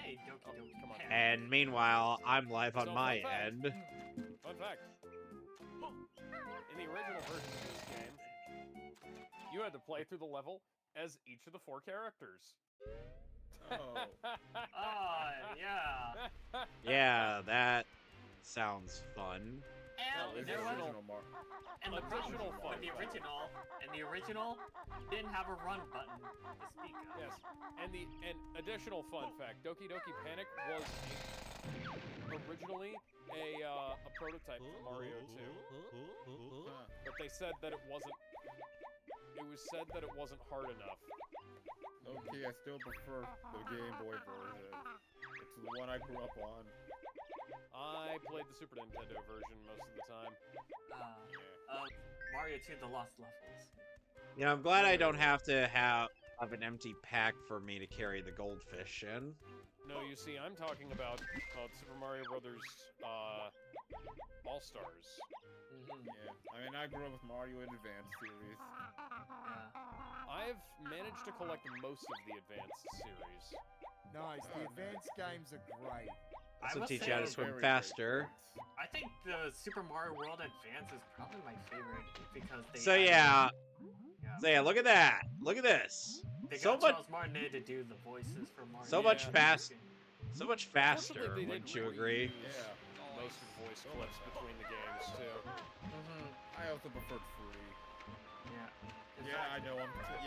Hey, Doki Doki. Come on. And meanwhile, I'm live on So, my fun fact. end. Fun fact. In the original version of this game, you had to play through the level as each of the 4 characters. Oh. Yeah. Yeah, that sounds fun. And It's there was, original and the problem Additional with fun the fact. original didn't have a run button to speak of. Yes, and additional fun fact: Doki Doki Panic was originally a prototype for Mario 2, but they said that it wasn't. It was said that it wasn't hard enough. Okay, I still prefer the Game Boy version. It's the one I grew up on. I played the Super Nintendo version most of the time. Mario 2: The Lost Levels. You know, I'm glad I don't have to have an empty pack for me to carry the goldfish in. No, you see, I'm talking about Super Mario Brothers All Stars. Yeah, I mean, I grew up with Mario in Advance series. I've managed to collect most of the Advanced series. Nice. The advanced games are great. This I will must teach say, you how to Very, swim very faster. great. I think the Super Mario World Advance is probably my favorite because they. So yeah, look at that. Look at this. They So got much, Charles Martinet to do the voices for Mario. so much Yeah. so much faster. Unfortunately, they Wouldn't didn't you agree? use Yeah. most voice clips between the games too. I also preferred free. Yeah. In Yeah, fact, I know I'm basic.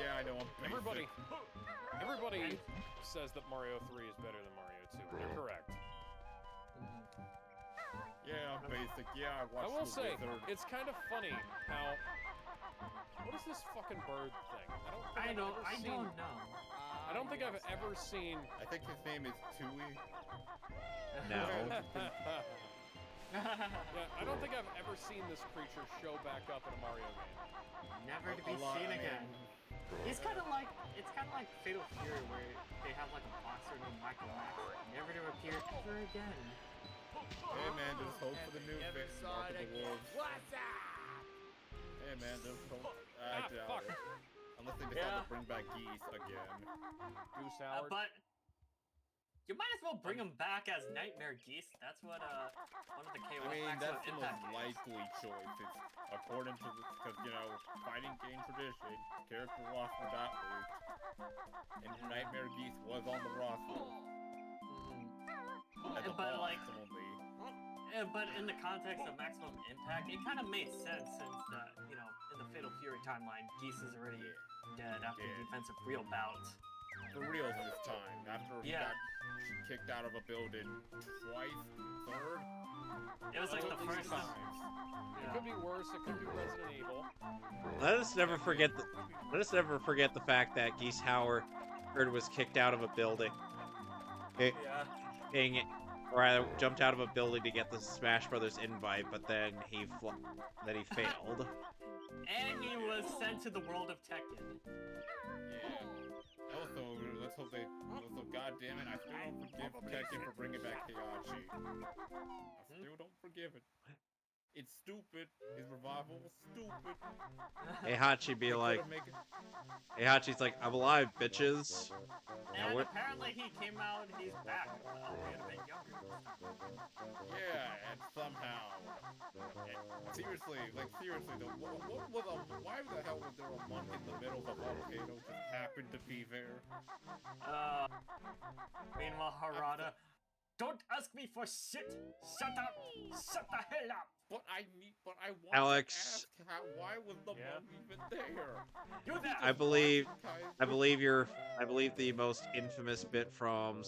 Everybody says that Mario 3 is better than Mario 2, and they're correct. Yeah, I'm basic. Yeah, I watched I will the say, Wizard. it's kind of funny how... What is this fucking bird thing? I don't don't know. I don't think I've ever seen... I think his name is Tooie. No. Yeah, I don't think I've ever seen this creature show back up in a Mario game. Never to be A lot, seen I mean, again. It's kind of like Fatal Fury, where they have like a boxer named Michael Max, never to appear ever again. Hey man, there's hope for the new Every thing. Mark of the Wolves. What's up? Hey man, there's hope. I doubt fuck. it. Unless they decide Yeah. to bring back geese again. Goose Howard. But you might as well bring them back as Nightmare Geese. That's what one of the KOF I mean, Maximum that's the Impact most games. likely choice. It's according to because you know, fighting game tradition, character roster got leaked, and Nightmare Geese was on the roster. As a But, boss like, only. But in the context of Maximum Impact, it kind of made sense since in the Fatal Fury timeline, Geese is already dead after Yeah. the defensive real bout. The reals this time. After he Yeah. got kicked out of a building twice, third. It was like Oh, the at least first. times. It Yeah. could be worse. It could be Resident Evil. Let us never forget the fact that Geese Howard was kicked out of a building. Yeah. Or rather, jumped out of a building to get the Smash Brothers invite, but then he failed. And he was sent to the world of Tekken. Yeah. Also, let's hope they. Also, goddamn it, I still don't forgive Tekken for bringing back Heihachi. I still don't forgive it. It's stupid. His revival was stupid. Heihachi be They like, could've make it- Heihachi's like, I'm alive, bitches. And what- apparently he came out, he's back, albeit a bit younger this time. Yeah, and somehow. Seriously, why the hell was there a monk in the middle of a volcano just happened to be there? Meanwhile, Harada, don't ask me for shit! Shut up! Shut the hell up! But I want Alex. to ask why was the monk even there? Do that! I believe the most infamous bit from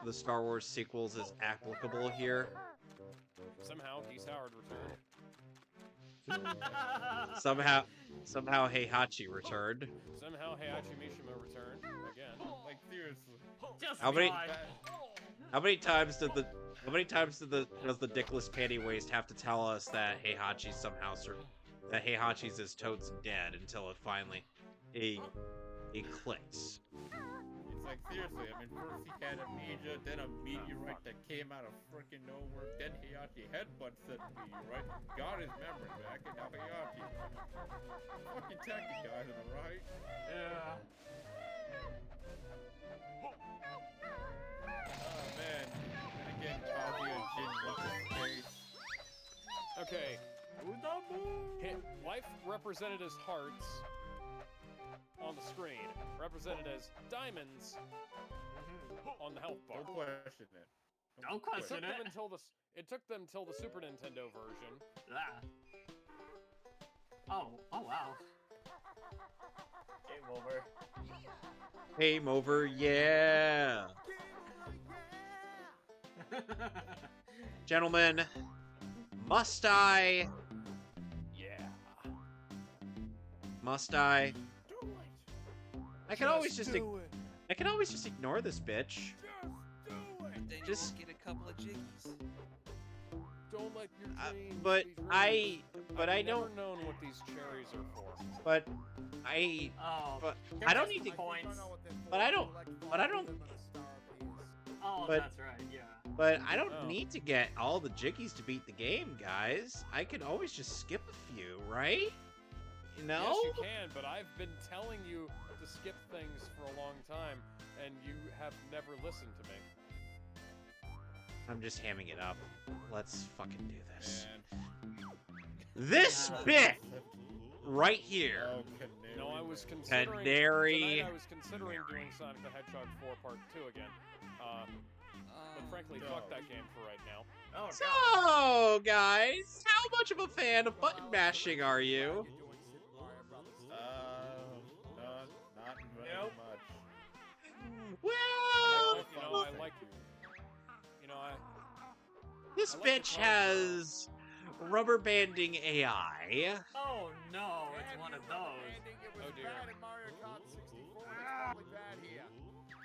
the Star Wars sequels is applicable here. Somehow, Geese Howard returned. Somehow Heihachi returned. Somehow, Heihachi Mishima returned again. Like seriously. Just How many- why? How many times does the Dickless Panty Waste have to tell us that Heihachi's is totes dead until it finally he clicks? It's like seriously, I mean first he had amnesia, then a meteorite that came out of freaking nowhere, then Heihachi headbutts that meteorite, got his memory back, and now Heihachi. Fucking Tekken guys, am I right? Yeah. Oh man, life represented as hearts on the screen, represented as diamonds on the health bar. Don't question it. Don't It question took them it. until the Super Nintendo version. Ah. Oh wow. Game over. Game over, yeah. Gentlemen, must I? Yeah. Must I? Do it. I can always just do it. I can always just ignore this bitch. Then you Just- will get a couple of jiggies. Don't let your dreams But be dreams. I I've don't. never known what these cherries are for. But I. Oh. But they're I don't just need to. points. But I don't. But I don't. Oh, but- that's right. Yeah. But I don't Oh. need to get all the jiggies to beat the game, guys. I can always just skip a few, right? You know? Yes, you can, but I've been telling you to skip things for a long time, and you have never listened to me. I'm just hamming it up. Let's fucking do this. And This Yeah. bit right here. oh, canary. No, I was considering. Canary. Tonight I was considering doing Sonic the Hedgehog 4 Part 2 again. But frankly, fuck that game for right now. Oh god. So, guys, how much of a fan of button mashing are you? Not very Nope. much. Well, I like you. You know, this I like the bitch color. has rubber banding AI. Oh no, it's one of those. Oh, dear.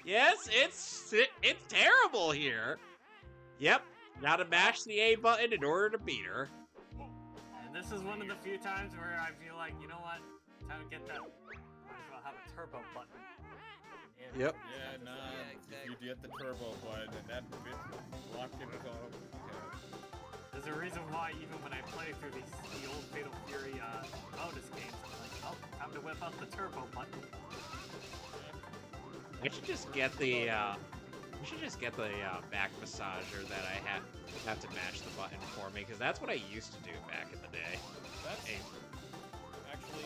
Yes, it's terrible here. Yep, gotta mash the A button in order to beat her. And this is one of the few times where I feel like, you know what? Time to get that. Might as well have a turbo button. And Yep. Yeah, nah. Yeah, exactly. You get the turbo button, and that bit locked it on. There's a reason why even when I play through the old Fatal Fury bonus games, I'm like, oh, time to whip out the turbo button. I should just get the back massager that I have to mash the button for me, because that's what I used to do back in the day. that's Hey. actually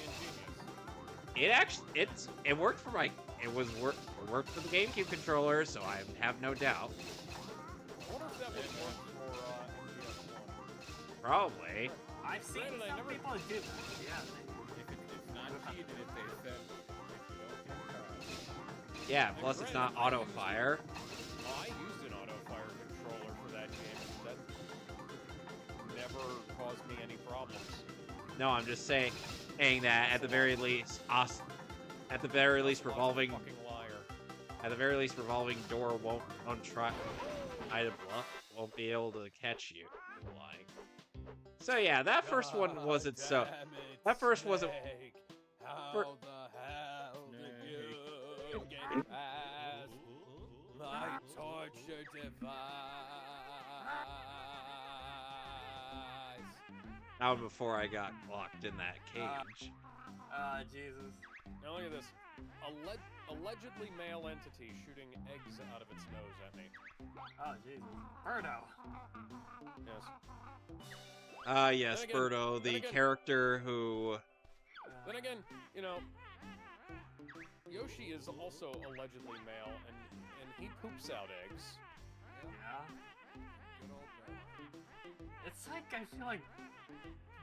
ingenious. It worked for it worked for the GameCube controller, so I have no doubt. I wonder if that would work for MGS1. Probably. I've seen Granted, I some never- people do that. Yeah. If it's not cheated, if they said if you don't get caught. Yeah, plus it's not auto fire. I used an auto fire controller for that game. That never caused me any problems. No, I'm just saying that at the very least, revolving Fucking liar. at the very least revolving door won't try won't be able to catch you. Like. So yeah, that first one wasn't so. Damn it, That first wasn't- Snake. How fir- the hell did Snake. you get past my torture device? That was before I got locked in that cage. Jesus. Now look at this. Allegedly male entity shooting eggs out of its nose at me. Oh, Jesus. Birdo. Yes. Yes, Then again- Birdo, then the again- character who. Then again, you know, Yoshi is also allegedly male, and he poops out eggs. Yeah. It's like, I feel like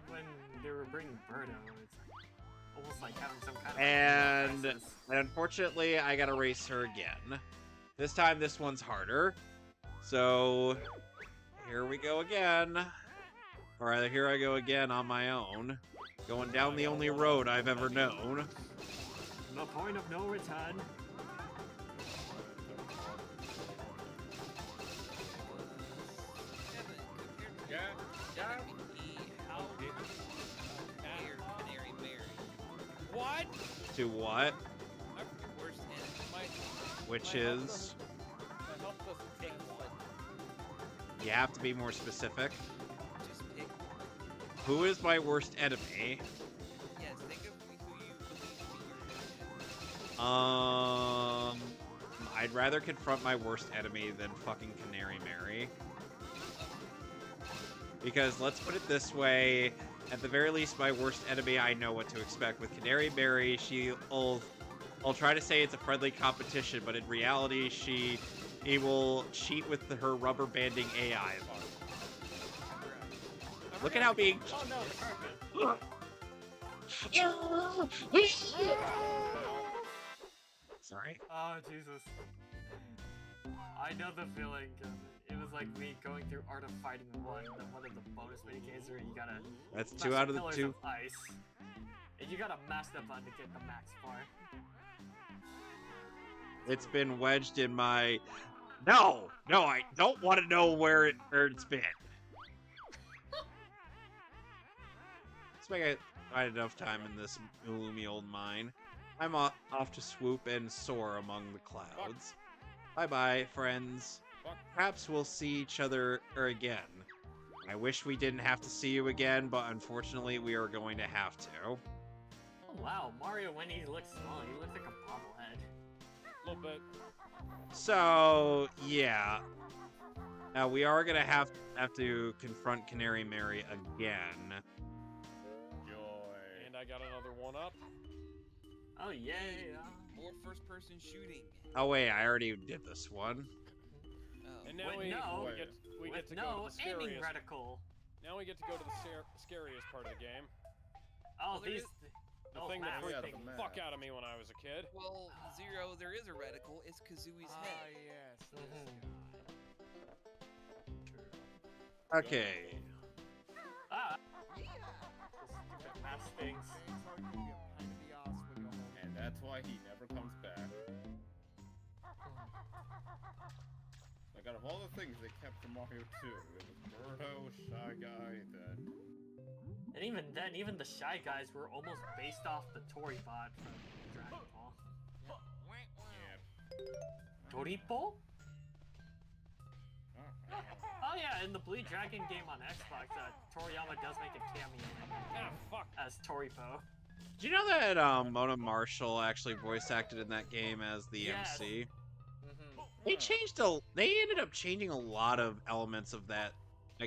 when they were bringing Birdo, it's like almost like having some kind of And crisis. unfortunately, I gotta race her again. This time, this one's harder. So, here we go again. Or rather, here I go again on my own. Going down the only road I've ever known. The point of no return. Kevin, compared to Yeah, yeah. enemy, how dare Canary Mary? What? To what? Your worst enemy. My Which My health is... doesn't- my health doesn't Pick translate. one. You have to be more specific. Just pick one. Who is my worst enemy? Yes, think of who you believe to be your I'd rather confront my worst enemy than fucking Canary Mary. Because let's put it this way, at the very least, my worst enemy, I know what to expect. With Canary Mary, I'll try to say it's a friendly competition, but in reality, she will cheat with her rubber banding AI. Look at how being... Oh no, the carpet. Sorry. Oh, Jesus. I know the feeling. It was like me going through Art of Fighting 1, one of the bonus minigames where you gotta... That's smash 2 out of the pillars 2. of ice. And you gotta mash the button to get the max bar. It's been wedged in my... No, I don't want to know where it's been. Let's make it right enough time in this gloomy old mine. I'm off to swoop and soar among the clouds. Bye-bye, friends. Perhaps we'll see each other again. I wish we didn't have to see you again, but unfortunately we are going to have to. Oh wow, Mario when he looks small, he looks like a bobblehead. A little bit. So, yeah. Now we are gonna have to confront Canary Mary again. Joy. And I got another one up. Oh yay! More first-person shooting. Oh wait, I already did this one. Oh. And now With we no- get to no go to the aiming scariest. reticle. Now we get to go to the scariest part of the game. Oh, Well, there these. The those thing that maps freaked thing. the fuck out of me when I was a kid. Well, Zero, there is a reticle. It's Kazooie's Ah, head. yes. This Mhm. guy. Okay. Ah. This stupid map stinks. Thanks, hope you get pain in the ass when you're home. And that's why he never comes back. Like, out of all the things they kept from Mario 2, it was Birdo, Shy Guy, then... And even then, even the Shy Guys were almost based off the Tori bot from Dragon Ball. Yeah. Toripo? Oh, Oh yeah, in the Blue Dragon game on Xbox, Toriyama does make a cameo Ah, fuck. as Toripo. Do you know that Mona Marshall actually voice acted in that game as the Yes. MC? Mm-hmm. They ended up changing a lot of elements of that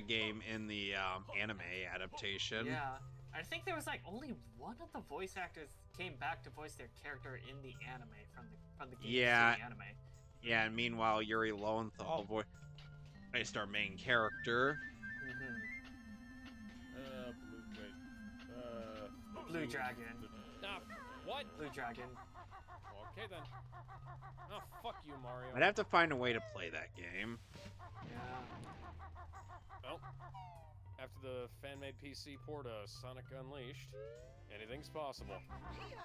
game in the anime adaptation. Yeah, I think there was like only one of the voice actors came back to voice their character in the anime from the game Yeah. to the anime. Yeah, and meanwhile Yuri Lowenthal voiced our main character. Mm-hmm. Blue Blue Dragon. Ah, what? Blue Dragon. Okay then. Oh, fuck you, Mario. I'd have to find a way to play that game. Yeah. Well, after the fan-made PC port of Sonic Unleashed, anything's possible.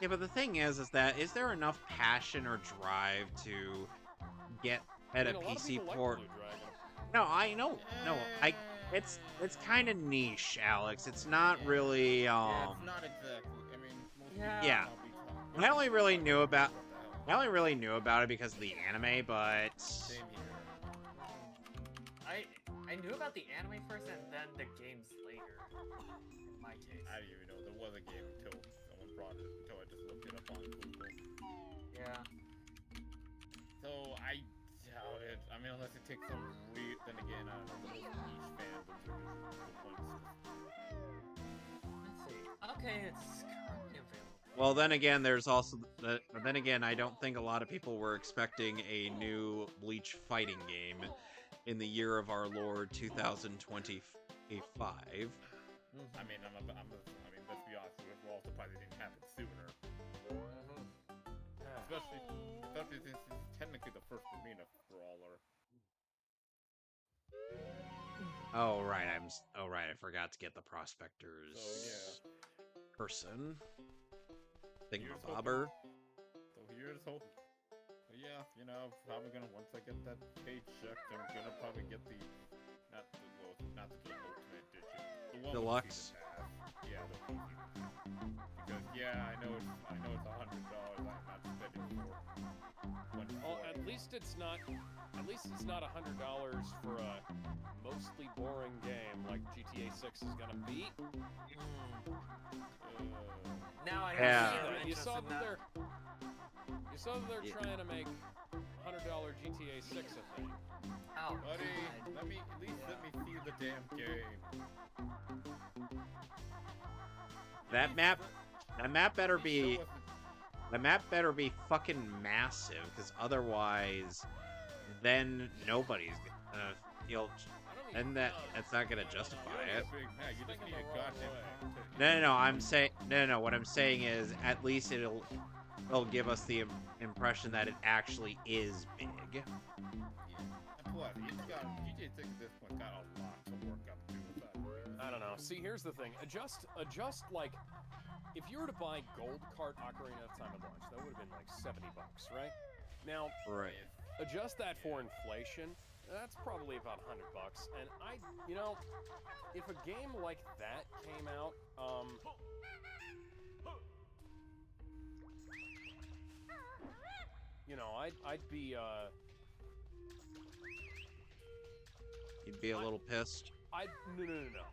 Yeah, but the thing is that is there enough passion or drive to get at I a mean, lot of PC people like port? Blue Dragon. No, I know. No, it's kind of niche, Alex. It's not really Yeah, it's not exactly. I mean, most Yeah. people Yeah. will be talking- I only really knew about What the hell? I only really knew about it because of the anime, but Same here. I knew about the anime first and then the games later. In my case. I didn't even know there was a game until someone brought it, until I just looked it up on Google. Yeah. So I doubt it. I mean, unless it takes some weird. Then again, I don't know. The most niche fandoms are just the points. Let's see. Okay, it's currently available. well, then again, there's also but then again, I don't think a lot of people were expecting a new Bleach fighting game in the year of our Lord 2025. I mean, I mean, let's be honest. We're all surprised it didn't happen sooner. Especially since it's technically the first arena brawler. Oh right, I forgot to get the prospectors So person. Here's Thingamabobber. So here's hope. But yeah, you know, probably gonna once I get that paycheck, I'm gonna probably get the not the ultimate edition, the one Deluxe. with the season pass. Yeah, the PC pass. Because yeah, I know it's $100. I'm not spending for one. Well, at least it's not $100 for a mostly boring game like GTA 6 is gonna be. Now I Yeah. have zero You interest saw in that that. they're Yeah. trying to make $100 GTA 6 a thing. Oh, Buddy, God. let me see the damn game. That map better be fucking massive, because otherwise, then nobody's gonna feel. And that's not gonna justify it. Big Mac, you just need a goddamn competition. No. No. What I'm saying is, at least it'll give us the impression that it actually is big. Yeah. And plus, DJ Six at this point got a lot to work up to. I don't know. See, here's the thing. Adjust like, if you were to buy Gold Cart Ocarina of Time at launch, that would have been like $70, right? Now, Right. adjust that for inflation. That's probably about $100. And if a game like that came out, I'd be, You'd be a little pissed. No.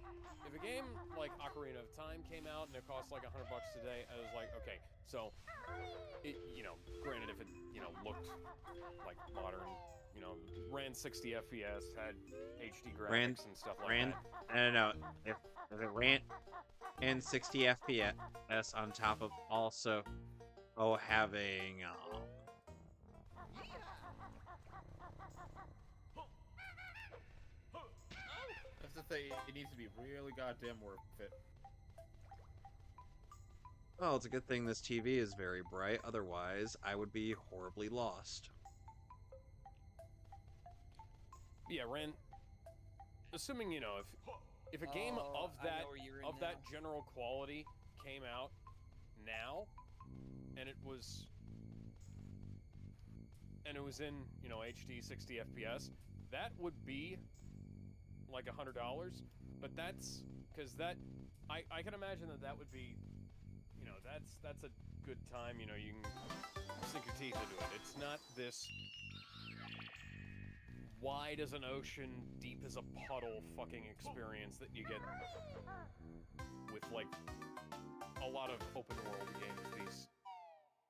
If a game like Ocarina of Time came out and it cost like $100 today, I was like, okay, so it, granted if it, looked like modern, ran 60 FPS, had HD graphics and stuff like that. No. If it ran 60 FPS on top of also having That's to say, it needs to be really goddamn worth it. well, it's a good thing this TV is very bright, otherwise I would be horribly lost. Yeah, Ren. Assuming if a game of that general quality came out now, and it was in HD 60 FPS, that would be like $100. But that's because I can imagine that would be that's a good time. You can sink your teeth into it. It's not this wide as an ocean, deep as a puddle fucking experience that you get with like a lot of open world games these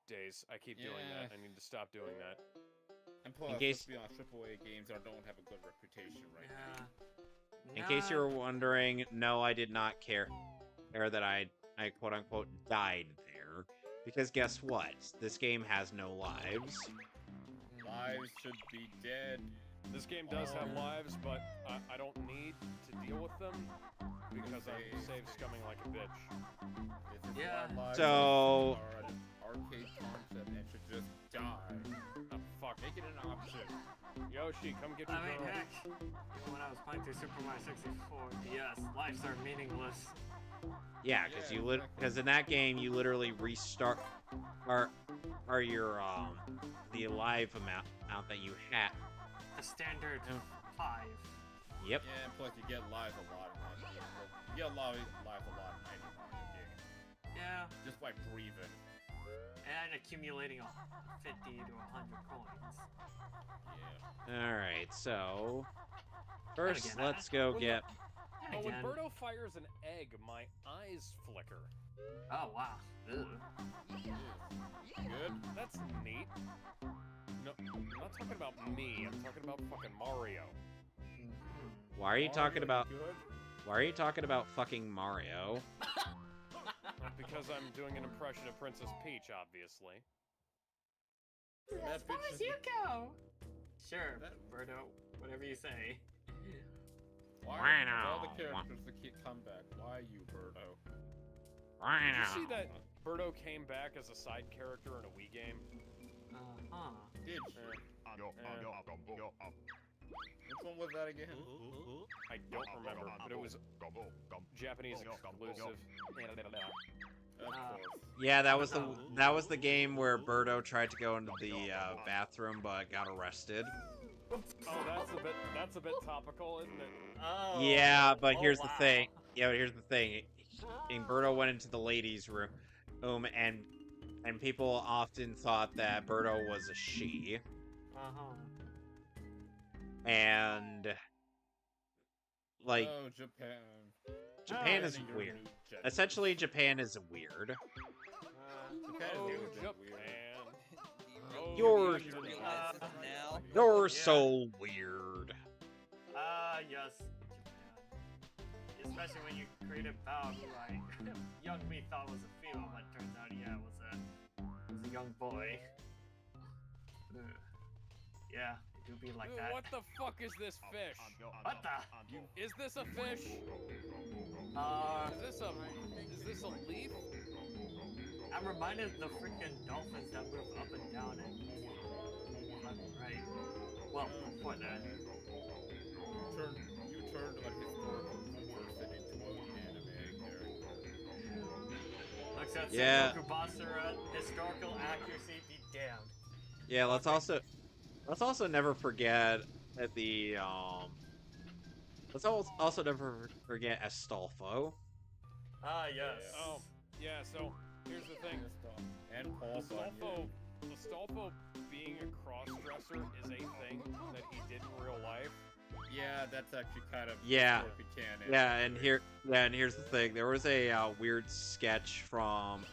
days. I keep doing that. I need to stop doing that. And plus, let's be honest, AAA games don't have a good reputation right now. In case you were wondering, no, I did not care that I quote-unquote died there. Because guess what? This game has no lives. Lives should be dead. This game does have lives, but I don't need to deal with them because I'm save scumming like a bitch. Yeah. So Arcade concept and should just die. Oh, fuck. Make it an option. Yoshi, come get your girl. Heck, when I was playing through Super Mario 64 DS, lives are meaningless. yeah, because in that game you literally restart your the live amount that you had. The standard 5. Yep. Yeah, and plus you get live a lot in that game. You get live a lot in any Mario game. Yeah. Just by breathing. And accumulating 50 to 100 coins. Yeah. Alright, so first again, let's go get Oh, when Birdo fires an egg, my eyes flicker. Oh, wow. Ugh. Good? That's neat. No, I'm not talking about me. I'm talking about fucking Mario. Why are you talking about Good? Why are you talking about fucking Mario? Because I'm doing an impression of Princess Peach, obviously. That bitch is... go! Sure, Birdo. Whatever you say. Why all the characters that keep come back? Why you, Birdo? Did you see that Birdo came back as a side character in a Wii game? Did you? Which one was that again? I don't remember, but it was Japanese exclusive. Yeah, that was the game where Birdo tried to go into the bathroom but got arrested. Oh, that's a bit topical, isn't it? Oh. Yeah, but here's the thing. Yeah, but here's the thing. And Birdo went into the ladies' room, and people often thought that Birdo was a she. And like, oh, Japan. Japan is weird. Essentially, Japan is weird. Japan is Japan. You're now. you're so weird. Yes. Japan is especially when you created Bao, who young me thought was a female, but turns out, yeah, was a young boy. Ugh. Yeah, it do be like Dude, that. what the fuck is this fish? What the? Is this a fish? Is this a leaf? I'm reminded of the freaking dolphins that move up and down and left and right. Well, before that. You turned a historical person into an anime character. Looks at Yeah. Sengoku Basara, historical accuracy be damned. Yeah, let's also never forget that the let's also never forget Astolfo. Ah, yes. Oh, yeah, so here's the thing. And Paul Bunyan. Astolfo being a cross-dresser is a thing that he did in real life. Yeah, that's actually kind of Yeah. canon. Yeah, and here's the thing. There was a weird sketch from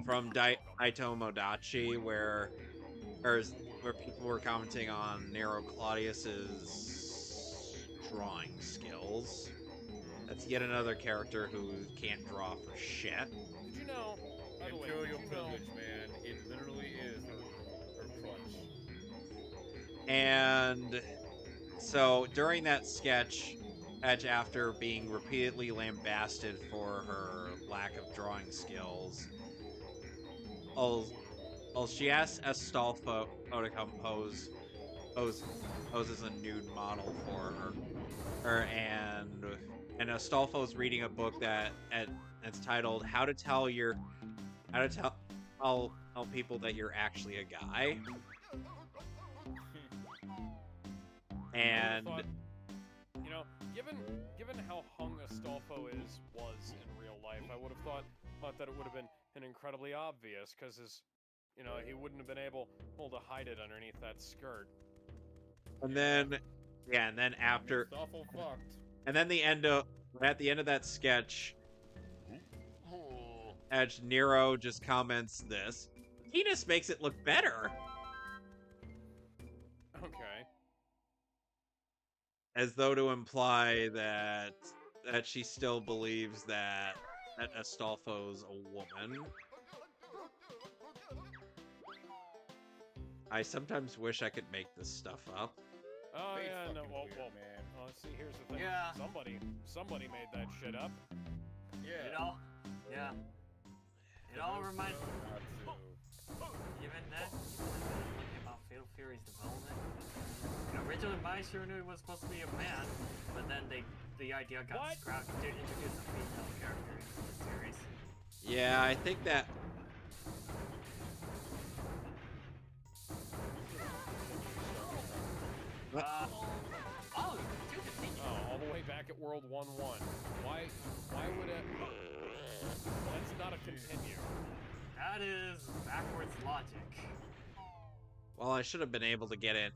Daitomodachi where people were commenting on Nero Claudius's drawing skills. That's yet another character who can't draw for shit. Did you know? By the way, Imperial did you know- privilege, man. It literally is her crutch. And so during that sketch, after being repeatedly lambasted for her lack of drawing skills, she asks Astolfo to come pose as a nude model for her, and Astolfo's reading a book that's titled "How to Tell People That You're Actually a Guy." And Thought, you know, given how hung Astolfo was in real life, I would have thought that it would have been an incredibly obvious, because he wouldn't have been able to hide it underneath that skirt. and then after, It's awful fucked. and then at the end of that sketch, Nero just comments this: "Penis makes it look better," Okay. as though to imply that she still believes that Astolfo's a woman. I sometimes wish I could make this stuff up. Oh Face yeah, no, fucking well, weird, man. see, here's the thing. Yeah. Somebody made that shit up. Yeah. You know? Yeah. It all reminds me. Not Even then, talking about Fatal Fury's development. Originally, my Shirunu was supposed to be a man, but then the idea got What? scrapped to introduce a female character into the series. Yeah, I think that. Oh, do continue. Oh, all the way back at World 1-1. Why would it? That's not a continue. That is backwards logic. Well, I should have been able to get in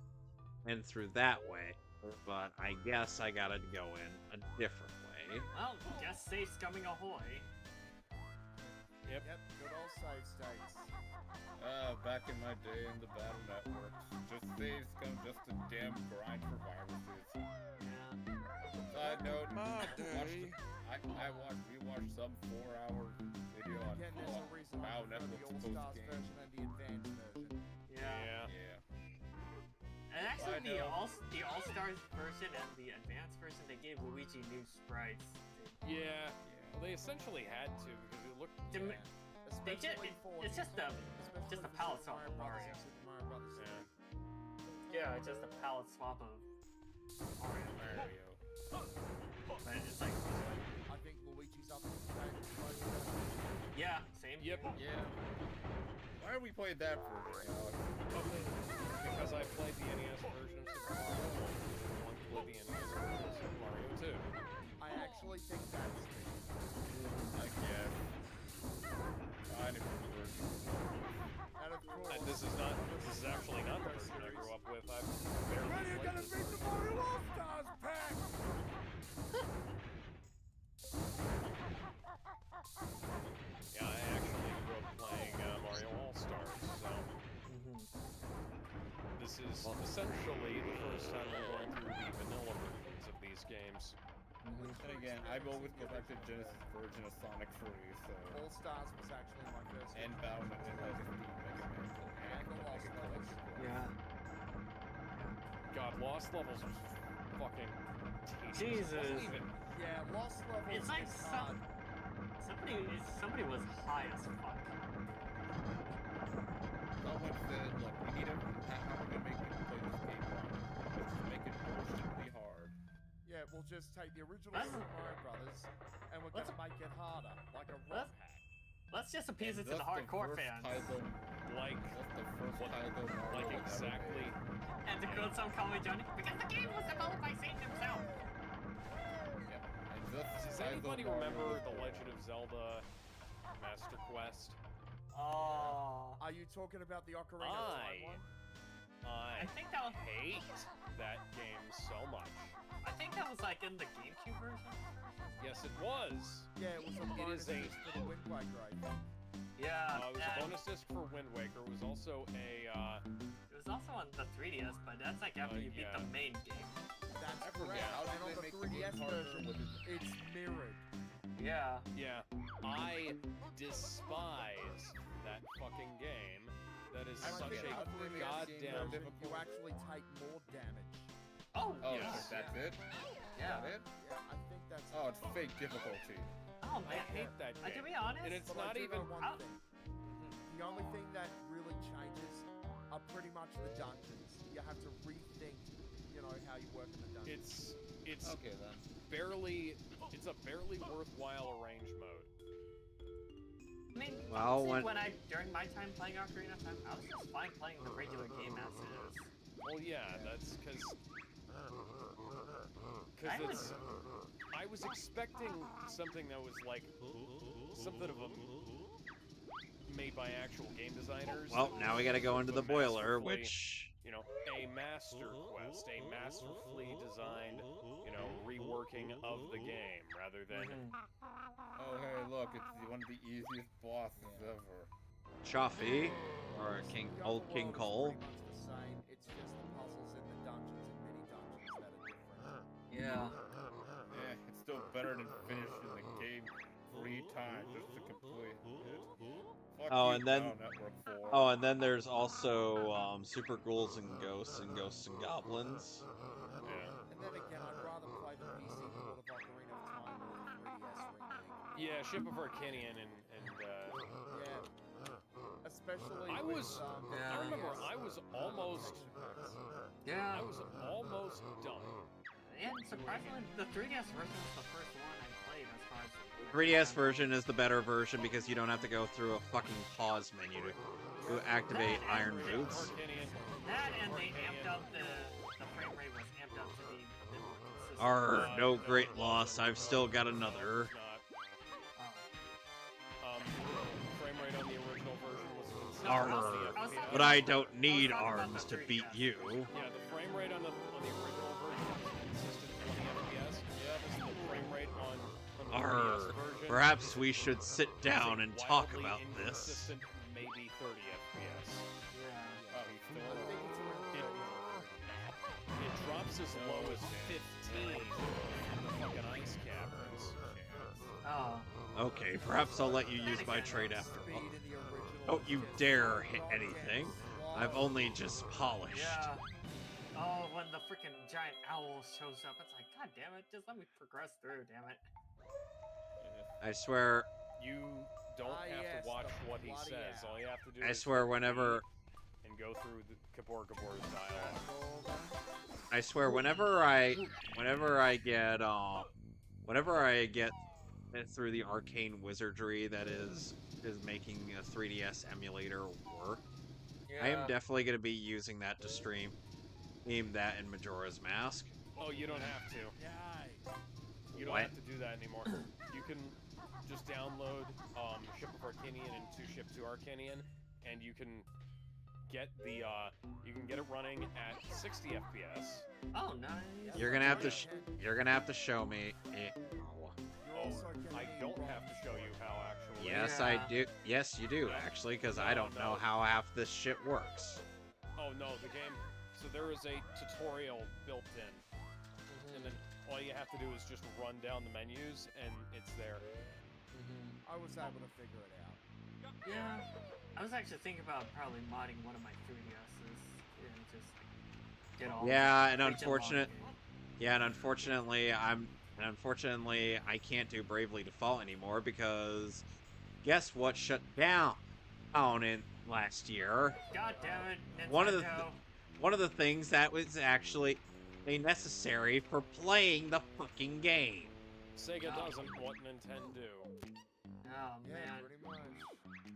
through that way, but I guess I gotta go in a different way. Well, guess safe's coming ahoy. Yep. Yep, good old save states. back in my day in the Battle Network, just saves come just a damn grind for viruses. Yeah. Side note, My day. we watched some 4-hour video on Again, there's a reason Battle for the Network's All-Stars post-game. version and the advanced version. Yeah. Yeah. And actually, I know. the All-Stars version and the advanced version, they gave Luigi new sprites. Yeah. Well, they essentially had to because it looked. Dem- They did. Especially for It's just a especially for palette Super swap of Mario Mario. Brothers and Super Mario Brothers. Yeah, it's just a palette swap of Mario. Mario. But it's like, I think Luigi's up to date. yeah, same. Yep. Yeah. Why are we playing that version, Alex? Because I played the NES version of Super Mario 1. One played the NES version of Super Mario 2. I actually think that's I guess. Kind of weird. out of course. This is actually not the version I grew up with. I've barely played this. the Mario All-Stars pack! Yeah, I actually grew up playing Mario All-Stars, so this is essentially the first time I'm going through through the vanilla versions of these games. And again, I've always go back to Genesis version of Sonic 3, so... All Stars was actually my first. And Bowser and like the Mega Man and the Lost Mega Levels. Yeah. God, Lost Levels was fucking tasty. Jesus. It wasn't even... Yeah, Lost Levels It's like is hard. somebody was high as fuck. Someone said, look, we need to... How are we gonna make people play this game wrong? Let's just make it bullshitly hard. Yeah, we'll just take the original Let's- Super Mario Brothers and we're let's- gonna make it harder, like a let's- rock hack. Let's just appease it to And the that's hardcore first fans. title- Like, That's the first What- title Mario like has ever exactly... made. And to quote some comedy Johnny, because the game was developed by Satan himself. Yep. And this Does title anybody Mario remember was The the- Legend of Zelda Master Quest? Oh. Are you talking about the Ocarina of Time one? I I think that was hate that game so much. I think that was like in the GameCube version. Yes, it was. Yeah, it was a It bonus is a- disc for the Wind Waker, I think. Yeah. It was a bonus disc for Wind Waker. It was also a It was also on the 3DS, but that's like after you beat yeah. the main game. That's I forget, correct. how did And on they the make the game 3DS harder version, with it? it's mirrored. Yeah. yeah. I despise that fucking game. That is And I such think a on the 3DS goddamn. version, you actually take more damage. Oh. Oh, Yes. so that's it? Yeah. That it? Yeah, I think that's. Oh, it's fake difficulty. Oh I man. hate that To game. be honest, And it's But I not do even. know one How- thing. The only thing that really changes are pretty much the dungeons. You have to rethink, you know, how you work in the dungeons. It's Okay then. barely. It's a barely worthwhile arrange mode. I mean, Well, honestly, when- when I during my time playing Ocarina of Time, I was just fine playing the regular game as it is. Well, yeah, that's because I would- it's. I was expecting something that was like something of a made by actual game designers. Well, that now was we gotta go into the boiler, masterfully, which... you know, a master quest, a masterfully designed, you know, reworking of the game rather than Oh, hey, look, it's one of the easiest bosses ever. Chaffee, or King, The old King overworld is Cole. pretty much the same. It's just the puzzles in the dungeons and mini dungeons that are different. Yeah. Yeah, it's still better than finishing the game 3 times just to complete it. Fuck Oh, you, and then- Battle Network 4. Oh, and then there's also Super Ghouls and Ghosts and Goblins. yeah. And then again, I'd rather play the PC port of Ocarina of Time or the 3DS remake. Yeah, Ship of Arcanian and Yeah. Especially I with, was- the Yeah. I remember 3DS I was almost Yeah. I was almost done. And surprisingly, the 3DS version was the first one I played as far as. 3DS version is the better version because you don't have to go through a fucking pause menu to activate Iron Boots. Arcanian. That and they amped up the frame rate was amped up to be a bit more consistent. Arr, no great loss. I've still got another. Oh. Frame rate on the original version was consistent. Arr, with the FPS. but I don't need arms to beat you. Yeah, the frame rate on the original version was consistent 20 FPS. Yeah, this is the frame rate on the Arr, 3DS version. perhaps we should sit is down and talk wildly about this. inconsistent, maybe 30 FPS. Yeah. Oh, he's I still... think it's around It- It drops as low as 15 in the fucking ice caverns. Oh. Okay, perhaps I'll let you use my trade after all. Don't you dare hit anything. I've only just polished. Yeah. Oh, when the freaking giant owl shows up, it's like, God damn it, just let me progress through, damn it. I swear, You don't Ah, have yes, to watch the what he bloody says. owl. All you have to do I is swear hit whenever, B and go through the Gabor Gabor's dialogue. I swear whenever I get through the arcane wizardry that is making a 3DS emulator work, I am definitely going to be using that to stream that and Majora's Mask. Oh, you don't have to. You don't What? have to do that anymore. You can just download Ship of Arcanian and Ship to Arcanian, and you can get the it running at 60 FPS. Oh, nice. You're gonna have to show me. Oh, I don't have to show you how actually. Yes, Yeah. I do. Yes, you do actually, because I don't know how half this shit works. Oh no, the game. So there is a tutorial built in, and then all you have to do is just run down the menus, and it's there. I was able to figure it out. Yeah, I was actually thinking about probably modding one of my 3DSs and just get all. Yeah, and region unfortunate. logging. Yeah, and unfortunately, I can't do Bravely Default anymore because guess what shut down in last year? God damn it, Nintendo. One of the things that was actually necessary for playing the fucking game. Sega doesn't what Nintendo do. Oh Yeah, man, pretty much.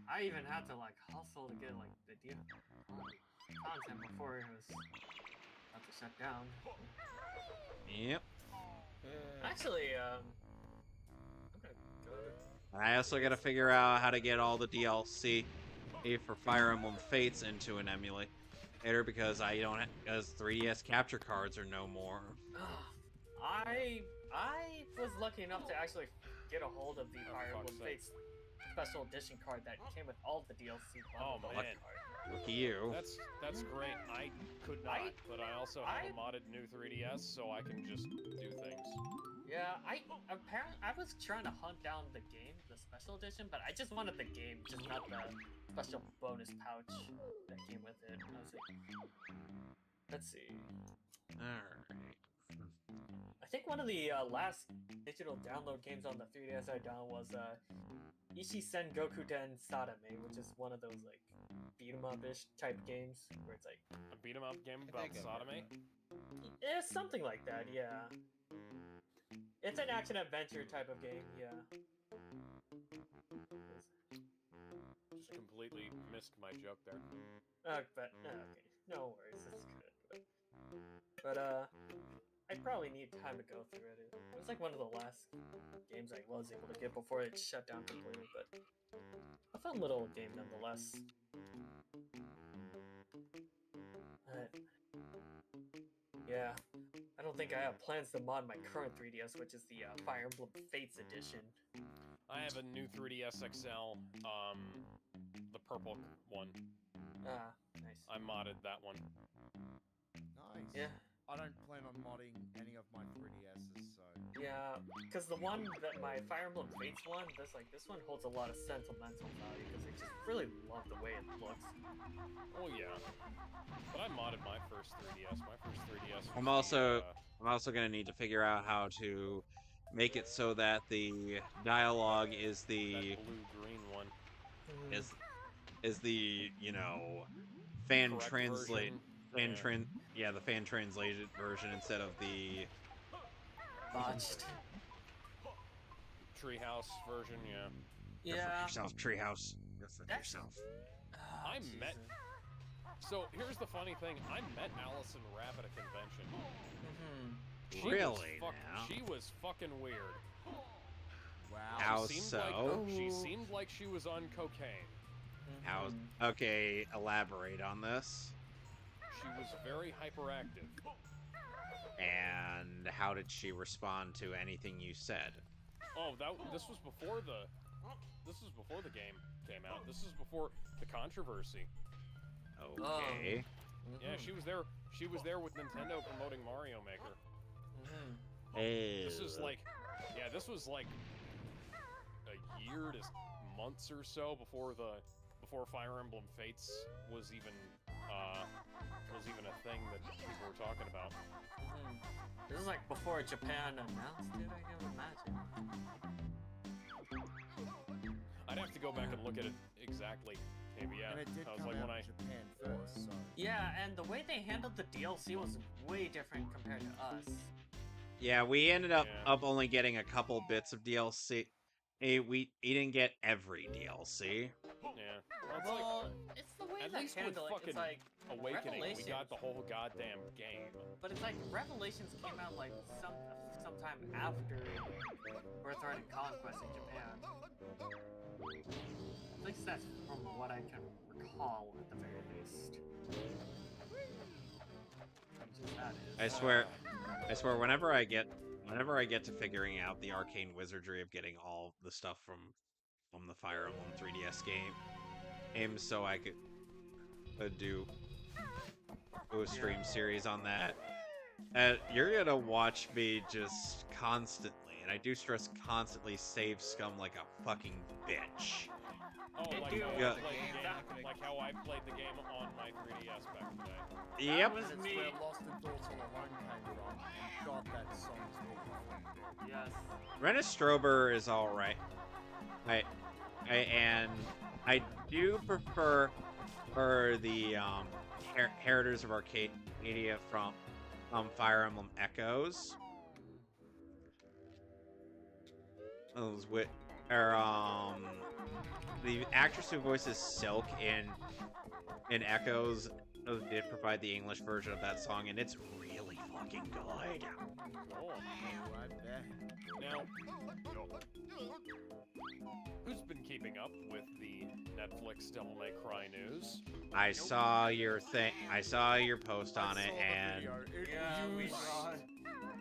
I even had to like hustle to get like the content before it was about to shut down. Yep. Actually, I'm gonna go to. I also got to figure out how to get all the DLC for Fire Emblem Fates into an emulator because because 3DS capture cards are no more. I was lucky enough to actually get a hold of the Fire Emblem Fates special edition card that came with all the DLC. Oh man, Lucky you. that's great. I could not, but I also have a modded new 3DS, so I can just do things. Yeah, I was trying to hunt down the game, the special edition, but I just wanted the game, just not the special bonus pouch that came with it. I was like, let's see. Alright. I think one of the last digital download games on the 3DS I downloaded was Ishi Sengoku Den Sadame, which is one of those like beat 'em up-ish type games where it's like A beat 'em up game about sodomy? it's something like that, yeah. It's an action adventure type of game, yeah. Just completely missed my joke there. But okay, no worries, it's good. But I probably need time to go through it. It was like one of the last games I was able to get before it shut down completely, but a fun little game nonetheless. Yeah, I don't think I have plans to mod my current 3DS, which is the Fire Emblem Fates edition. I have a new 3DS XL, the purple one. Ah, nice. I modded that one. Nice. Yeah. I don't plan on modding any of my 3DSs, so... Yeah, because the one that my Fire Emblem Fates one, this one holds a lot of sentimental value because I just really love the way it looks. Oh yeah, but I modded my first 3DS. My first 3DS. Was I'm also gonna need to figure out how to make it so that the dialogue is the that blue-green one. is the fan Correct translate version. the fan translated version instead of the Botched. Treehouse version, yeah. Yeah. yourself treehouse. That's- Yourself. Oh, I met- Jesus. So here's the funny thing: I met Allison Rapp at a convention. Mhm. She Really, was now? She was fucking weird. Wow. How She seemed so? Like, she seemed like she was on cocaine. How? Mhm. Okay, elaborate on this. She was very hyperactive. And how did she respond to anything you said? Oh, this was before the game came out. This is before the controversy. Okay. Yeah, she was there. She was there with Nintendo promoting Mario Maker. Mhm. Hey. This was like a year to months or so before Fire Emblem Fates was even a thing that people were talking about. Mhm. This is like before Japan announced it, I can imagine. I'd have to go back and look at it exactly. Maybe yeah. And it did I was come like out when in Japan first, so... Yeah, and the way they handled the DLC was way different compared to us. Yeah, we ended up Yeah. only getting a couple bits of DLC. We didn't get every DLC. Yeah. Well, it's Well, it's the way at they least with handle it. fucking It's like Awakening, we Revelations. got the whole goddamn game. But it's like Revelations came out like sometime after Birthright and Conquest in Japan. At least that's from what I can recall, at the very least. That is. I swear, whenever I get to figuring out the arcane wizardry of getting all the stuff from the Fire Emblem 3DS game, so I could do stream series on that. And you're gonna watch me just constantly, and I do stress constantly, save scum like a fucking bitch. Oh, like Dude, how, yeah. I played the game, like how I played the game on my 3DS back in the day. Yep. was That's me. where Lost in Thoughts All Alone came from. God, that song's beautiful. Yes. Rennis Strober is alright. And I do prefer the Heritors of Arcadia from Fire Emblem Echoes. Those the actress who voices Silk in Echoes did provide the English version of that song, and it's really fucking good. Cool. I bet. Now, who's been keeping up with the Netflix Devil May Cry news? I saw your thing. I saw your post on it, and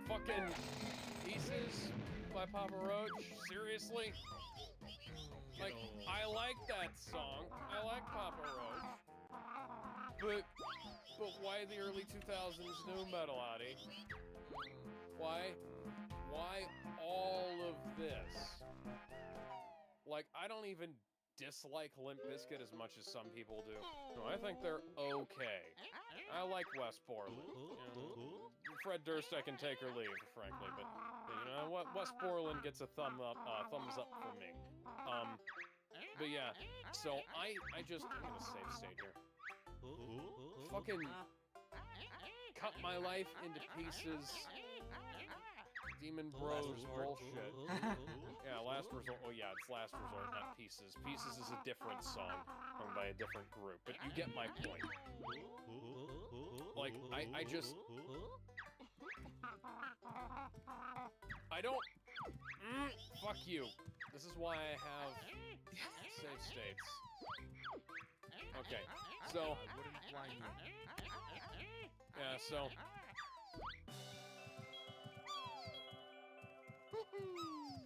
Fucking Pieces by Papa Roach? Seriously? Like, I like that song. I like Papa Roach. But why the early 2000s nu metal, Addy? Why all of this? Like, I don't even dislike Limp Bizkit as much as some people do. No, I think they're okay. I like Wes Borland. You know, Fred Durst I can take or leave, frankly, but you know what? Wes Borland gets a thumbs up from me. But yeah, so I'm gonna save state here. Fucking cut my life into pieces. Demon Bros bullshit. Yeah, Last Resort. Oh yeah, it's Last Resort, not Pieces. Pieces is a different song sung by a different group, but you get my point. Like, I don't... fuck you. This is why I have save states. Okay, so... I wouldn't blame you. Yeah, so...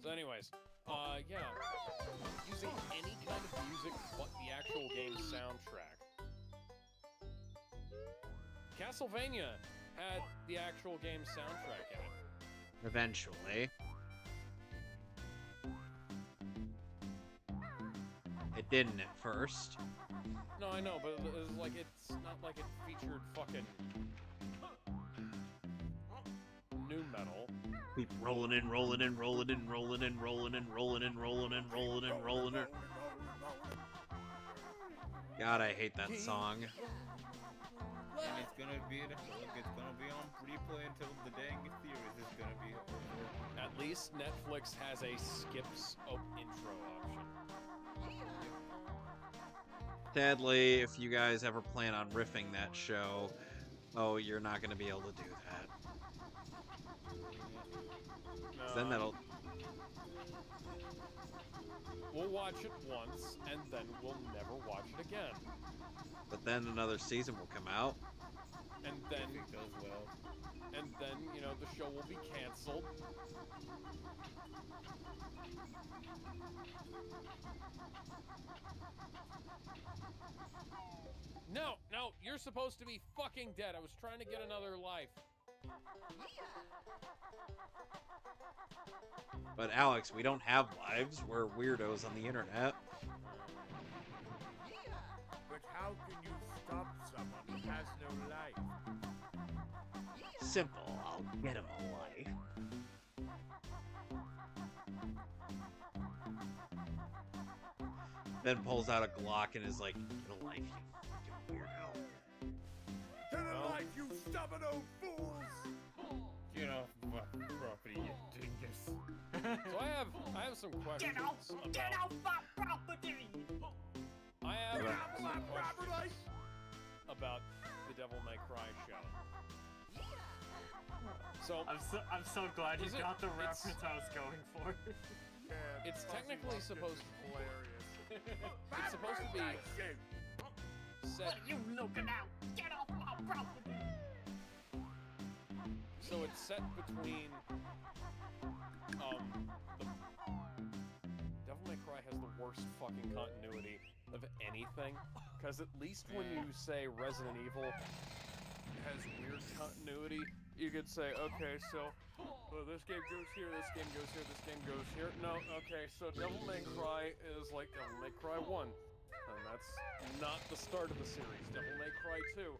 So anyways, yeah, using any kind of music but the actual game's soundtrack. Castlevania had the actual game's soundtrack in it. eventually, it didn't at first. No, I know, but it was like, it's not like it featured fucking nu metal. Keep rolling and rolling and rolling and rolling and rolling and rolling and rolling and rolling and rolling and. God, I hate that song. And it's gonna be on free play until the dang series is gonna be over. At least Netflix has a skips intro option. Sadly, if you guys ever plan on riffing that show, oh, you're not going to be able to do that. Then that'll... We'll watch it once, and then we'll never watch it again. But then another season will come out. And then... If it goes well. And then, you know, the show will be canceled. No, you're supposed to be fucking dead. I was trying to get another life. But Alex, we don't have lives. We're weirdos on the internet. But how can you stop someone who has no life? Simple. I'll get him a life. Then pulls out a Glock and is like, "Get a life, you fucking weirdo." To the life, you stubborn old fools! Get off my property, you dingus. So I have some questions about... my property! I have Get off some my questions property! about the Devil May Cry show. So, I'm so glad you Is it- got the it's- reference I was going for. Yeah, It's Fuzzy technically Wuzz supposed- is hilarious. it's supposed to be set... What are you looking at? Get off my property! So it's set between, the Devil May Cry has the worst fucking continuity of anything, because at least when you say Resident Evil has weird continuity. You could say, okay, so this game goes here, this game goes here, this game goes here. No, okay, so Devil May Cry is like Devil May Cry 1. And that's not the start of the series. Devil May Cry 2.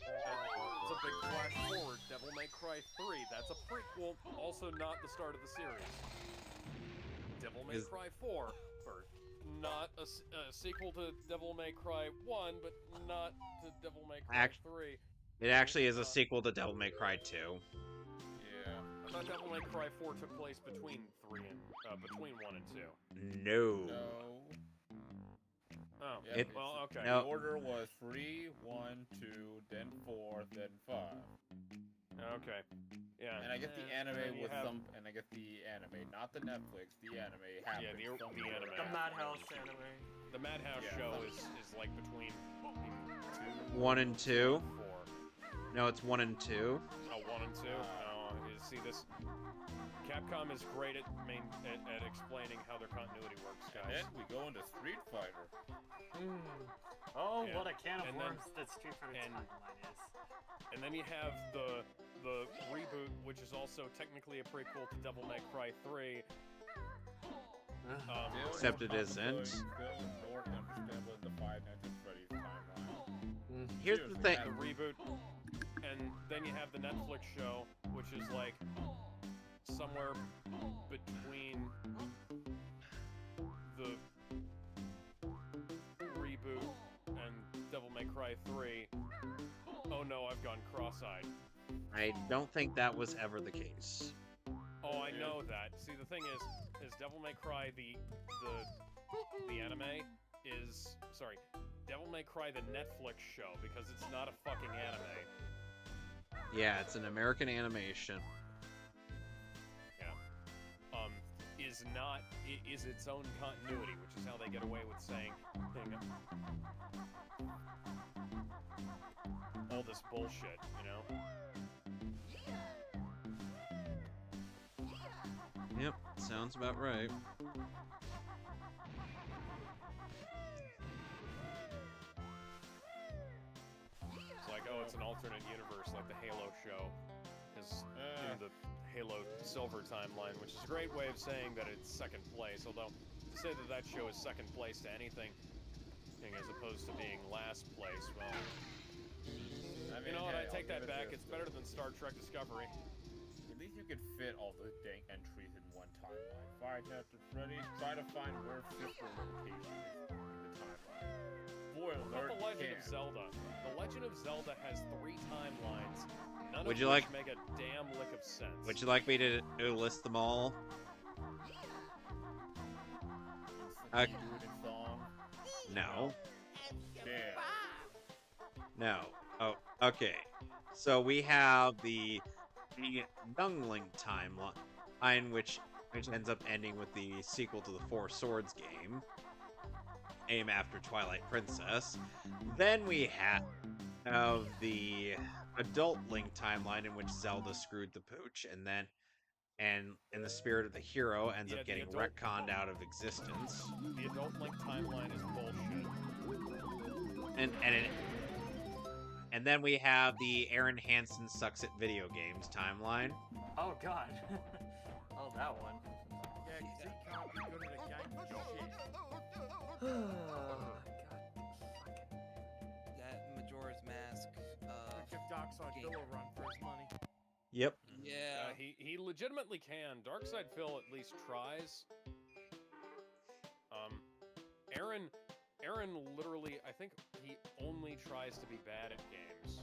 It's a big flash forward. Devil May Cry 3. That's a prequel, also not the start of the series. Devil May Cry 4. Or not a sequel to Devil May Cry 1, but not to Devil May Cry 3. It actually is a sequel to Devil May Cry 2. Yeah. I thought Devil May Cry 4 took place between 3 and between 1 and 2. No. Oh. Yeah, well, okay. No. The order was 3, 1, 2, then 4, then 5. Okay. Yeah. And I guess the anime was have... and I guess the anime, not the Netflix, the anime happened. Yeah, the anime. The Madhouse anime. The Madhouse show is like between 2, 1 and 2. 4. No, it's 1 and 2. Oh, 1 and 2? You see this? Capcom is great at explaining how their continuity works, guys. And then we go into Street Fighter. Oh, Yeah. what a can of And worms that Street Fighter and- timeline is. And then you have the reboot, which is also technically a prequel to Devil May Cry 3. Except it isn't. Still don't understand what the Five Nights at Freddy's timeline. Here's the thing. The reboot, and then you have the Netflix show, which is like somewhere between the reboot and Devil May Cry 3. Oh no, I've gone cross-eyed. I don't think that was ever the case. Oh, I know that. See, the thing is Devil May Cry the anime is Devil May Cry the Netflix show, because it's not a fucking anime. Yeah, it's an American animation. Is its own continuity, which is how they get away with saying all this bullshit, you know? Yep, sounds about right. It's like, oh, it's an alternate universe, like the Halo show is in the Halo Silver timeline, which is a great way of saying that it's second place, although to say that that show is second place to anything as opposed to being last place, well, I mean, you know what, hey, I take I'll that give it back, this. it's better than Star Trek Discovery. At least you could fit all the dang entries in one timeline. Five Nights at Freddy's, try to find where fifth location is in the timeline. Spoiler What about alert, The Legend you of can't. Zelda? The Legend of Zelda has 3 timelines, none Would of you which like- make a damn lick of sense. Would you like me to list them all? Do it in song. No. Damn. No. Oh, okay. So we have the Youngling timeline, which ends up ending with the sequel to the Four Swords game, aim after Twilight Princess. Then we have the Adult Link timeline, in which Zelda screwed the pooch, and in the spirit of the hero ends Yeah, up the getting adult- retconned out of existence. The Adult Link timeline is bullshit. And then we have the Aaron Hansen sucks at video games timeline. Oh god. Oh, that one. Yeah, 'cause he can't be good at a game for shit. Oh my god. That Majora's Mask. Give Darkside Game. Phil a run for his money. Yep. Yeah. He legitimately can. Darkside Phil at least tries. Aaron literally, I think he only tries to be bad at games.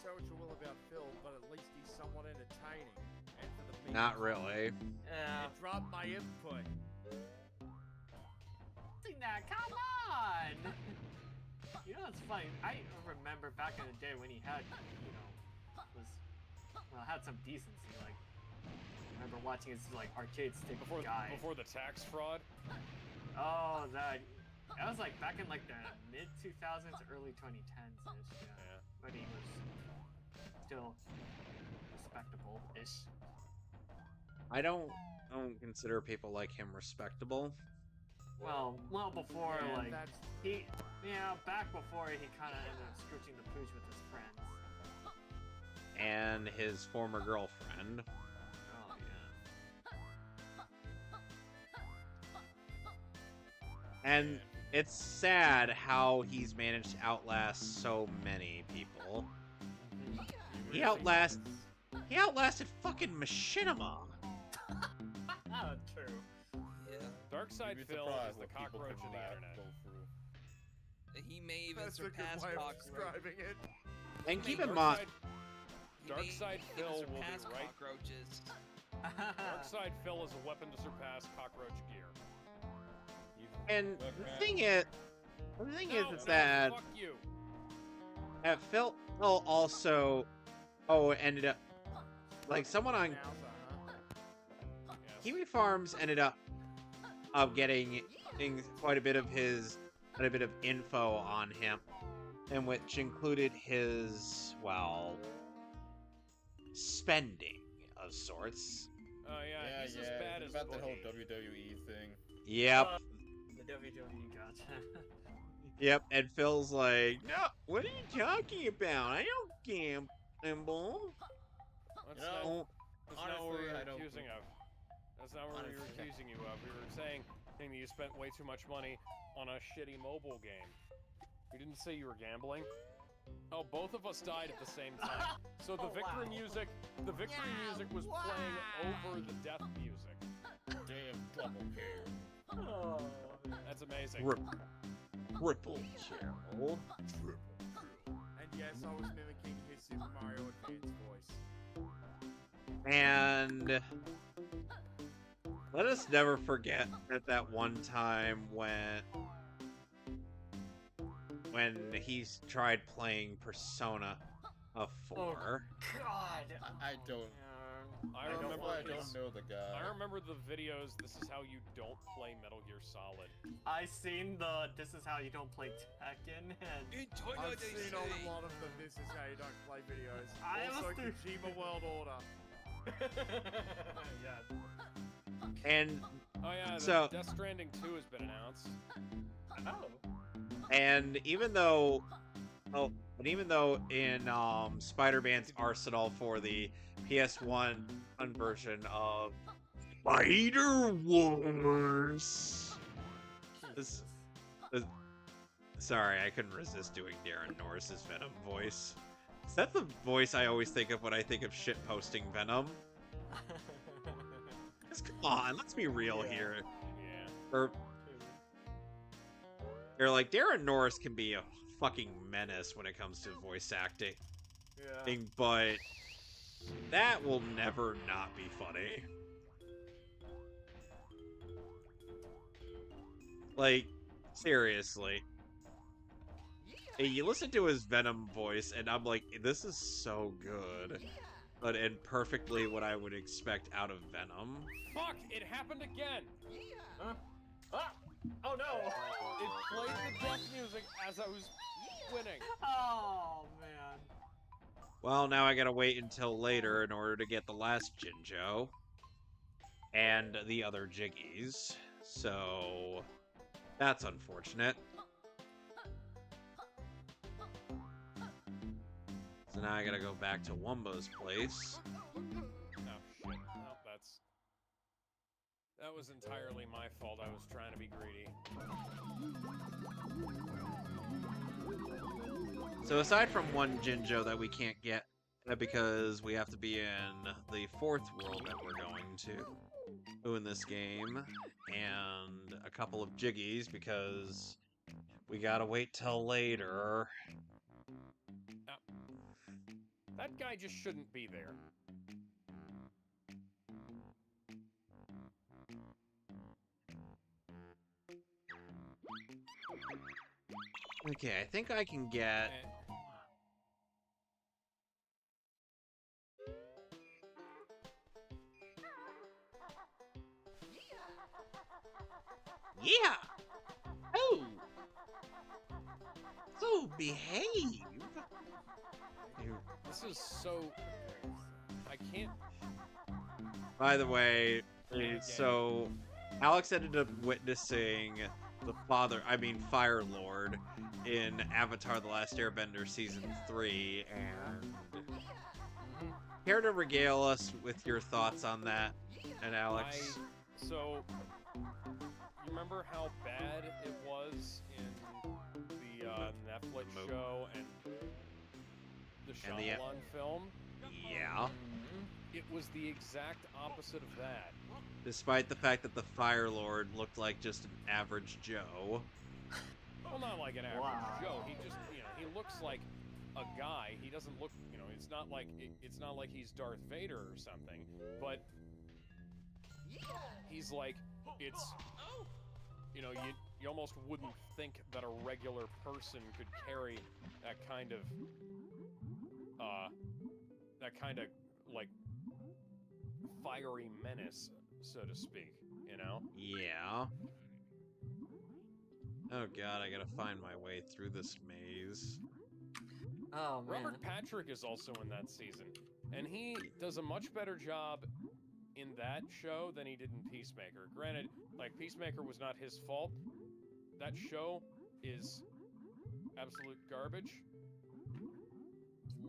Say what you will about Phil, but at least he's somewhat entertaining. And for the people, Not really. Yeah. You dropped my input. Now, come on! You know what's funny? I remember back in the day when he had, had some decency. Like, I remember watching his arcade stick guy. Before the tax fraud. Oh, that was like back in the mid 2000s, early 2010s ish. Yeah. But he was still respectable-ish. I don't consider people like him respectable. Well, before Yeah, like that's he Yeah, back before he kind of ended up scooching the pooch with his friends. And his former girlfriend. Oh, yeah. And it's sad how he's managed to outlast so many people. He outlasted fucking Machinima. True. Yeah. Darkside You'd be Phil surprised is the what people cockroach can of the laugh internet. go through. He may even That's a good surpass way of cockroach. describing it. And keep in mind, Darkside He may Phil even will be surpass right. cockroaches. Darkside Phil is a weapon to surpass cockroach gear. and Look, the man. thing is No, that fuck you. Phil also ended up like someone on Mouser, huh? Yes. Kiwi Farms ended up getting quite a bit of info on him, and which included his spending of sorts. Oh yeah, he's as bad it's as about the whole Boogie. WWE thing. Yep. The WWE gotcha. Yep, and Phil's like, no, what are you talking about? I don't gamble. That's You not, know, that's not what we honestly, were I don't accusing think- of. That's not what we were Honestly, accusing you of. We were saying that you spent way too much money on a shitty mobile game. We didn't say you were gambling. Oh, both of us died at the same time. So the Oh, victory wow. music was playing over the death music. Damn double kill. Oh, That's amazing. Triple kill. And yes, I was mimicking his Super Mario Advance voice. And let us never forget that one time when he's tried playing Persona 4. God. I don't. I I don't remember know the guy. I remember the videos. This is how you don't play Metal Gear Solid. I seen the "This is how you don't play Tekken" and I've seen a lot of the "This is how you don't play" videos. I Also, was Kojima World Order. yeah. And Oh yeah, So- Death Stranding 2 has been announced. and even though in Spider-Man's Arsenal for the PS1 version of Spider Wars. Sorry, I couldn't resist doing Darren Norris's Venom voice. Is that the voice I always think of when I think of shitposting Venom? 'Cause come on, let's be real Yeah. here. Yeah. You're like, Darren Norris can be a fucking menace when it comes to voice acting, Yeah. but that will never not be funny. Like, seriously. You listen to his Venom voice, and I'm like, this is so good. And perfectly what I would expect out of Venom. Fuck! It happened again. Huh? Ah! Oh no! It played the death music as I was winning. Oh man. Well, now I gotta wait until later in order to get the last Jinjo. And the other Jiggies. So, that's unfortunate. So now I gotta go back to Wumbo's place. Oh shit. Well, that was entirely my fault. I was trying to be greedy. So aside from one Jinjo that we can't get because we have to be in the fourth world that we're going to in this game, and a couple of Jiggies because we gotta wait till later. That guy just shouldn't be there. Okay, I think I can get... Yeah! Oh! So behave! This is so... I can't... By the way, so Alex ended up witnessing the Fire Lord in Avatar: The Last Airbender Season 3, and care to regale us with your thoughts on that, and Alex? So, you remember how bad it was in the Netflix show and the Shyamalan film? Yeah. It was the exact opposite of that. Despite the fact that the Fire Lord looked like just an average Joe. Well, not like an average Joe. He just, he looks like a guy. He doesn't look, it's not like he's Darth Vader or something. But he's like, it's, you almost wouldn't think that a regular person could carry that kind of like fiery menace, so to speak, Yeah. Oh god, I gotta find my way through this maze. Oh, man. Robert Patrick is also in that season, and he does a much better job in that show than he did in Peacemaker. Granted, like, Peacemaker was not his fault. That show is absolute garbage.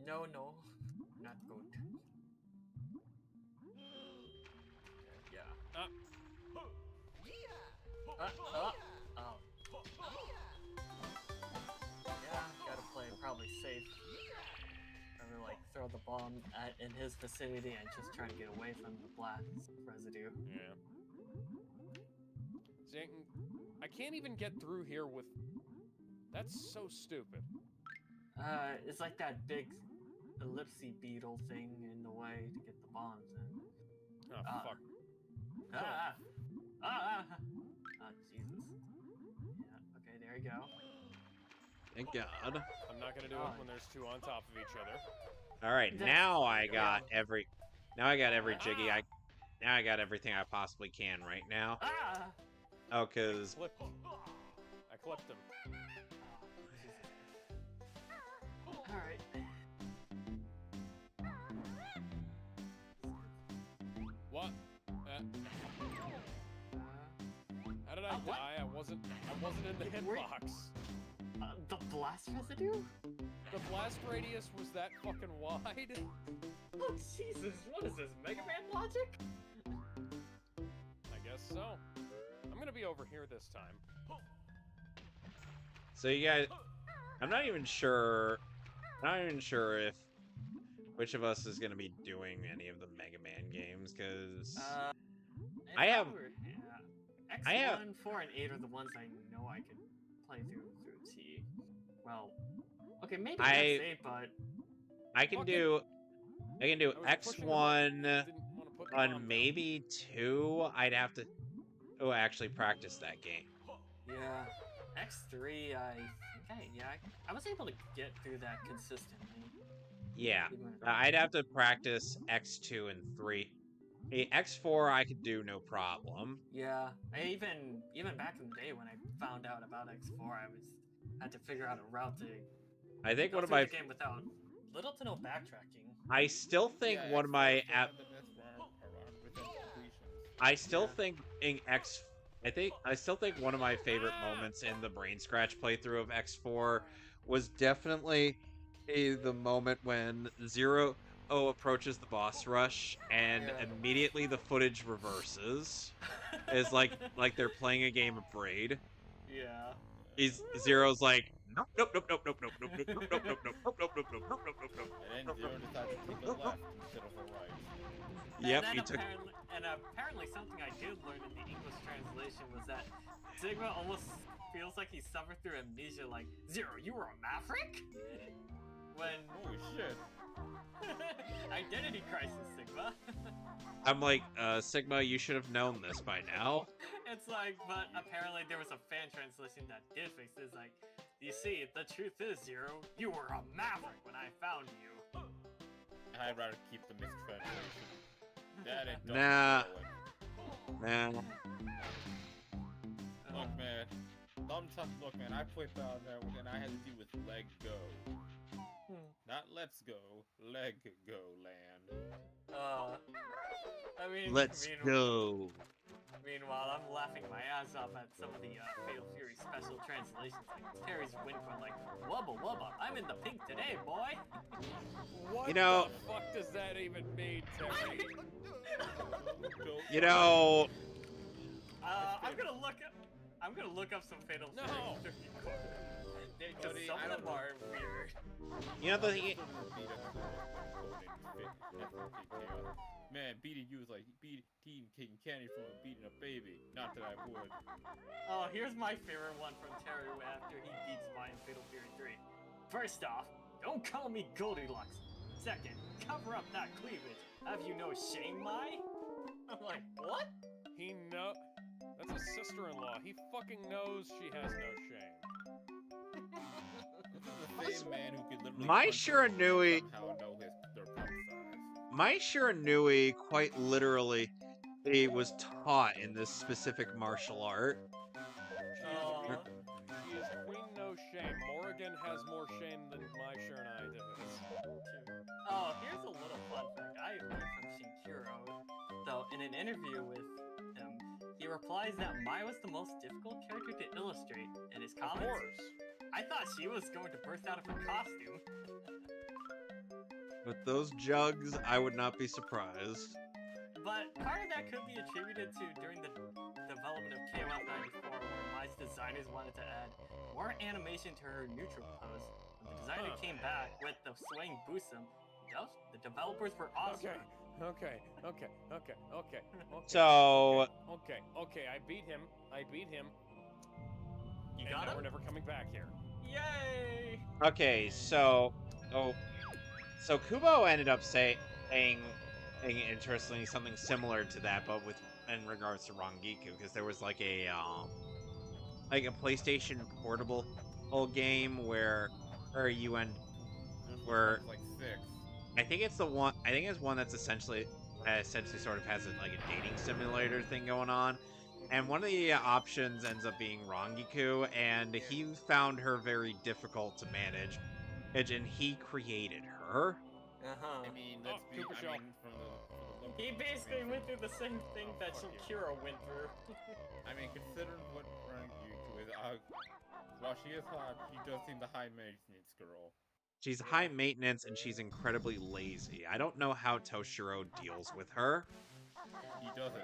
No, not good. Yeah. Oh. Yeah, gotta play probably safe. Or like throw the bomb in his vicinity and just try to get away from the blast residue. Yeah. See, I can't even get through here with... That's so stupid. It's like that big ellipsy beetle thing in the way to get the bombs in. Oh, fuck. Oh, Jesus. Yeah, okay, there you go. Thank god. I'm not gonna do it when there's two on top of each other. Alright, now I got every jiggy. Now I got everything I possibly can right now. Oh, cause I clipped him. Alright. What? How did I die? I wasn't in the hitbox. The blast residue? The blast radius was that fucking wide? Oh, Jesus, what is this, Mega Man logic? I guess so. I'm gonna be over here this time. so you guys, I'm not even sure if which of us is gonna be doing any of the Mega Man games, because X1, 4, and 8 are the ones I know I can play through T. Well, okay, maybe X8, but I can do X1 on maybe 2. I'd have to actually practice that game. Yeah, X3, I was able to get through that consistently. Yeah, I'd have to practice X2 and 3. X4 I could do no problem. Yeah, even back in the day when I found out about X4, I had to figure out a route to. I think one of the my game without little to no backtracking. I still think one of my I still think one of my favorite moments in the Brain Scratch playthrough of X4 was definitely the moment when Zero approaches the boss rush and immediately the footage reverses. It's like they're playing a game of Braid. Yeah. Zero's like, nope, nope, nope, nope, nope, nope, nope, nope, nope, nope, nope, nope, nope, nope, nope, nope, nope, nope, and then Zero decides to take the left instead of the right. Yep, he took. And apparently something I did learn in the English translation was that Sigma almost feels like he suffered through amnesia, like, Zero, you were a maverick? When... Holy shit. Identity crisis, Sigma. I'm like, Sigma, you should have known this by now. It's like, but apparently there was a fan translation that did fix this. Like, you see, the truth is, Zero, you were a maverick when I found you. I'd rather keep the mixed translation. That ain't Nah. Look, man. Look, man, I played that and I had to deal with leg go. Not let's go, leg go land. I mean... Let's go. Meanwhile, I'm laughing my ass off at some of the Fatal Fury special translations, like Terry's Winquin, like, wubba wubba, I'm in the pink today, boy! What You know- the fuck does that even mean, Terry? You know, I'm gonna look up some Fatal No. Fury 3 because Buddy, some I of them don't- are weird. you know the Man, beating you is like eating candy from beating a baby. Not that I would. Oh, here's my favorite one from Terry after he beats mine in Fatal Fury 3. First off, don't call me Goldilocks. Second, cover up that cleavage. Have you no shame, Mai? I'm like, what? He know. That's a sister-in-law. He fucking knows she has no shame. This is the same man who could literally My punch Shiranui- somehow know their pump size. my Shiranui quite literally he was taught in this specific martial art. She is Queen No Shame. Morrigan has more shame than my Shiranui does. Oh, here's a little fun fact I learned from Shinkuro. So, in an interview with him, he replies that Mai was the most difficult character to illustrate in his Of comments. course. I thought she was going to burst out of her costume. With those jugs, I would not be surprised. But part of that could be attributed to during the development of KOF 94, where Mai's designers wanted to add more animation to her neutral pose. When the designer came back with the swaying boosum, the developers were awesome. Okay. So, Okay. I beat him. You And got now him? we're never coming back here. Yay! okay, so Kubo ended up saying interestingly something similar to that, but with in regards to Rangiku, because there was like a PlayStation portable game where you end where Like 6. I think it's one that's essentially sort of has a dating simulator thing going on. And one of the options ends up being Rangiku, and he found her very difficult to manage, and he created her. Uh-huh. I mean, let's be. Cooper I Shell. mean, from the He basically went through the same thing that fuck you. Shinkuro went through. I mean, considering what Rangiku is, while she is hot, she does seem the high maintenance girl. She's high maintenance and she's incredibly lazy. I don't know how Toshiro deals with her. He doesn't.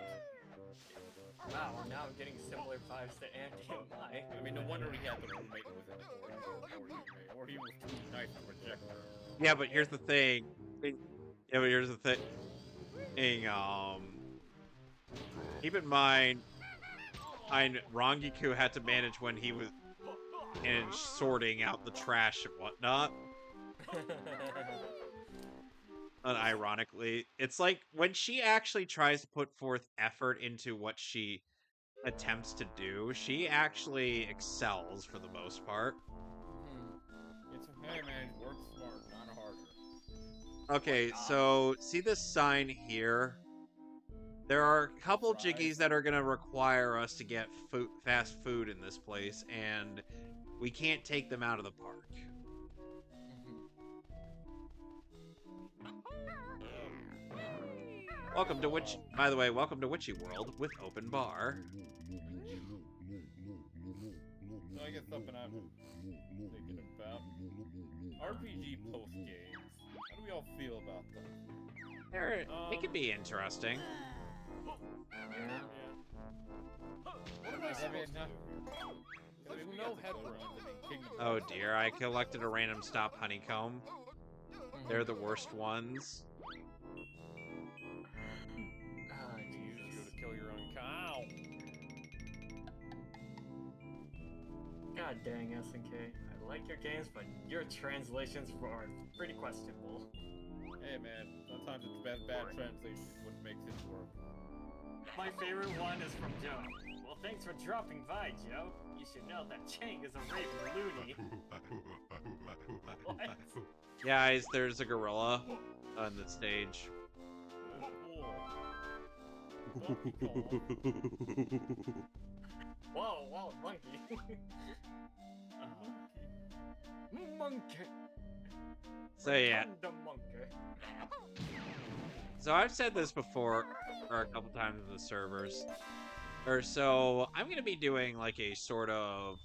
Wow, now I'm getting similar vibes to Andy and Mai. I mean, no wonder he had the roommate with him, or he was too nice to reject her. Yeah, but here's the thing. Keep in mind, Rangiku had to manage when he was sorting out the trash and whatnot. Unironically, it's like when she actually tries to put forth effort into what she attempts to do, she actually excels for the most part. It's hey man, work smart, not harder. Okay, so see this sign here? There are a couple jiggies that are going to require us to get fast food in this place, and we can't take them out of the park. Welcome to by the way, welcome to WitchyWorld with open bar. So I guess something I'm thinking about. RPG post games. How do we all feel about them? It can be interesting. What am I supposed to do? There's no headroom. Oh dear, I collected a random stop honeycomb. They're the worst ones. Use you to kill your own cow. God dang, SNK. I like your games, but your translations are pretty questionable. Hey man, sometimes it's bad translation is what makes it work. My favorite one is from Joe. Well, thanks for dropping by, Joe. You should know that Chang is a raving loony. What? Guys, there's a gorilla on the stage. Whoa, monkey. Monkey. So yeah. The monkey. So I've said this before, or a couple times in the servers. or so I'm gonna be doing like a sort of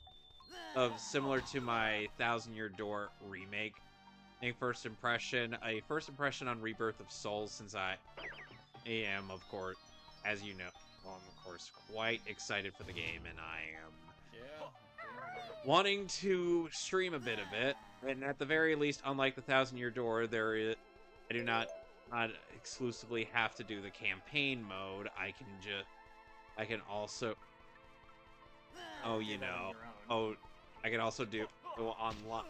similar to my Thousand Year Door remake. A first impression on Rebirth of Souls, since I am, of course, as you know, well, I'm of course quite excited for the game, and I am wanting to stream a bit of it. And at the very least, unlike the Thousand Year Door, I do not exclusively have to do the campaign mode. I can also, I can also do online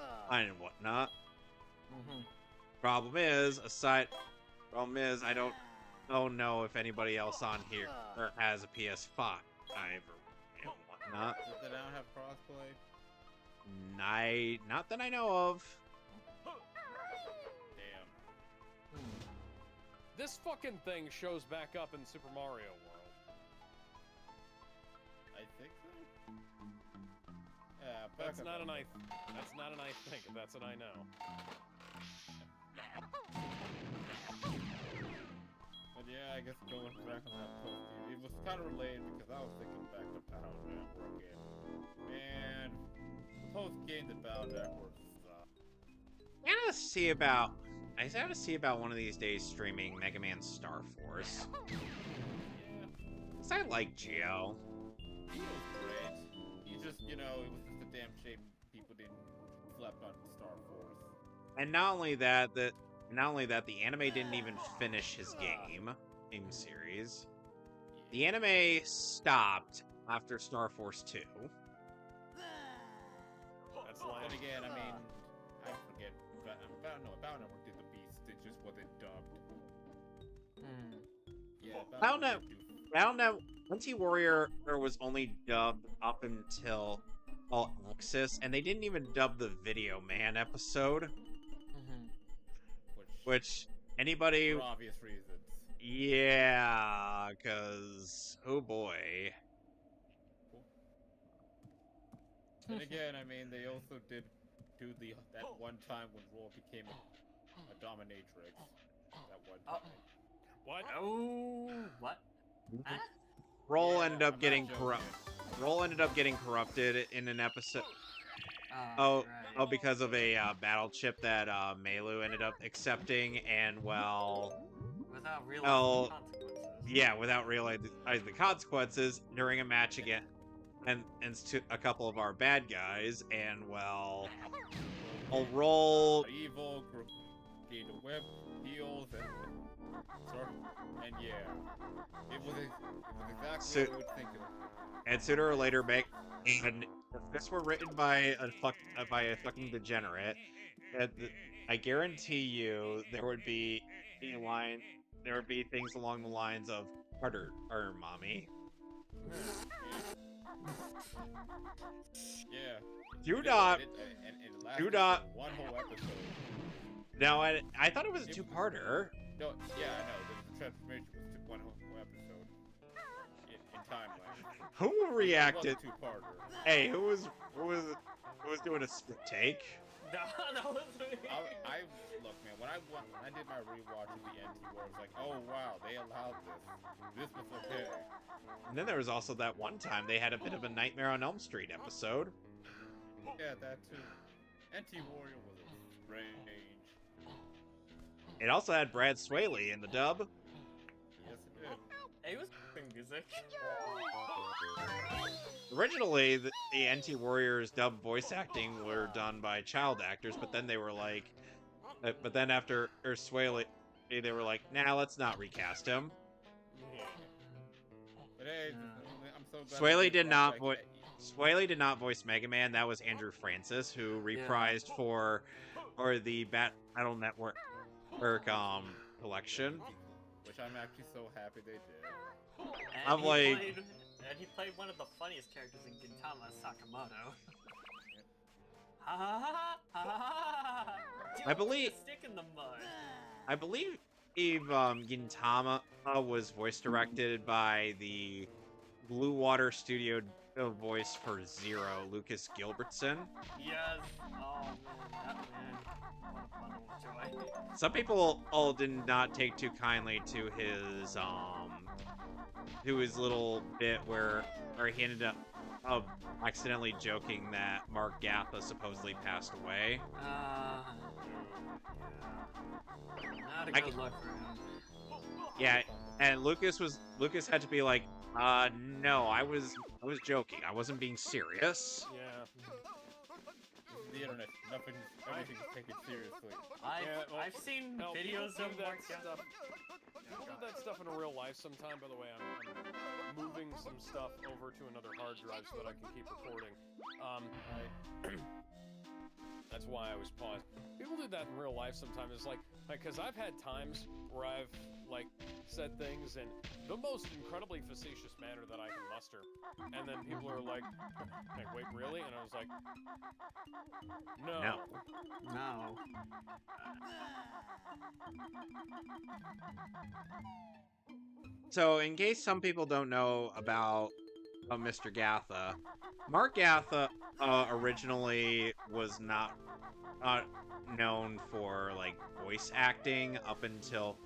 and whatnot. Problem is, I don't know if anybody else on here has a PS5 or whatnot. Does it not have crossplay? Not that I know of. Damn. This fucking thing shows back up in Super Mario World. I think so. Yeah, That's not an I think. That's an I know. But yeah, I guess going back on that post game, it was kind of related because I was thinking back to Battle Network game. And post game the Battle Network stuff. I gotta see about one of these days streaming Mega Man Star Force. Yeah, 'Cause I like Geo. he was great. He just, it was just a damn shame people didn't slept on Star Force. And not only that, the anime didn't even finish his game series. The anime stopped after Star Force 2. That's like. Then again, I mean, I forget. Battle Network did the Beast. It just wasn't dubbed. Yeah, Battle Network Anti-Warrior was only dubbed up until All Access, and they didn't even dub the Video Man episode. Which anybody, for obvious reasons. yeah, because oh boy. And again, I mean, they also did do that one time when Roll became a dominatrix. That one time. What? Oh, what? Huh? Roll ended up I'm getting not corrupt. joking. Roll ended up getting corrupted in an episode. Oh, Oh, because of a battle chip that Melu ended up accepting, and well, without realizing well, the consequences. yeah, without realizing the consequences during a match again, and to a couple of our bad guys, and well, I'll roll. Evil, gained a whip, heals, and yeah, it was exactly what we would think of. And sooner or later, and if this were written by a fucking degenerate, I guarantee you there would be things along the lines of harder, or mommy. Yeah. Do It not. lasted for one whole episode. No, I thought it was a two-parter. No, yeah, I know. The transformation was one whole episode in timeline. Who reacted? It was a two-parter. Hey, who was doing a split take? No, that was me. I look, man. When I did my rewatch of the NT War, I was like, oh wow, they allowed this. This was okay. And then there was also that one time they had a bit of a Nightmare on Elm Street episode. Yeah, that too. NT Warrior was strange. It also had Brad Swaley in the dub. Yes, it did. It was music. Originally, the Anti-Warriors dub voice acting were done by child actors, but then they were like, but then after Swaley, they were like, nah, let's not recast him. But hey, I'm so glad. Swaley did not voice Mega Man. That was Andrew Francis, who reprised for the Battle Network collection. Which I'm actually so happy they did. And he played one of the funniest characters in Gintama, Sakamoto. Ha ha ha ha ha ha! I believe- Stick in the mud. I believe Gintama was voice directed by the Blue Water Studio voice for Zero, Lucas Gilbertson. Yes. Oh man, that man. What a bundle of joy. Some people did not take too kindly to his to his little bit where he ended up accidentally joking that Mark Gappa supposedly passed away. Not a good look for him. Yeah, and Lucas had to be like, no, I was joking. I wasn't being serious. Yeah. The internet, everything's taken seriously. I've seen videos of Mark Gappa. We'll do that stuff in real life sometime. By the way, I'm moving some stuff over to another hard drive so that I can keep recording. That's why I was paused. People do that in real life sometimes. It's like, because I've had times where I've, like, said things in the most incredibly facetious manner that I can muster. And then people are like, wait, really? And I was like, no. No. So, in case some people don't know about Mr. Gatha, Mark Gatha originally was not known for like voice acting up until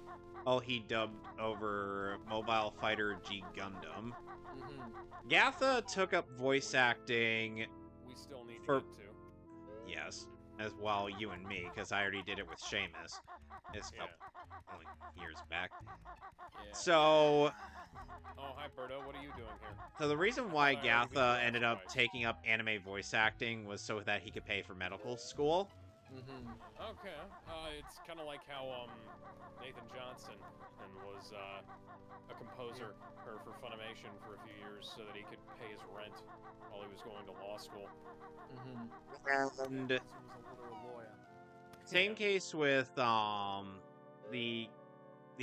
he dubbed over Mobile Fighter G Gundam. Gatha took up voice acting. We still need for it too. Yes, as well you and me, because I already did it with Seamus. It's a couple years back. Yeah. So. Oh, hi, Berto. What are you doing here? So the reason why Gatha ended up taking up anime voice acting was so that he could pay for medical school. Okay. It's kind of like how Nathan Johnson was a composer for Funimation for a few years so that he could pay his rent while he was going to law school. And He was a literal lawyer. same case with the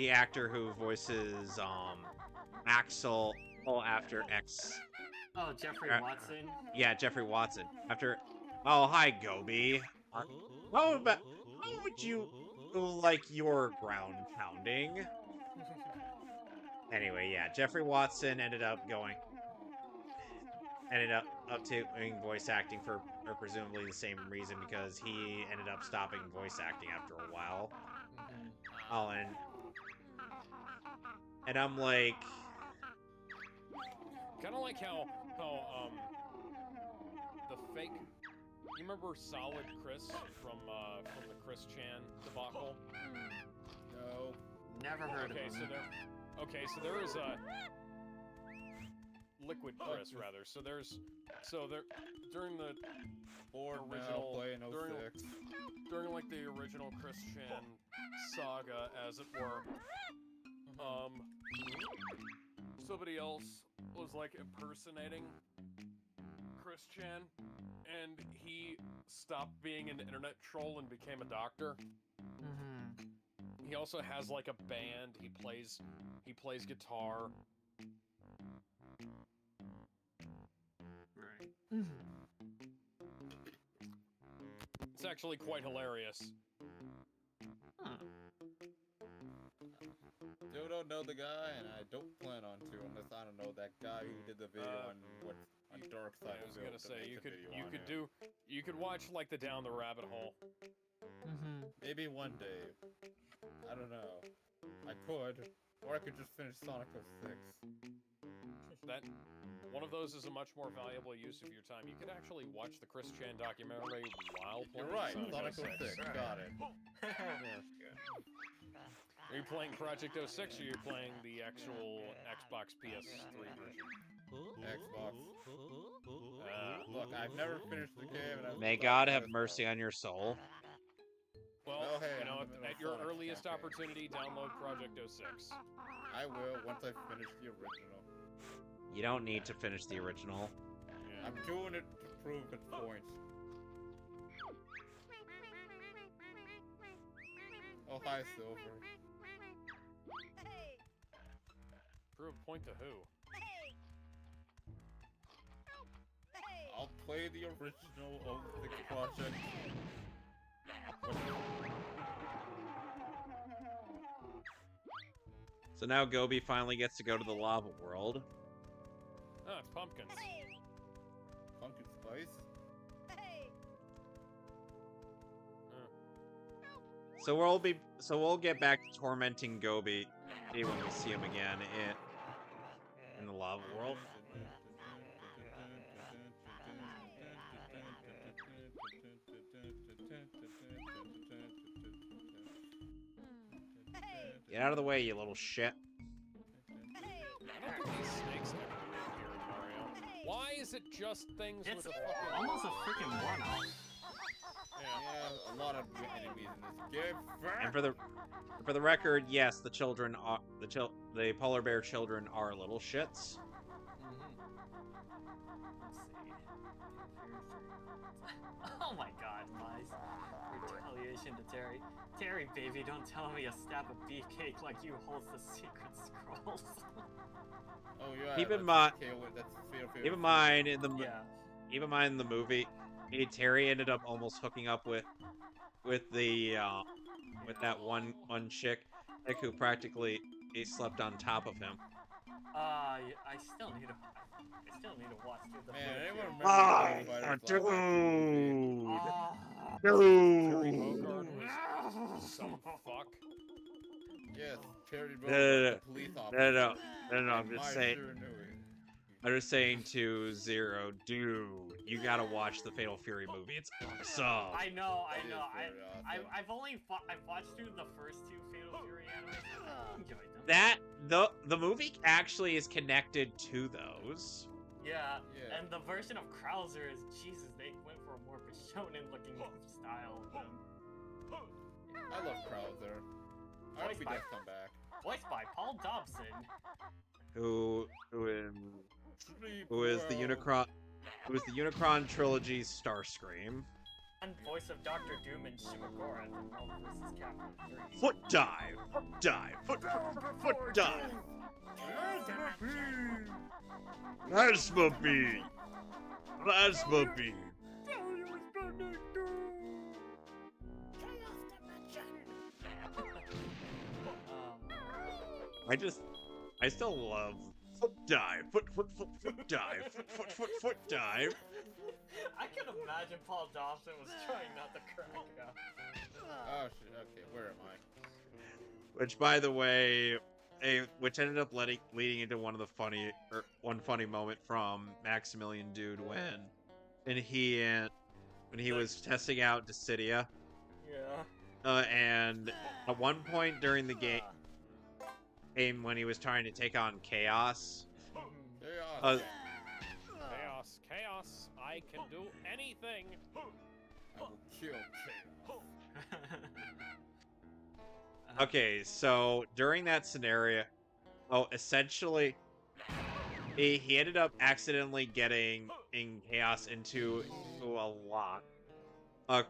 actor who voices Axel after X. Oh, Jeffrey Watson? Yeah, Jeffrey Watson. Oh, hi, Gobi. How would you like your ground pounding? Anyway, yeah, Jeffrey Watson ended up doing voice acting for presumably the same reason, because he ended up stopping voice acting after a while. Oh, and I'm like, kind of like how the fake. You remember Solid Chris from the Chris Chan debacle? No. Never heard of him. So there is a Liquid Chris rather. So there during the original during like the original Chris Chan saga, as it were, somebody else was like impersonating Chris Chan, and he stopped being an internet troll and became a doctor. He also has like a band. He plays guitar. Right. It's actually quite hilarious. Still don't know the guy, and I don't plan on to unless I don't know that guy who did the video on Dark Side. I was gonna say you could watch like the Down the Rabbit Hole. Maybe one day. I don't know. I could, or I could just finish Sonic 06. That one of those is a much more valuable use of your time. You could actually watch the Chris Chan documentary while playing. You're right. Sonic Sonic 06. Got it. Are you playing Project 06 or are you playing the actual Xbox PS3 version? Xbox. Look, I've never finished the game. And may God have mercy on your soul. Well, oh, hey, you know, at your Sonic earliest campaign. opportunity, download Project 06. I will once I finish the original. You don't need to finish the original. Yeah. I'm doing it to prove its point. Oh, hi, Silver. Prove a point to who? I'll play the original 06 Project. So now Gobi finally gets to go to the lava world. Oh, it's pumpkins. Pumpkin Spice? So we'll get back to tormenting Gobi when we see him again in the lava world. Get out of the way, you little shit. I don't think these snakes ever appear in Mario. Why is it just things It's with a fucking... almost a freaking one-off. Yeah, a lot of enemies in this game. And for the record, yes, the children are the polar bear children are little shits. Let's see. Oh my god, mice. Retaliation to Terry. Terry, baby, don't tell me a stab of beefcake like you holds the secret scrolls. Oh yeah. Keep in that's- mind, okay, wait, that's fair. keep in mind in the Yeah. keep in mind in the movie, Terry ended up almost hooking up with the with that one chick who practically he slept on top of him. I still need to watch through the Man, film anyone here. remember Fighters dude. Terry Dude. Bogard was some fuck. Yes, Terry No, Bogard, the police officer. No, I'm And just my saying. sure knew it. I'm just saying to Zero, dude, you gotta watch the Fatal Fury movie. It's awesome. I know. It is very awesome. I've watched through the first two Fatal Fury animes. I enjoyed them. That the movie actually is connected to those. Yeah, Yeah. and the version of Krauser is Jesus. They went for a more shonen-looking style. I love Krauser. I hope he does come back. Voiced by Paul Dobson. Who is the Unicron trilogy's Starscream. And voice of Doctor Doom and Shimagora in Marvel vs. Capcom 3. Foot dive, foot dive. Plasma beam. I still love foot dive, foot dive, foot dive. I can imagine Paul Dobson was trying not to crack up. Oh shit, okay, where am I? Which, by the way, which ended up leading into one funny moment from Maximilian Dude when he was testing out Dissidia. Yeah. And at one point during the game when he was trying to take on Chaos, Chaos. Chaos, I can do anything. I will kill Chaos. okay, so during that scenario, essentially, he ended up accidentally getting Chaos into a lock,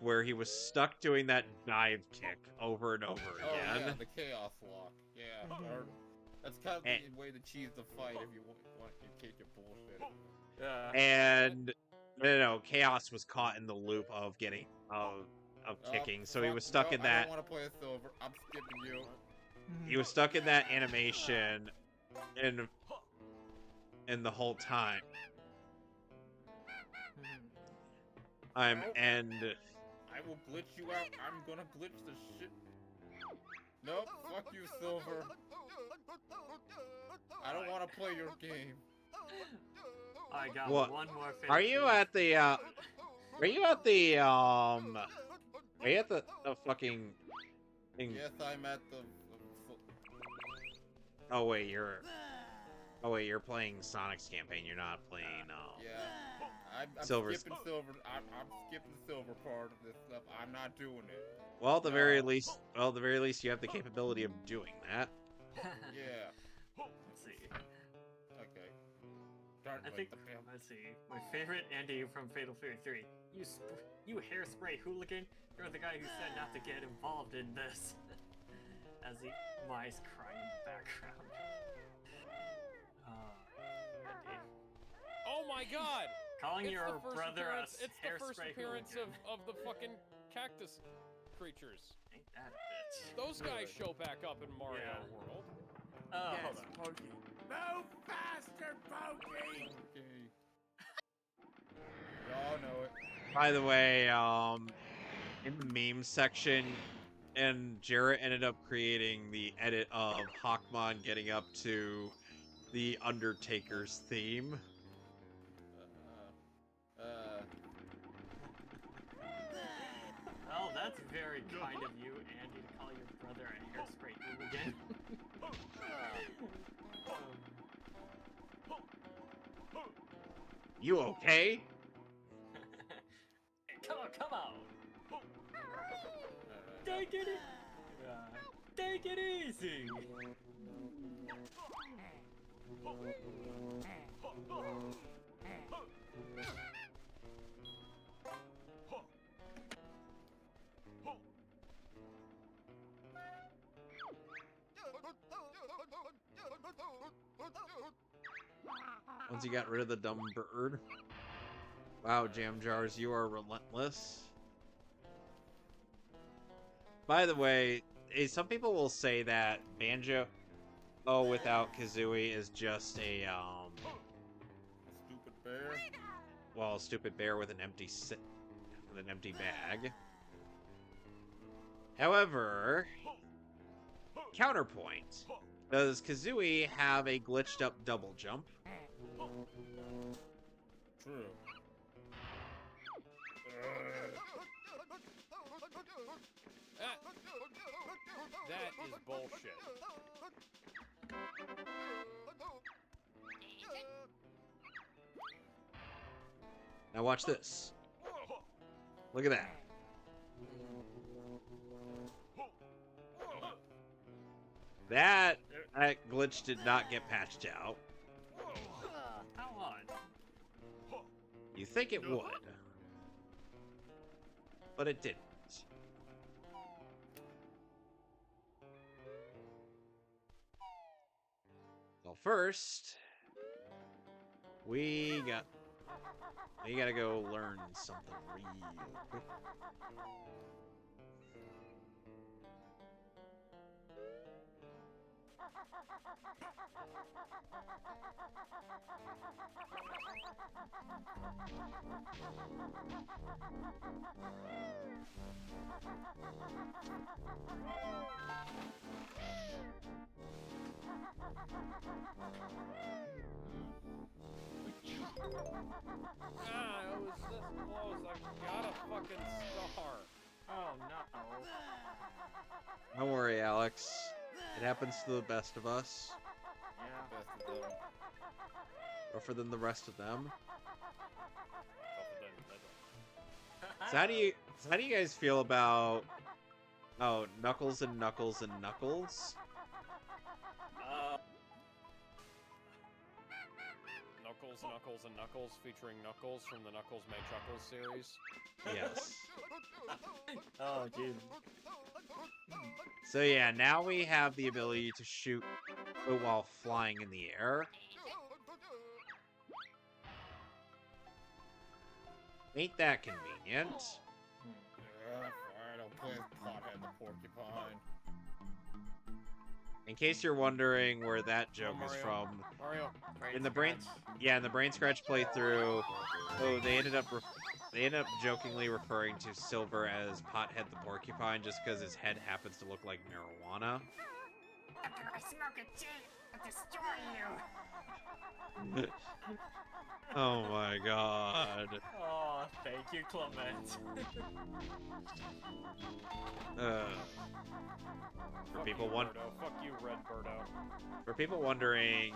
where he was stuck doing that dive kick over and over Oh again. yeah, the Chaos Walk. Yeah, or, that's kind of the way to cheese the fight if you want to kick your bullshit. Yeah. And no, Chaos was caught in the loop of getting of kicking, so he was stuck in I that. don't want to play a silver. I'm skipping you. He was stuck in that animation, in the whole time. I will glitch you out. I'm gonna glitch the shit. Nope, fuck you, Silver. I don't want to play your game. I got What? one more. Are you at the fucking thing? Yes, I'm at the. Oh wait, you're playing Sonic's campaign. You're not playing. Yeah, I'm Silver's. skipping Silver. I'm skipping the Silver part of this stuff. I'm not doing it. Well, at the very least, you have the capability of doing that. Yeah. Let's see. Okay. I think. Let's see. My favorite Andy from Fatal Fury 3. You hairspray hooligan. You're the guy who said not to get involved in this. As the mice crying in the background. Andy. Oh my god! Calling It's your the first brother appearance, a it's the first hairspray appearance hooligan. of the fucking cactus creatures. Ain't that a bitch? Those guys show back up in Mario Yeah. World. Oh, Yes, hold on. Pokey. Move faster, Pokey! Okay. Y'all know it. By the way, in the meme section, and Jarrett ended up creating the edit of Hawkmon getting up to the Undertaker's theme. Oh, that's very kind of you, Andy, to call your brother a hairspray hooligan. You okay? Come on! Take it take it easy! Once you got rid of the dumb bird. Wow, Jam Jars, you are relentless. By the way, some people will say that Banjo, without Kazooie is just a Stupid bear. well, a stupid bear with an empty bag. However, counterpoint. Does Kazooie have a glitched up double jump? True. That is bullshit. Now watch this. Look at that. That glitch did not get patched out. How on? You think it would, but it didn't. Well, first, we gotta go learn something real quick. Ah, it was this close. I got a fucking star. Oh no. Don't worry, Alex. It happens to the best of us. Yeah. Best of them. Rougher than the rest of them. Tougher So how do you guys feel about Knuckles and Knuckles and Knuckles? Knuckles, Knuckles, and Knuckles featuring Knuckles from the Knuckles May Chuckles series. Yes. Oh, dude. So yeah, now we have the ability to shoot while flying in the air. Ain't that convenient? Fine, I'll play as Pothead the Porcupine. In case you're wondering where that joke is Mario. from, Mario. in the brain scratch playthrough, they ended up jokingly referring to Silver as Pothead the Porcupine just because his head happens to look like marijuana. After I smoke a tea, I'll destroy you. Oh my god. Oh, thank you, Clement. For people Fuck you, Red Birdo. For people wondering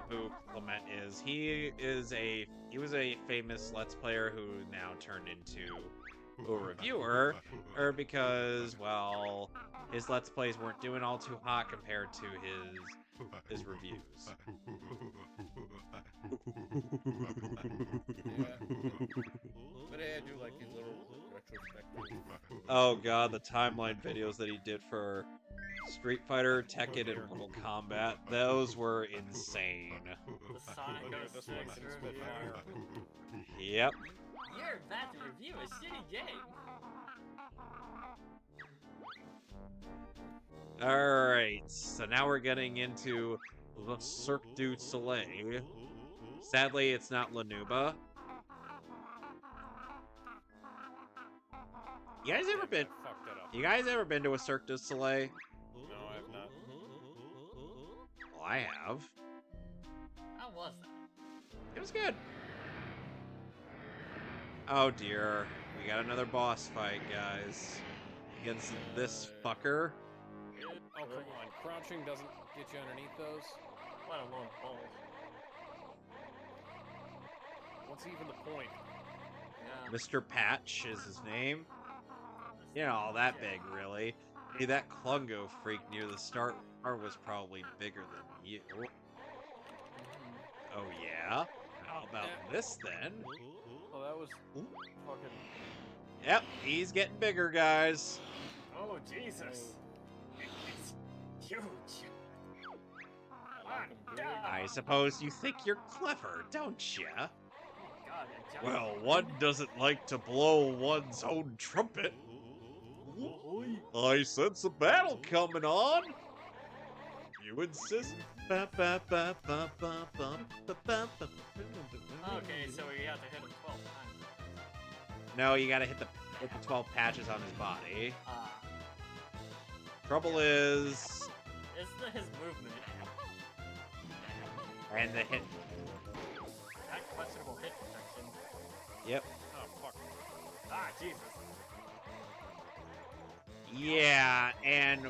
who Clement is, he was a famous Let's Player who now turned into a reviewer, because, well, his Let's Plays weren't doing all too hot compared to his reviews. But hey, I do like his little retrospective. Oh god, the timeline videos that he did for Street Fighter, Tekken, and Mortal Kombat, those were insane. The Sonic Look at this 06 one, Spitfire. Yep. You're about to review a shitty game. Alright, so now we're getting into the Cirque du Soleil. Sadly, it's not Lanuba. You guys ever been? Fucked it up. You guys ever been to a Cirque du Soleil? No, I have not. Well, I have. It was good. Oh dear. We got another boss fight, guys. Against this fucker. Oh, come on. Crouching doesn't get you underneath those? Let alone balls. What's even the point? Yeah. Mr. Patch is his name. You know, all that big, really. Hey, that Klungo freak near the start was probably bigger than you. Oh, yeah? How about this, then? Oh, that was fucking... Yep, he's getting bigger, guys. Oh, Jesus. It's huge. I suppose you think you're clever, don't ya? Oh, God, a giant Well, one doesn't like to blow one's own trumpet. I sense a battle coming on. You insist? Okay, so we have to hit him 12 times. No, you gotta hit the 12 patches on his body. Trouble is... It's his movement. And the hit... That questionable hit protection. Yep. Oh, fuck. Ah, Jesus. Yeah, and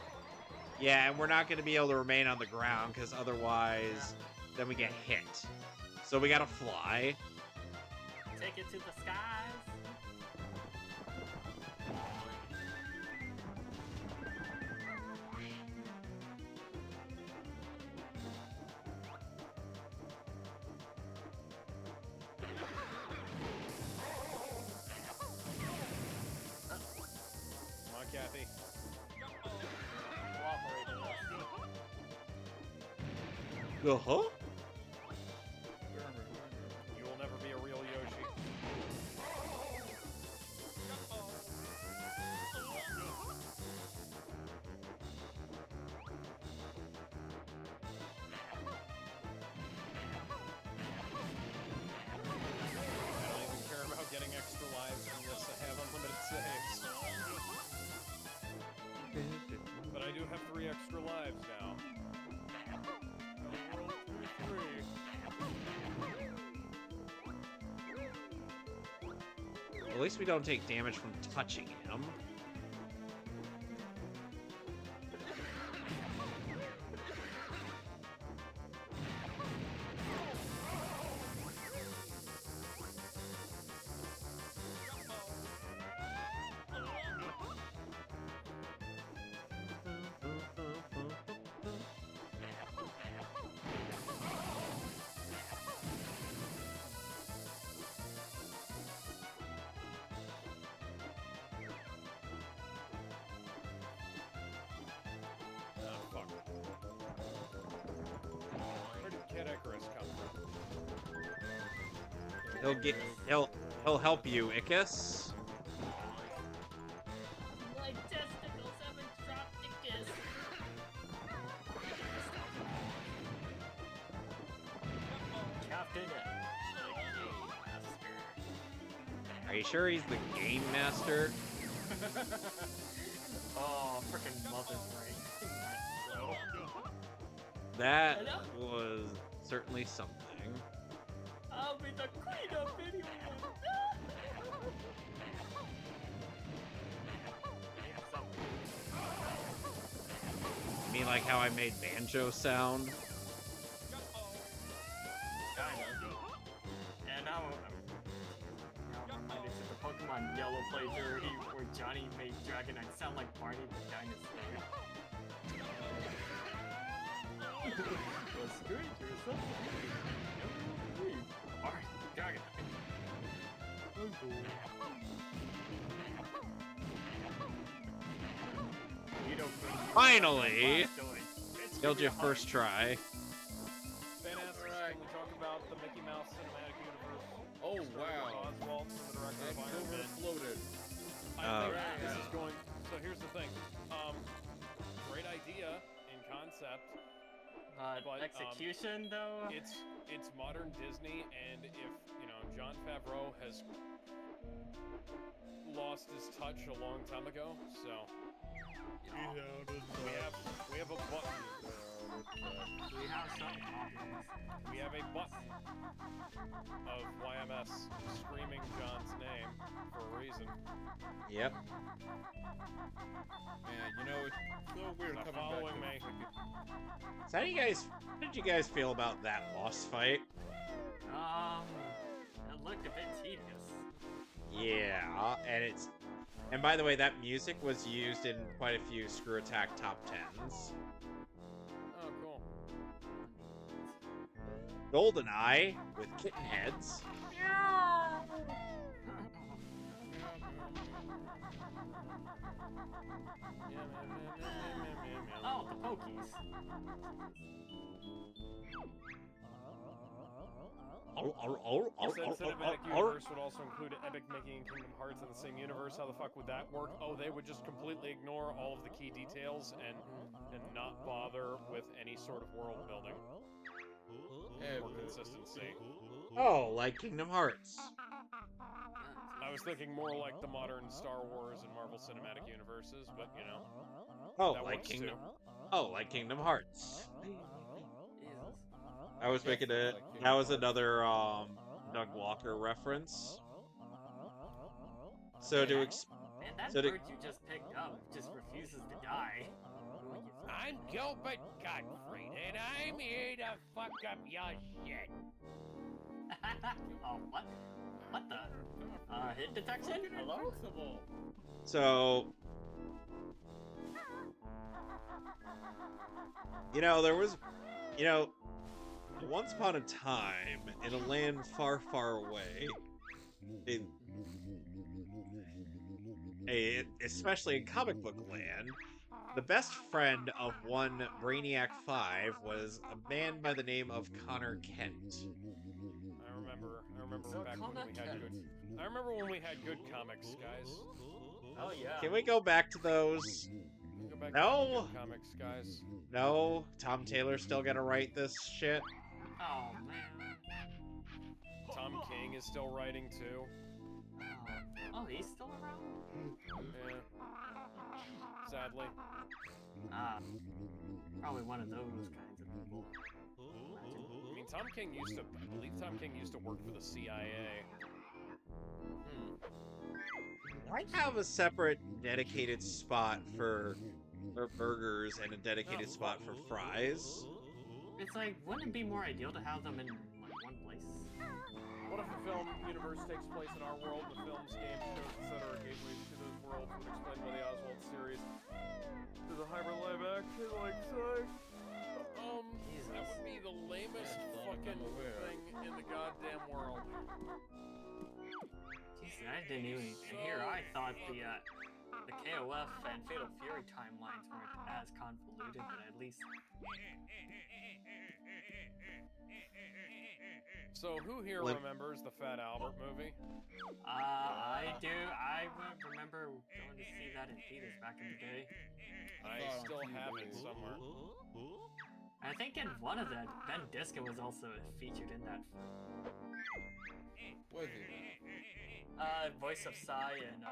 we're not going to be able to remain on the ground, because otherwise, then we get hit. So we gotta fly. Take it to the skies. Come on, Kathy. Uh-huh. You will never be a real Yoshi. I don't even care about getting extra lives unless I have unlimited saves. But I do have 3 extra lives now. At least we don't take damage from touching him. He'll help you, Ickis. My testicles haven't dropped Ickis. Captain Are you sure he's the game master? Oh, frickin' mother brain. That was certainly something. I'll be the queen of video. You mean like how I made Banjo sound? Kinda. And now I'm reminded to the Pokemon Yellow playthrough where Johnny made Dragonite sound like Barney the dinosaur. A stranger or something. Barney the Dragonite. Finally! Killed you first try. Ben asks, can we talk about the Mickey Mouse Cinematic Universe? Oh, wow. Oswald, the director of Iron Man. Overfloated. I think this is going... So here's the thing. Great idea in concept. But execution, though? It's modern Disney, and if, you know, Jon Favreau has lost his touch a long time ago, so... We have a button. We have some problems. We have a button. of YMS screaming John's name for a reason. Yep. Man, you know, it's so weird Stop coming following back me. to freaking- So how did you guys feel about that boss fight? It looked a bit tedious. Yeah, and by the way, that music was used in quite a few Screw Attack top 10s. Oh, cool. GoldenEye with kitten heads. Oh, the Pokies. You said cinematic universe would also include Epic making Kingdom Hearts in the same universe. How the fuck would that work? Oh, they would just completely ignore all of the key details and not bother with any sort of world building or consistency. Oh, like Kingdom Hearts. I was thinking more like the modern Star Wars and Marvel Cinematic Universes, but you know. Oh, that like works Kingdom. too. Oh, like Kingdom Hearts. Jesus. I was making it. That was another Doug Walker reference. So to Man, that so to- bird you just picked up just refuses to die. I'm Gilbert Gottfried, and I'm here to fuck up your shit. Oh, what? What the? Hit detection? Hello? Invincible. So, there was, once upon a time, in a land far, far away, especially in comic book land, the best friend of one Brainiac 5 was a man by the name of Connor Kent. I remember back when we had good. I remember when we had good comics, guys. Oh yeah. Can we go back to those? Go back No. to good comics, guys. No, Tom Taylor's still gonna write this shit. Oh man. Tom King is still writing too. Oh, he's still around? Yeah. Sadly. Probably one of those kinds of people. I mean, I believe Tom King used to work for the CIA. I have a separate dedicated spot for burgers and a dedicated spot for fries. It's like, wouldn't it be more ideal to have them in like one place? What if the film universe takes place in our world, the films, games, shows, etc. are gateways to those worlds would explain why the Oswald series is a hybrid live action like such? That would be the lamest fucking thing in the goddamn world. Jeez, I didn't even hear. I thought the KOF and Fatal Fury timelines weren't as convoluted, but at least. So who here remembers the Fat Albert movie? I do. I remember going to see that in theaters back in the day. I still have it somewhere. I think in one of them, Ben Disco was also featured in that film. Was he? Voice of Sai and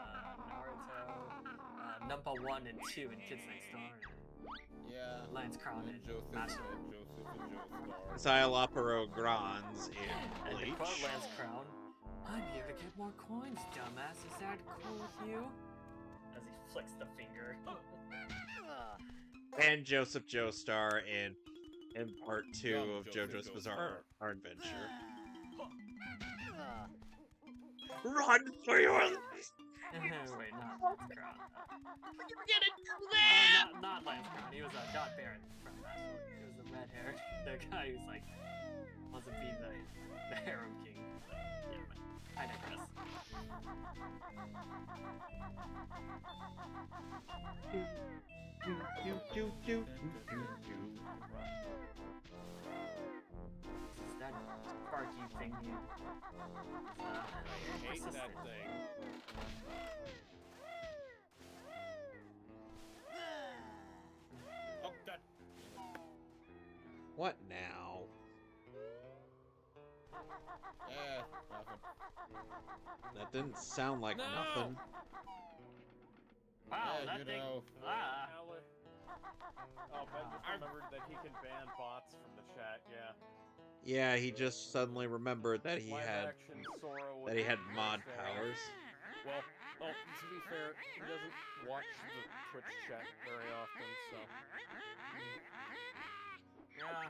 Naruto, number 1 and 2 in Kids Next Door. Yeah. Lance Crown and Master. Xylopero Grans in And to Bleach. quote Lance Crown, "I'm here to get more coins, dumbass. Is that cool with you?" As he flicks the finger. And Joseph Joestar in part 2 of JoJo's Bizarre Adventure. Run for your life! Wait, not Lance Crown. You're gonna do that! Not Lance Crown. He was Dot Barrett from that one. He was the red hair. The guy who's like wants to be the harem king. Yeah, but I digress. It's that Sparky thing you. I hate that thing. Oh, God. What now? Yeah, nothing. That didn't sound like No! nothing. Wow, Yeah, that you thing. know. Oh, Ben just remembered that he can ban bots from the chat, yeah. Yeah, he just suddenly remembered that he Live had action Sora with that he had the mod voice powers. Well, to be fair, he doesn't watch the Twitch chat very often, so. Yeah.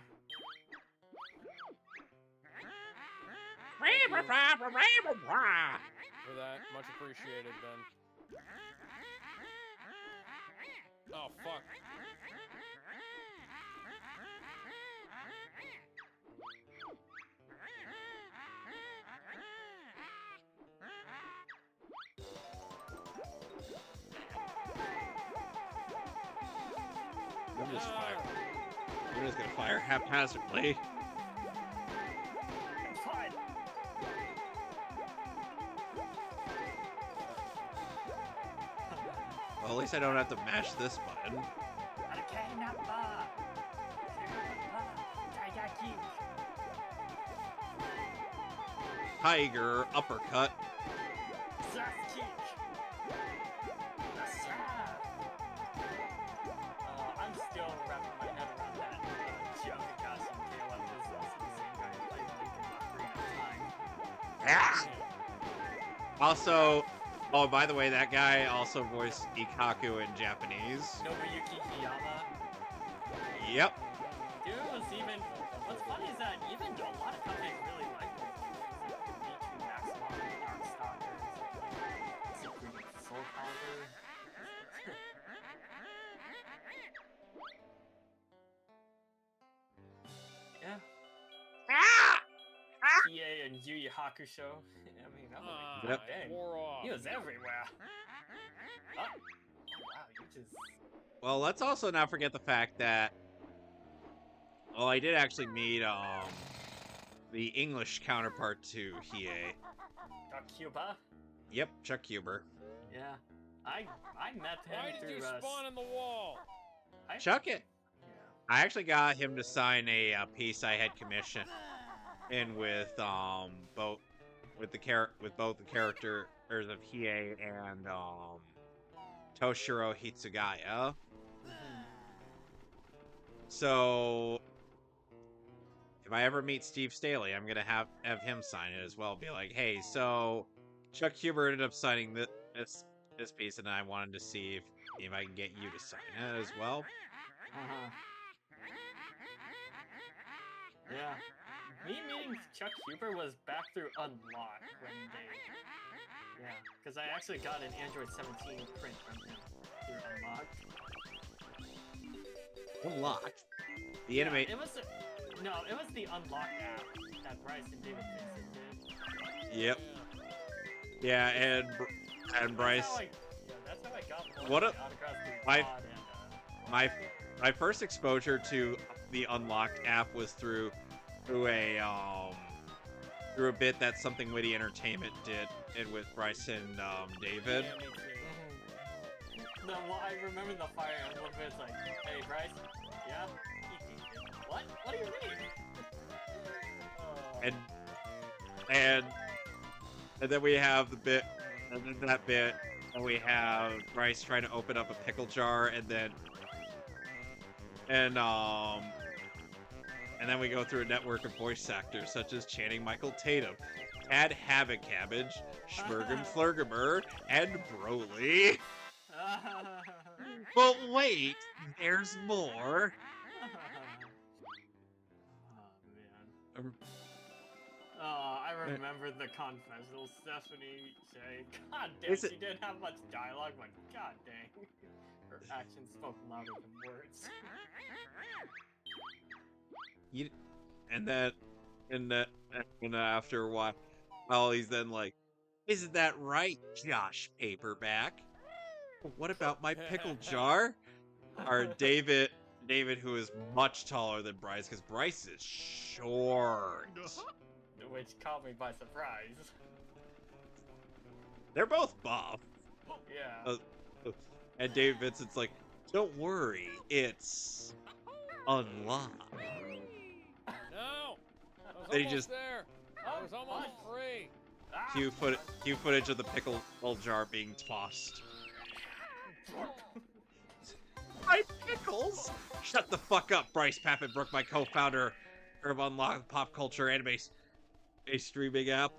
For that, much appreciated, Ben. Oh, fuck. I'm just gonna fire haphazardly. Fine. Well, at least I don't have to mash this button. Tiger uppercut. I'm still wrapping my head around that. Young costume KLF is also the same guy who played Link in Ocarina of Time. Also, oh, by the way, that guy also voiced Ikaku in Japanese. Nobuyuki Hiyama. Yep. Dude was even. What's funny is that even though a lot of companies really like him, like the Pikachu Maximum, Darkstalkers, Secret Soul Calibur. Yeah. PA and Yu Yu Hakusho. I mean, that was Yep. dang. Wore off. He was everywhere. Oh, wow, you just. Well, let's also not forget the fact that, well, I did actually meet the English counterpart to Hiei. Got Cuba? Yep, Chuck Huber. Yeah. I met him Why did through you spawn in the wall? Chuck it. Yeah. I actually got him to sign a piece I had commissioned in with both the characters of Hiei and Toshiro Hitsugaya. So if I ever meet Steve Staley, I'm gonna have him sign it as well. Be like, hey, so Chuck Huber ended up signing this piece, and I wanted to see if I can get you to sign it as well. Yeah. Me meeting Chuck Huber was back through Unlock when they. Yeah, because I actually got an Android 17 print from him through Unlock. Unlocked. The anime. It was the Unlock app that Bryce and David Dixon did. Yep. Yeah, and Bryce. That's how I got What a- the autographs through my- Claude and, My first exposure to the Unlocked app was through a bit that Something Witty Entertainment did it with Bryce and David. Yeah, me too. No, well, I remember the Fire Emblem bit. It's like, hey, Bryce, yeah? What? What do you mean? Oh. And then we have the bit, and then that bit, and we have Bryce trying to open up a pickle jar, and then we go through a network of voice actors such as Channing Michael Tatum, Tad Havoc Cabbage, Schmergem Flurgamer, and Broly. But wait, there's more. Oh, man. Oh, I remember the confessional Stephanie saying, God damn, Is it- she didn't have much dialogue, but god dang. Her actions spoke louder than words. And after a while, he's then like, isn't that right, Josh Paperback? What about my pickle jar? Or David, who is much taller than Bryce, because Bryce is short. Which caught me by surprise. They're both buff. Yeah. And Dave Vincent's like, don't worry, it's unlocked. No! I was Then he almost just- there! I was almost free! Ah! Cue footage of the pickle jar being tossed. My pickles! Shut the fuck up, Bryce Papenbrook, my co-founder of unlocked pop culture anime streaming app.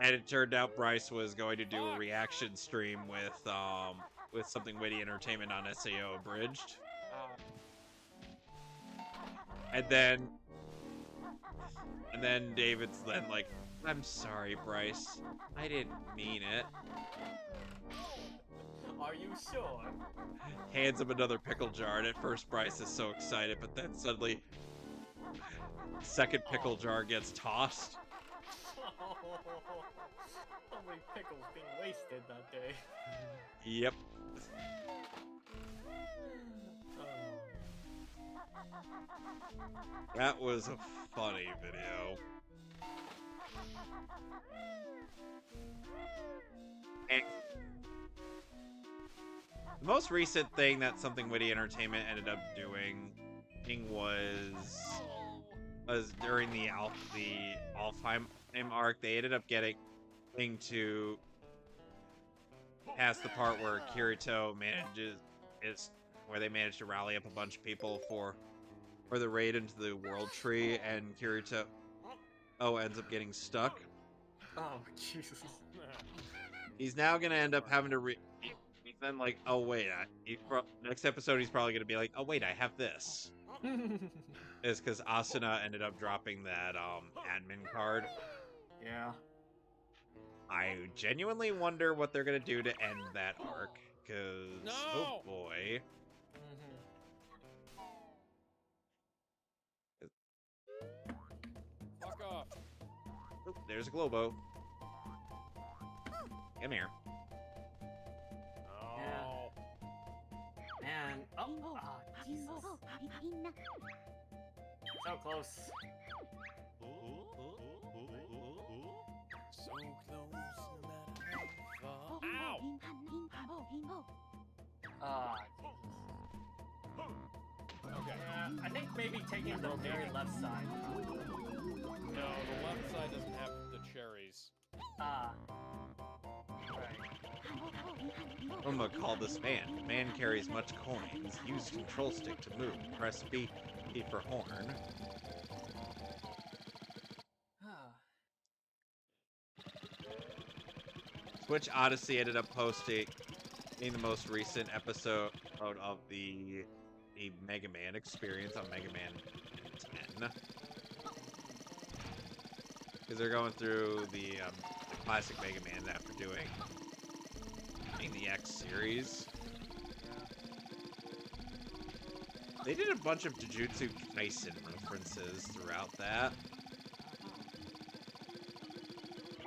And it turned out Bryce was going to do a reaction stream with Something Witty Entertainment on SAO Abridged. And then David's then like, I'm sorry, Bryce. I didn't mean it. Are you sure? Hands him another pickle jar, and at first Bryce is so excited, but then suddenly second pickle jar gets tossed. How many pickles being wasted that day? Yep. That was a funny video. And the most recent thing that Something Witty Entertainment ended up doing was during the Alfheim arc. They ended up getting to past the part where Kirito where they managed to rally up a bunch of people for the raid into the world tree, and Kirito ends up getting stuck. Oh, Jesus. He's now gonna end up having to he's then like, oh wait, next episode he's probably gonna be like, oh wait, I have this. It's because Asuna ended up dropping that admin card. Yeah. I genuinely wonder what they're gonna do to end that arc, because oh boy. Fuck off. Oh, there's a Globo. Come here. Oh. Man. Oh, Jesus. So close. So close, no matter how far. Ow! Okay. Yeah, I think maybe taking the very left side. No, the left side doesn't have the cherries. Right. I'm gonna call this man. Man carries much coins. Use control stick to move. Press B for horn. Switch Odyssey ended up posting in the most recent episode of the Mega Man experience on Mega Man 10. Because they're going through the classic Mega Man after doing the X series. They did a bunch of Jujutsu Kaisen references throughout that.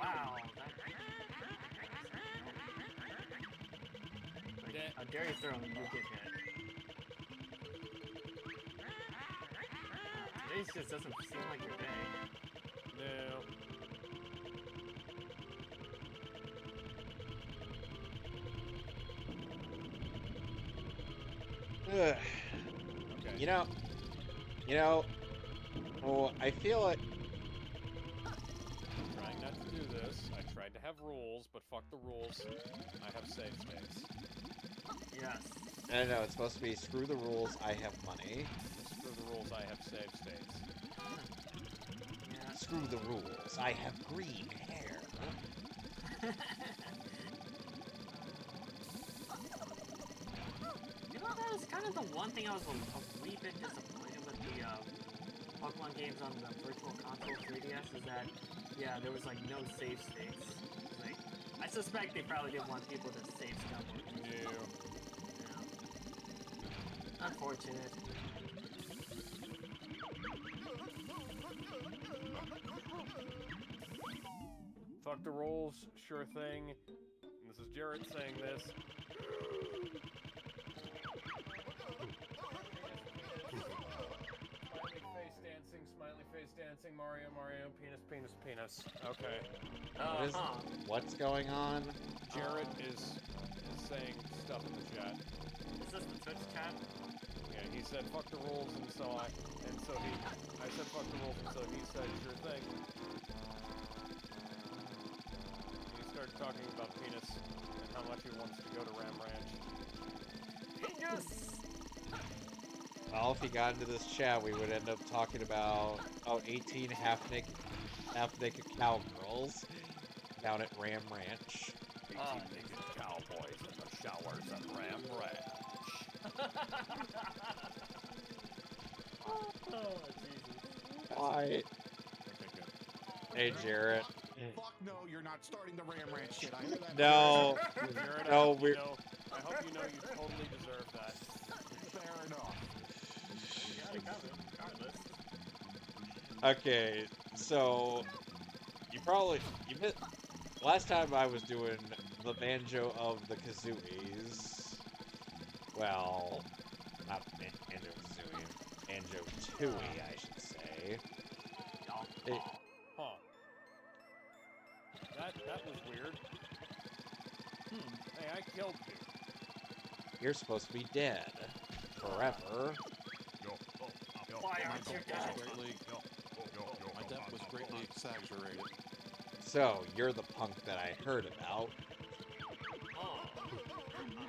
Wow. How dare you throw him, you get hit. Today's just doesn't seem like your day. No. Ugh. Okay. You know, oh, I feel it. Trying not to do this. I tried to have rules, but fuck the rules. I have save states. Yes. I don't know, it's supposed to be screw the rules, I have money. Screw the rules, I have save states. Yeah. Screw the rules, I have green hair. You know, that was kind of the one thing I was a wee bit disappointed with the Pokemon games on the Virtual Console 3DS is that, yeah, there was like no save states. Like, I suspect they probably didn't want people to save stuff. No. Unfortunate. Fuck the rules, sure thing. And this is Jarrett saying this. Smiley face dancing, Mario, penis, penis, penis. Okay. What's going on? Jarrett is saying stuff in the chat. Is this the Twitch chat? Yeah, he said fuck the rules, and I said fuck the rules, and so he said sure thing. And he started talking about penis and how much he wants to go to Ram Ranch. Yes! Well, if you got into this chat, we would end up talking about 18 half-naked cowgirls down at Ram Ranch. 18 naked cowboys in the showers at Ram Ranch. Oh, Jesus. Why? Okay, good. Hey, Jarrett. Fuck no, you're not starting the Ram Ranch shit. I hear that. No. Jared, No, I hope we're- you know you totally deserve that. Fair enough. You gotta cover it, regardless. Okay, so you missed last time I was doing the Banjo of the Kazooies. Well, not Banjo Kazooie, Banjo Tooie, I should say. Huh. That was weird. Hey, I killed you. You're supposed to be dead forever. Why aren't you dead? My death was greatly exaggerated. So you're the punk that I heard about.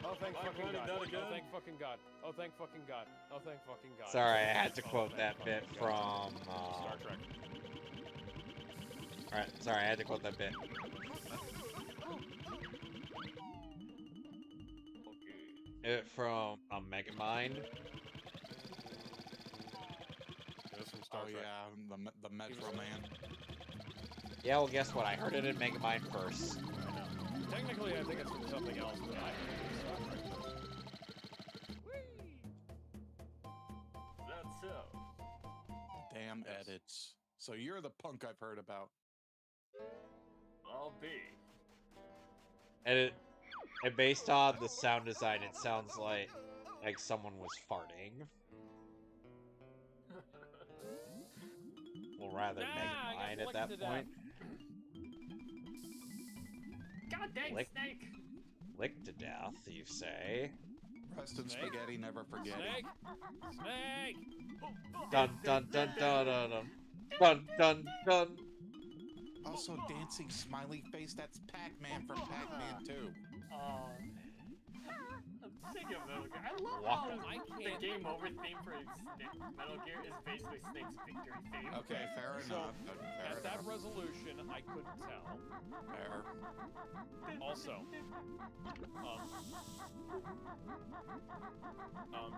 Oh, thank I'm fucking running God. down Oh, again. thank fucking God. Oh, thank fucking God. Oh, thank fucking God. Sorry, I had to Oh, quote thank that bit fucking from. God. Star Trek. Alright, sorry, I had to quote that bit. From Mega Mind. It was from Star Oh Trek. yeah, the Metro Man. Yeah, well, guess what? I heard it in Mega Mind first. I know. Technically, I think it's from something else, but I think it's Star Trek. That's so. Damn Yes. edits. So you're the punk I've heard about. I'll be. And based on the sound design, it sounds like someone was farting. Well, rather Nah, I Mega got Mind at licked that to point. God dang Lick. snake! Licked to death, you say? Rest in Snake? spaghetti, never forgetting. Snake! Snake! Dun dun dun dun dun dun dun dun dun. Also, dancing smiley face. That's Pac-Man from Pac-Man 2. Oh. Think of Metal Gear. I love Walk. how I the can't- game over theme for Metal Gear is basically Snake's victory theme. Okay, fair So, enough. Fair At that enough. resolution, I couldn't tell. Fair. Also,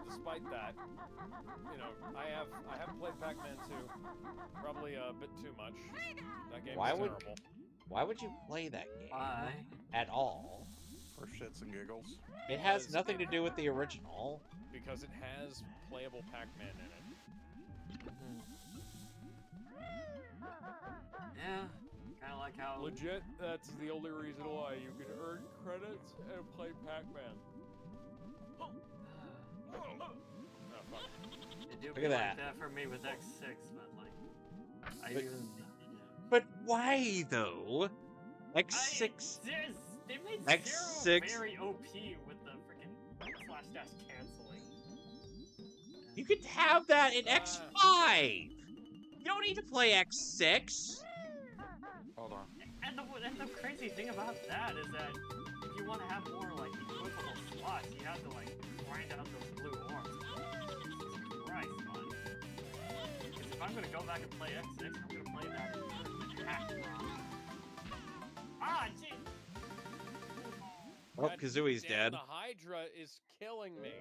despite that, you know, I haven't played Pac-Man 2, probably a bit too much. That game Why was would- terrible. Why would you play that game Why? at all? For shits and giggles. It has Because- nothing to do with the original. Because it has playable Pac-Man in it. Yeah, kind of like how. Legit, that's the only reason why you can earn credits and play Pac-Man. Oh, fuck. It do Look be at like that. for me with X6, but like, I But- even. But why though? X6. They made X6 Zero very OP with the freaking slash dash canceling. You could have that in X5. You don't need to play X6. Hold on. And the crazy thing about that is that if you want to have more like equipable slots, you have to like grind out those blue orbs. Jesus Christ, man. Because if I'm gonna go back and play X6, I'm gonna play that in half ROM. Ah, gee. Oh, God Kazooie's damn, dead. The Hydra is killing me.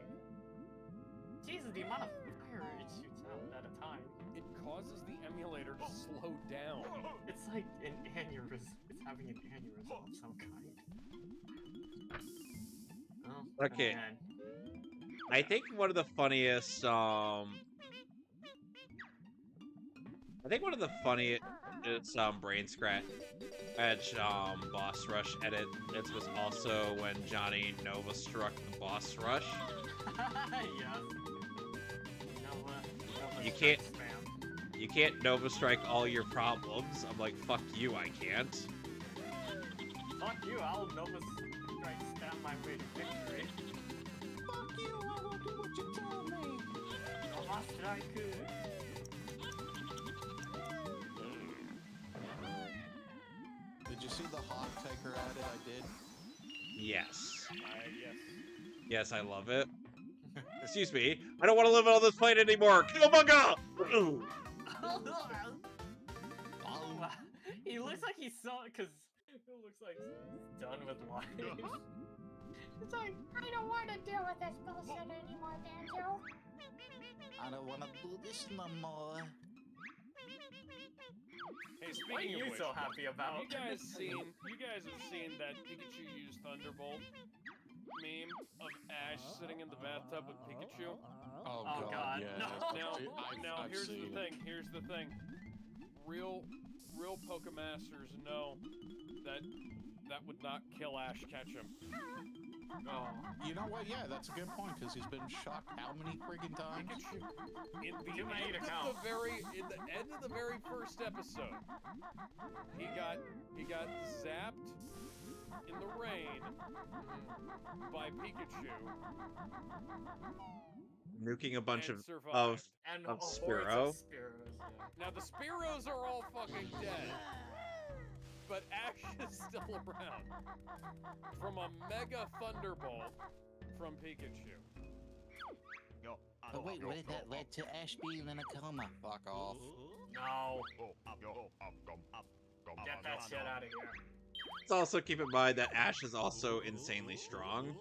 Jesus, the amount of fire it shoots out at a time. It causes the emulator to slow down. It's like an aneurysm. It's having an aneurysm of some kind. Oh, Okay. again. I think one of the funniest, brain scratch boss rush edits was also when Johnny Nova struck the boss rush. Yes. Nova You strike can't- spam. You can't Nova strike all your problems. I'm like, fuck you, I can't. Fuck you, I'll Nova strike spam my way to victory. Fuck you, I will do what you tell me. Nova strike. Did you see the hot taker edit I did? Yes. Yes. Yes, I love it. excuse me. I don't want to live on this planet anymore. Cowabunga! Oh, wow. He looks like he's so, because it looks like he's done with life. It's like, I don't want to deal with this bullshit anymore, Banjo. I don't want to do this no more. Hey, What are speaking you of which, so happy about? you guys have seen that Pikachu used Thunderbolt meme of Ash sitting in the bathtub with Pikachu? Oh, Oh, God, yeah. no. Now I've here's seen the it. thing. Here's the thing. Real Pokemasters know that would not kill Ash Ketchum. Oh. You know what? Yeah, that's a good point, because he's been shot how many friggin' times? Pikachu, in the Too many end to of count. the end of the very first episode, he got zapped in the rain by Pikachu. Nuking a bunch and of survived. And Of hordes Spearow. of Spearows, yeah. Now the Spearows are all fucking dead, but Ash is still around from a Mega Thunderbolt from Pikachu. But wait, what if that led to Ash being in a coma? Fuck off. No. Get that shit out of here. Let's also keep in mind that Ash is also insanely strong.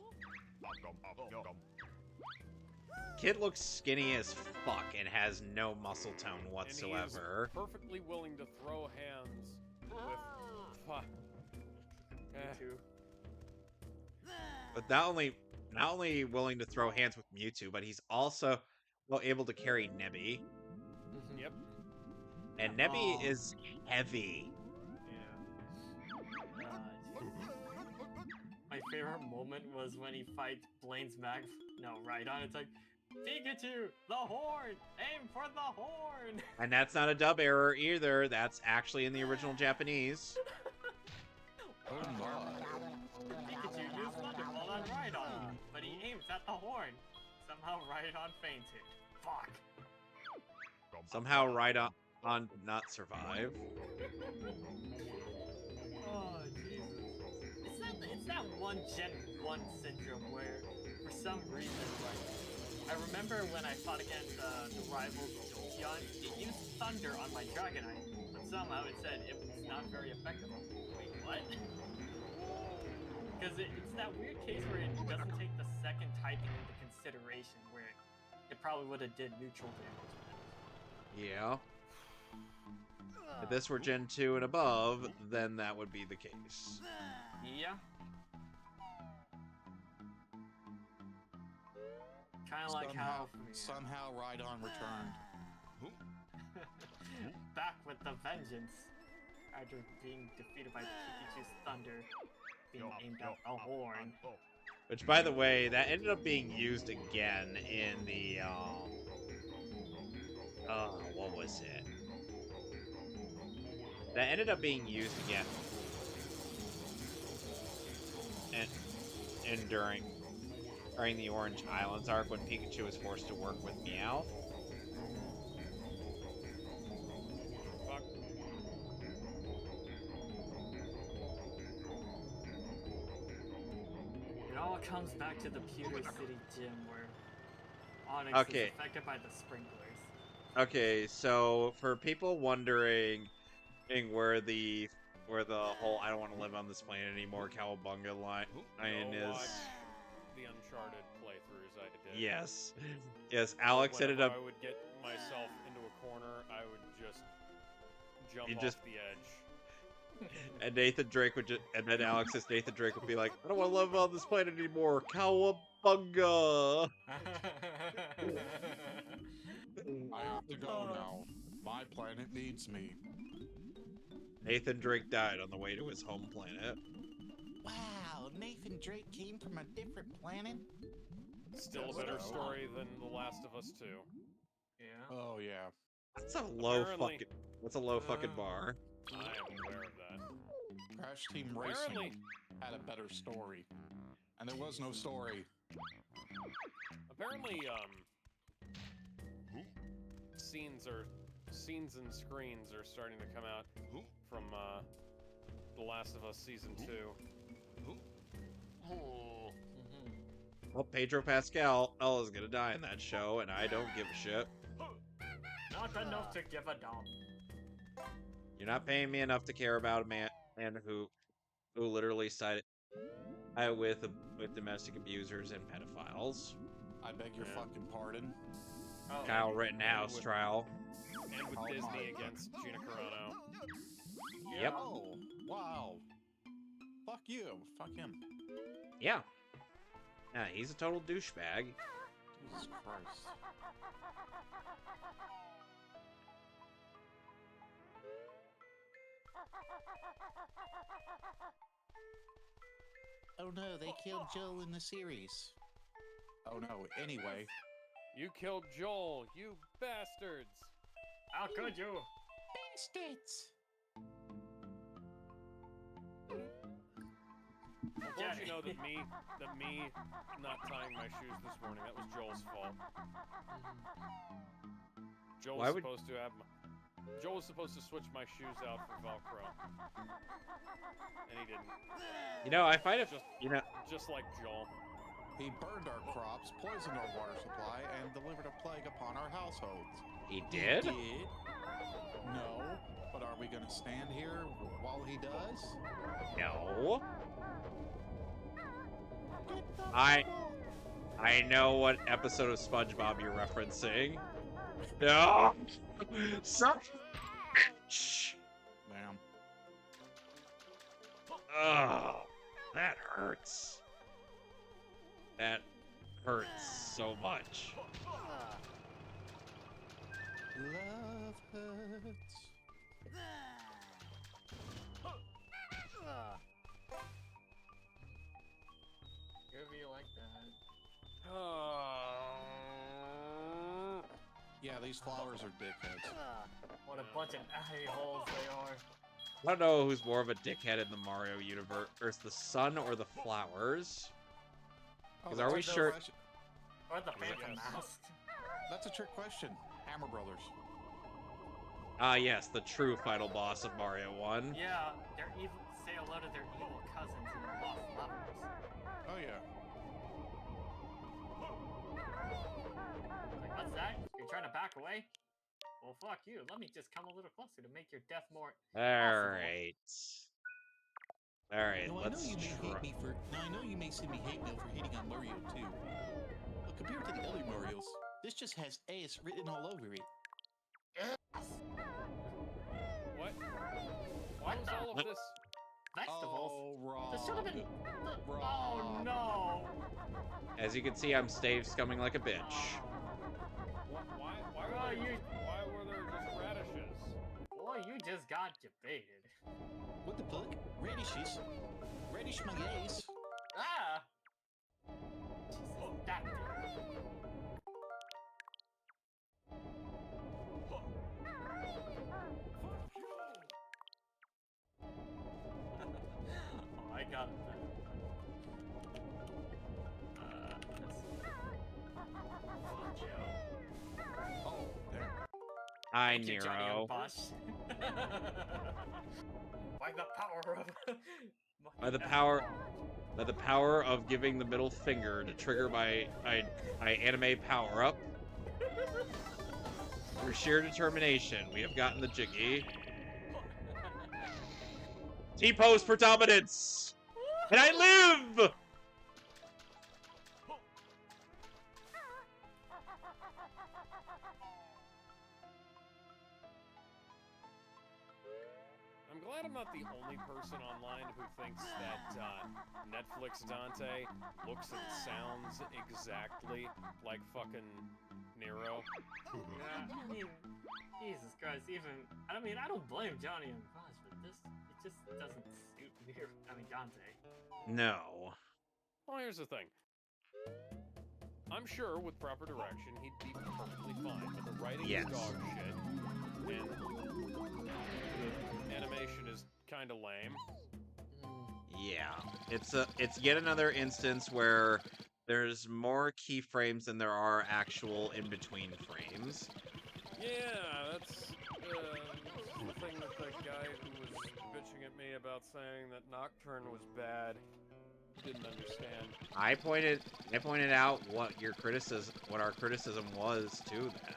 Kid looks skinny as fuck and has no muscle tone whatsoever. And he is perfectly willing to throw hands with Two. But not only willing to throw hands with Mewtwo, but he's also able to carry Nebby. Yep. And Nebby is heavy. Yeah. My favorite moment was when he fights Blaine's Rhydon. It's like, Pikachu, the horn! Aim for the horn! And that's not a dub error either. That's actually in the original Japanese. Oh my. Pikachu used Thunderbolt on Rhydon, but he aims at the horn. Somehow Rhydon fainted. Fuck. Somehow Rhydon did not survive. Oh, Jesus. It's that one Gen 1 syndrome where, for some reason, I remember when I fought against the rival Jolteon, it used Thunder on my Dragonite, but somehow it said it was not very effective. Wait, what? Because it's that weird case where it doesn't take the second typing into consideration, where it probably would have did neutral damage. Yeah. If this were Gen 2 and above, then that would be the case. Yeah. Kind of like how somehow Rhydon returned. back with the vengeance after being defeated by Pikachu's Thunder, being aimed at the horn. Which, by the way, that ended up being used again in the, what was it? That ended up being used again. And during the Orange Islands arc when Pikachu was forced to work with Meowth. Fuck. It all comes back to the Pewter City gym where Onyx is affected by the sprinklers. Okay, so for people wondering where the whole I don't want to live on this planet anymore Cowabunga line is. The Uncharted playthroughs I did. Yes. Yes, Alex ended up. I would get myself into a corner, I would just jump You off just- the edge. And Nathan Drake would and then Alex's Nathan Drake would be like, I don't want to live on this planet anymore. Cowabunga. I have to go now. My planet needs me. Nathan Drake died on the way to his home planet. Wow, Nathan Drake came from a different planet? Still a better story than The Last of Us 2. Yeah. Oh, yeah. That's a low Apparently- fucking bar. I am aware of that. Crash Team Apparently- Racing had a better story. And there was no story. Apparently, scenes and screens are starting to come out from The Last of Us Season 2. Well, Pedro Pascal is gonna die in that show, and I don't give a shit. Not enough to give a damn. You're not paying me enough to care about a man who literally sided with domestic abusers and pedophiles. I beg your fucking pardon. Oh, Kyle Rittenhouse trial. And with Disney against Gina Carano. Yep. Oh, wow. Fuck you. Fuck him. Yeah. Yeah, he's a total douchebag. Jesus Christ. Oh no, they killed Joel in the series. Oh no, anyway. You killed Joel, you bastards! how could you? Bastards! Well, don't you know that me not tying my shoes this morning, that was Joel's fault. Joel was supposed to have Joel was supposed to switch my shoes out for Velcro. And he didn't. You know, I find it just like Joel. He burned our crops, poisoned our water supply, and delivered a plague upon our households. He did? He did. No, but are we gonna stand here while he does? No. I know what episode of SpongeBob you're referencing. No. Shh. Damn. Oh, that hurts. That hurts so much. Love hurts. Groovy like that. Yeah, these flowers are dickheads. What a bunch of a-holes they are. I don't know who's more of a dickhead in the Mario universe, the sun or the flowers. Because are we sure? Or the Phantom Mouse. That's a trick question. Hammer Brothers. Ah, yes, the true final boss of Mario 1. Yeah, they're evil. Say hello to their evil cousins in the Lost Levels. Oh yeah. Like, what's that? You're trying to back away? Well, fuck you. Let me just come a little closer to make your death more. Alright. Alright, Now, let's try. I know you may send me hate mail for hating on Mario 2. But compared to the other Marios, this just has ass written all over it. What? What was the? all of this? Vegetables? Oh, wrong. This should have been. Oh Wrong. no! As you can see, I'm stave scumming like a bitch. Why Oh, why were there just radishes? Boy, you just got debated. What the fuck? Radishes? Radish my gaze. Ah! Jesus, that dude. Oh, I got it. Banjo. Oh, damn. Hi, Thank you, Johnny Nero. and Bosch. By the power of... By the power of giving the middle finger to trigger my anime power up. Through sheer determination, we have gotten the jiggy. T-pose predominance! And I live! I'm glad I'm not the only person online who thinks that Netflix Dante looks and sounds exactly like fucking Nero. Yeah, I mean, Jesus Christ, I mean, I don't blame Johnny and Bosch, but it just doesn't suit me. I mean, Dante. No. Well, here's the thing. I'm sure with proper direction, he'd be perfectly fine, but the writing is dog shit, and the animation is kind of lame. Yeah, it's yet another instance where there's more keyframes than there are actual in-between frames. Yeah, that's the thing that the guy who was bitching at me about saying that Nocturne was bad didn't understand. I pointed out what our criticism was to that.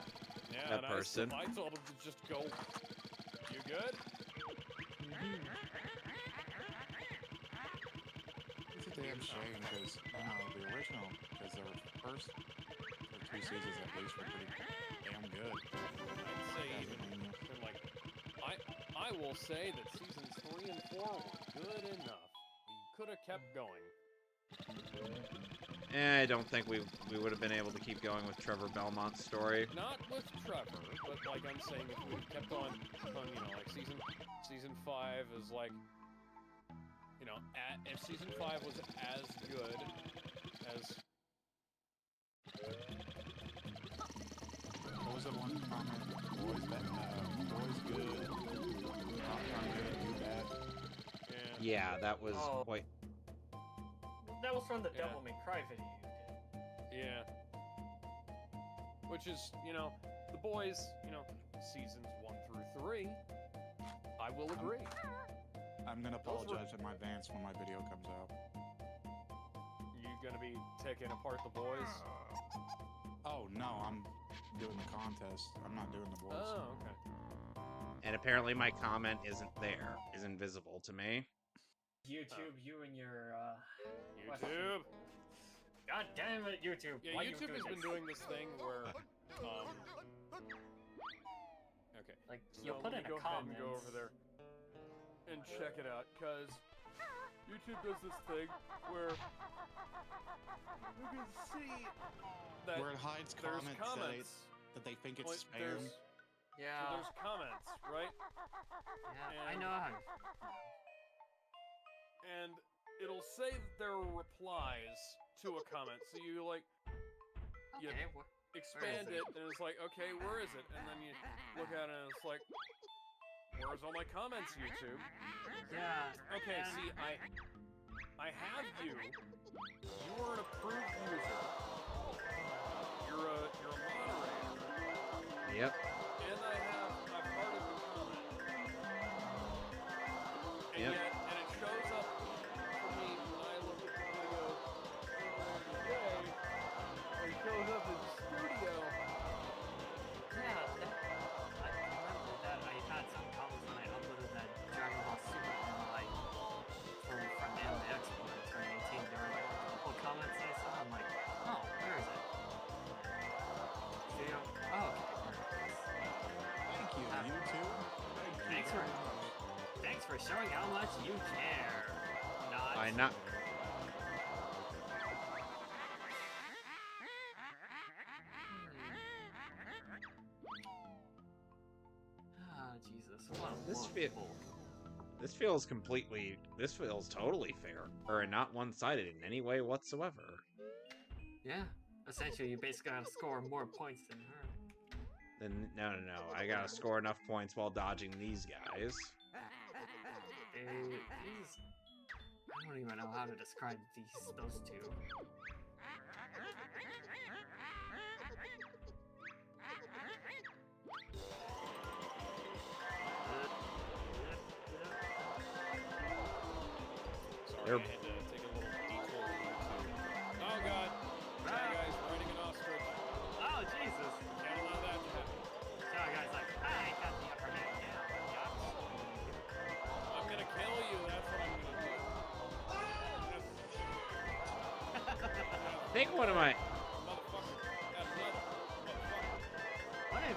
Yeah, That and person. I told him to just go. You good? It's a damn shame because the original, because their first or 2 seasons at least were pretty damn good. I'd say even like I will say that seasons 3 and 4 were good enough. We could have kept going. I don't think we would have been able to keep going with Trevor Belmont's story. Not with Trevor, but like I'm saying, if we kept on like season 5 is like, if season 5 was as good as. What was the one comment? Boys good, not good, too bad. Yeah, that was quite. That was from the Devil May Cry video you did. Yeah. Which is, The Boys, seasons 1 through 3, I will agree. I'm gonna apologize in my advance when my video comes out. You gonna be taking apart The Boys? Oh, no, I'm doing the contest. I'm not doing The Boys. Oh, okay. And apparently my comment isn't visible to me. YouTube, you and your, YouTube! God damn it, YouTube! Yeah, Why YouTube has been doing this thing where, okay. Like, So you'll put let in me a go ahead comment. and go over there and check it out, because YouTube does this thing where you can see that Where it hides there's comments that they think it's spam. Yeah. So there's comments, right? Yeah, I know how. And it'll say that there are replies to a comment, so you you Okay, expand it, and it's like, okay, where is it? And then you look at it, and it's like, where's all my comments, YouTube? Yeah. Okay, see, I have you. You are an approved user. You're a moderator. Yep. And I'm part of the comment. And Yep. and it shows up for me when I look at the video today. It shows up in studio. Yeah, I remember that I had some comments when I uploaded that Dragon Ball Super online from Anime Expo in 2018. There were like a couple comments I saw. I'm like, oh, where is it? Studio. Oh, okay. Thank you, YouTube. Thanks for showing how much you care. I not. Ah, Jesus. What a This bull. This feels totally fair, or not one-sided in any way whatsoever. Yeah. Essentially, you basically gotta score more points than her. Then no, I gotta score enough points while dodging these guys. I don't even know how to describe those two. Sorry, I had to take a little detour to YouTube. Oh god! Sorry guys, riding an ostrich. Oh, Jesus! Can't allow that to happen. So the guy's like, I got the upper hand now. I'm gonna kill you, that's what I'm gonna do. I think one of my Motherfucker. Got another. Motherfucker. What are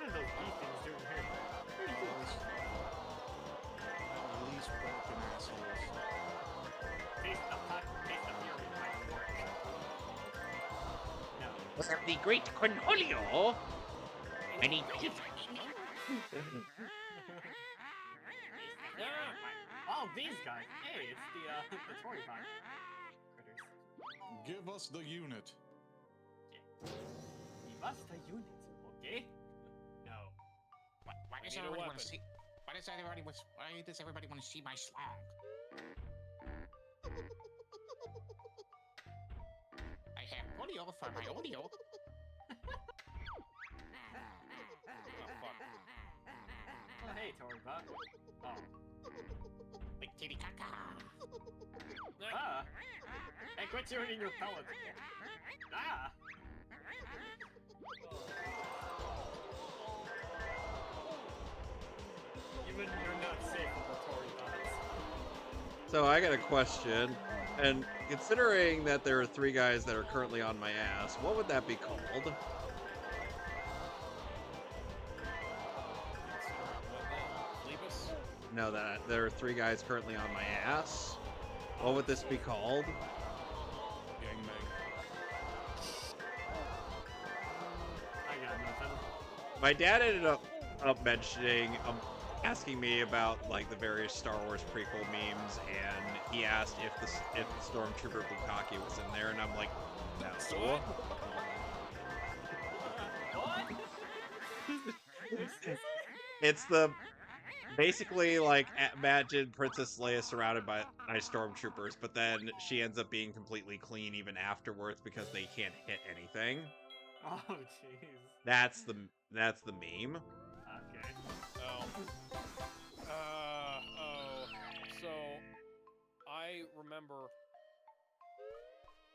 those bee things doing here? These broken assholes. Taste the fury might work. No. was the great Cornholio. Many Oh, these guys. Hey, it's the Tooie critters. Give us the unit. Give us the unit, okay? No. Why does need a everybody want weapon. to see? Why does everybody want to see my slag? I have audio for my audio. Oh, fuck. Oh, hey, Tooie Bot. Oh. Wait, Kitty caca. Ah! Hey, quit shooting your pellets! Ah! Even you're not safe from the Tooie bots. So I got a question, and considering that there are 3 guys that are currently on my ass, what would that be called? No, that there are 3 guys currently on my ass. What would this be called? Gangbang. I got nothing. My dad ended up mentioning, asking me about like the various Star Wars prequel memes, and he asked if the Stormtrooper Bukaki was in there, and I'm like, no. What? It's the basically like imagine Princess Leia surrounded by stormtroopers, but then she ends up being completely clean even afterwards because they can't hit anything. Oh, jeez. That's the meme. Okay. So I remember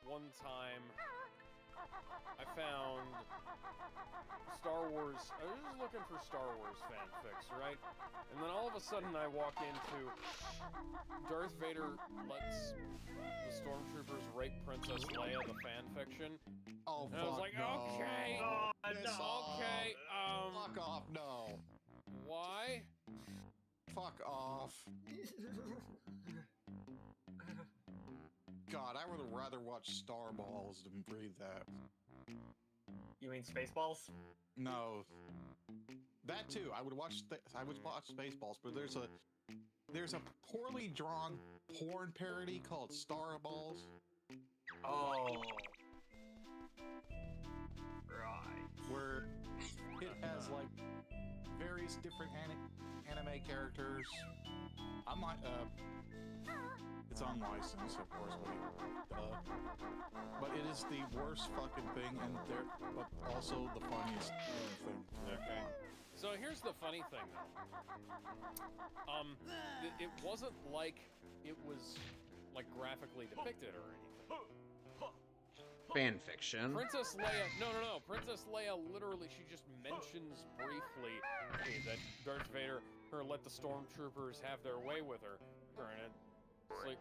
one time I found Star Wars. I was just looking for Star Wars fanfics, right? And then all of a sudden I walk into Darth Vader lets the stormtroopers rape Princess Leia, the fanfiction. Oh, And I was like, no. okay, Oh, Piss no. okay, Fuck off, no. why? Fuck off. God, I would rather watch Star Balls than read that. You mean Spaceballs? No. That too. I would watch Spaceballs, but there's a poorly drawn porn parody called Star Balls. Oh. Right. Where it has like various different anime characters. I'm not it's unlicensed, of course, but it is the worst fucking thing, but also the funniest thing. Okay. So here's the funny thing, though. It wasn't like it was like graphically depicted or anything. Fan fiction. Princess Leia, no. Princess Leia literally, she just mentions briefly that Darth Vader let the stormtroopers have their way with her. And it's like,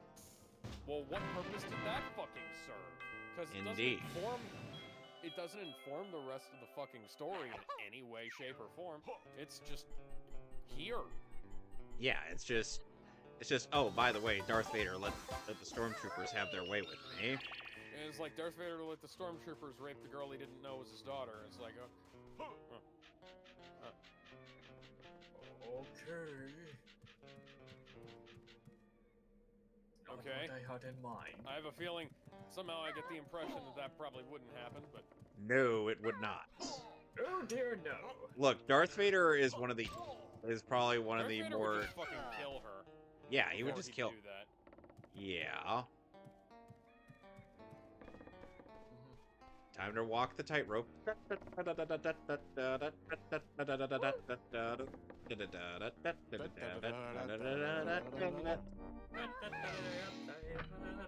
well, what purpose did that fucking serve? Because it doesn't inform the rest of the fucking story in any way, shape, or form. It's just here. Yeah, it's just, oh, by the way, Darth Vader let the stormtroopers have their way with me. And it's like Darth Vader let the stormtroopers rape the girl he didn't know was his daughter. It's like, okay. What I had in mind. I have a feeling somehow I get the impression that probably wouldn't happen, but No, it would not. Oh dear, no. Look, Darth Vader is probably one of Darth the Vader more. would just fucking kill her. Yeah, he would before just he'd kill. do that. Yeah. Time to walk the tightrope.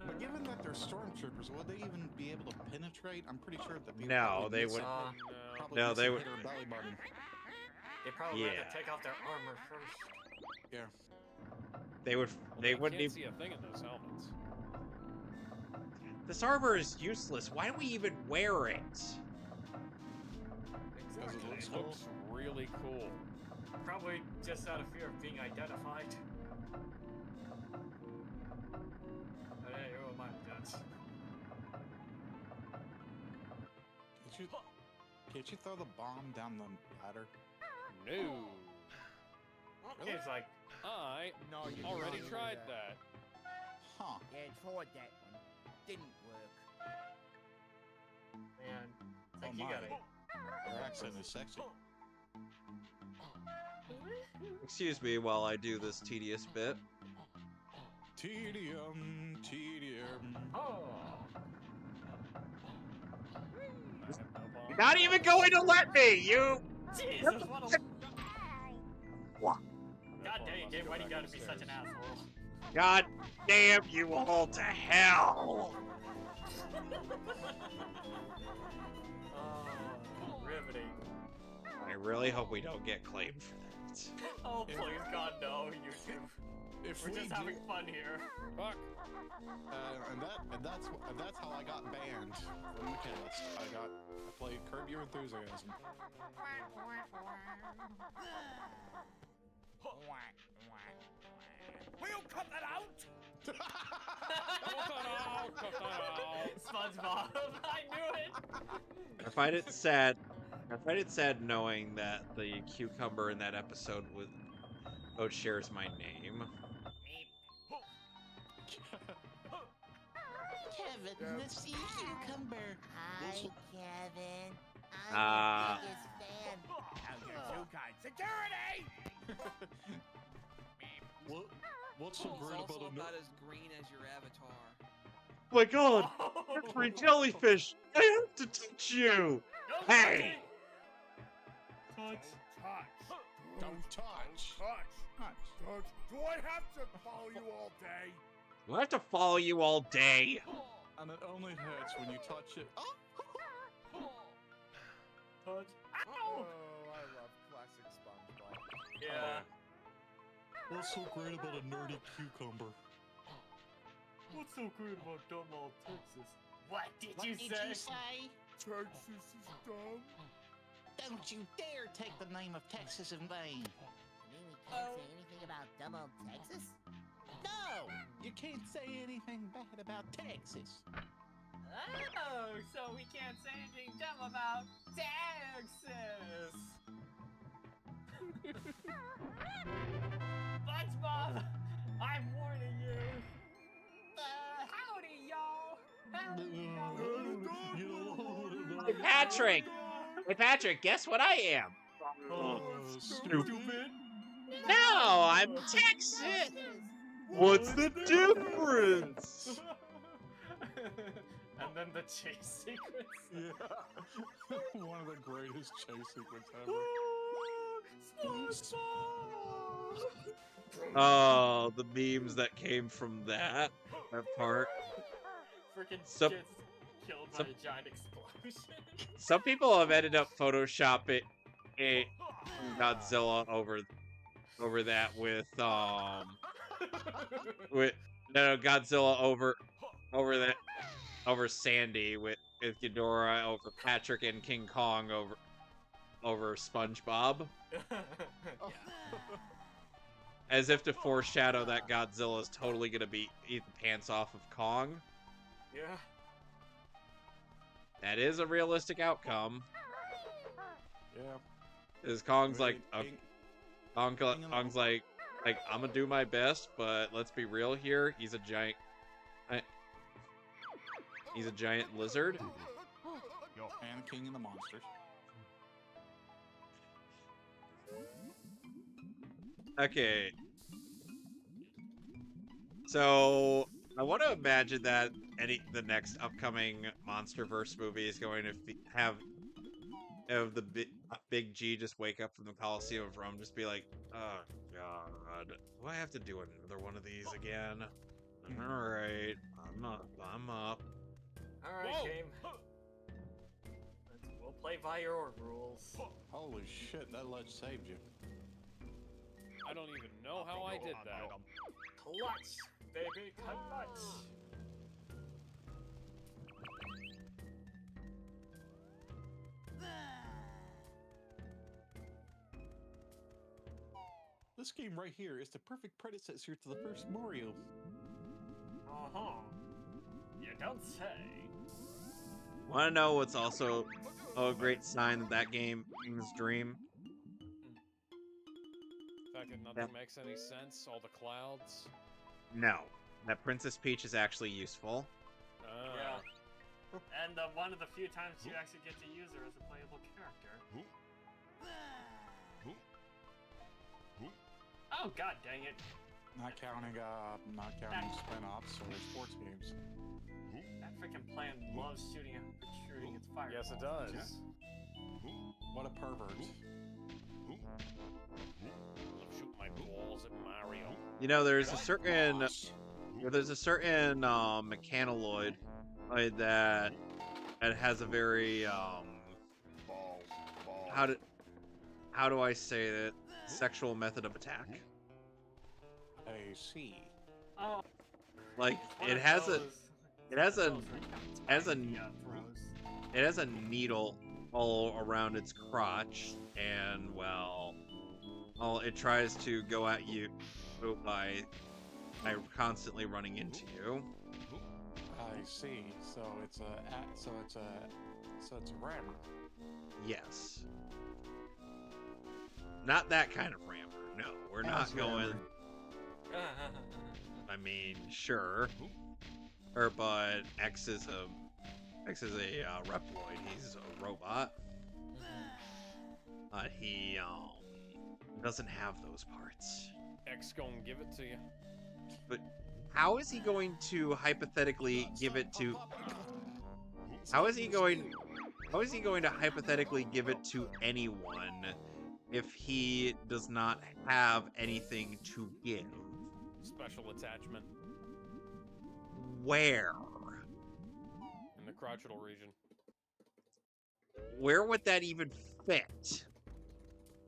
But given that they're stormtroopers, would they even be able to penetrate? I'm pretty sure that people No, probably they miss would. it. No. Probably No, miss they it, would. hit her belly button. They probably Yeah. had to take off their armor first. Yeah. They would. Well, They you wouldn't can't even. see a thing in those helmets. This armor is useless. Why do we even wear it? Because it Exactly. looks It cool. looks really cool. Probably just out of fear of being identified. But hey, who am I to judge? Can't you throw the bomb down the ladder? No. It's like, I No, you already can't do tried that. Huh. Yeah, tried that one. Didn't work. man, it's Oh like you my. gotta. Your accent is sexy. Excuse me while I do this tedious bit. Tedium. Oh! I have no bomb. You're not even going to let me, you. Jesus, what a. What? God dang it, game, why do you gotta be such an asshole? God damn you all to hell! Oh, riveting. I really hope we don't get claimed for that. Oh, please, God, no, YouTube. If We're we just do, having fun here. Fuck. and that's how I got banned from the cast. I played Curb Your Enthusiasm. Will you cut that out? Cut that out! Cut that out! SpongeBob, I knew it! I find it sad. I find it sad knowing that the cucumber in that episode shares my name. Kevin, the sea cucumber. Hi, Kevin. I'm Ah. your biggest fan. Now you're too kind. Security! What's so It's great also about a about as green as your avatar. Oh my god! Free jellyfish! I have to touch you! Hey! Touch. Don't touch. Do I have to follow you all day? Do I have to follow you all day? And it only hurts when you touch it. Oh! Touch. Oh, I love classic SpongeBob. Yeah. What's so great about a nerdy cucumber? What's so great about dumb old Texas? What did What you did say? you say? Texas is dumb. Don't you dare take the name of Texas in vain. You mean we can't say anything about dumb old Texas? No, you can't say anything bad about Texas. Oh, so we can't say anything dumb about Texas. SpongeBob, I'm warning you. Howdy, y'all. Hey, Patrick! Hey, Patrick, guess what I am? Stupid. No, I'm Texas! What's the difference? And then the chase sequence. Yeah. One of the greatest chase sequences ever. Oh, the memes that came from that part. Freaking Some- gets killed by some- a giant explosion. Some people have ended up photoshopping a Godzilla over that with Godzilla over Sandy with Ghidorah over Patrick and King Kong over SpongeBob, as if to foreshadow that Godzilla is totally gonna eat the pants off of Kong. Yeah. That is a realistic outcome. Yeah. Is Kong's like King- Kong's like I'm gonna do my best, but let's be real here. He's a giant lizard. And King of the Monsters. Okay. So I want to imagine that the next upcoming MonsterVerse movie is going to have the big G just wake up from the Coliseum of Rome, just be like, oh god, do I have to do another one of these again? All right, I'm up. All right, game. We'll play by your rules. Holy shit, that ledge saved you. I don't even know how I did that. Clutch, baby, clutch. This game right here is the perfect predecessor to the first Mario. Uh-huh. You don't say. Want to know what's also a great sign that game is dream? The fact that nothing makes any sense, all the clouds. No, that Princess Peach is actually useful. Yeah. And one of the few times you actually get to use her as a playable character. Oh god dang it! Not counting spin-offs or sports games. That freaking plant loves shooting its fire. Yes, it does. What a pervert. Shoot my balls at Mario. You know, there's a certain mechanoloid that has a very how do I say it? Sexual method of attack. I see. Oh, Like one it of has those- it has one a of those where you has a time the, throws. it has a needle all around its crotch, and well, it tries to go at you by constantly running into you. I see. So it's a ram. Yes. Not that kind of rammer. No, we're not going. I mean, sure. But X is a Reploid. He's a robot. He doesn't have those parts. X gonna give it to you. But how is he going to hypothetically give it to? How is he going to hypothetically give it to anyone if he does not have anything to give? Special attachment Where? in the crotchal region. Where would that even fit?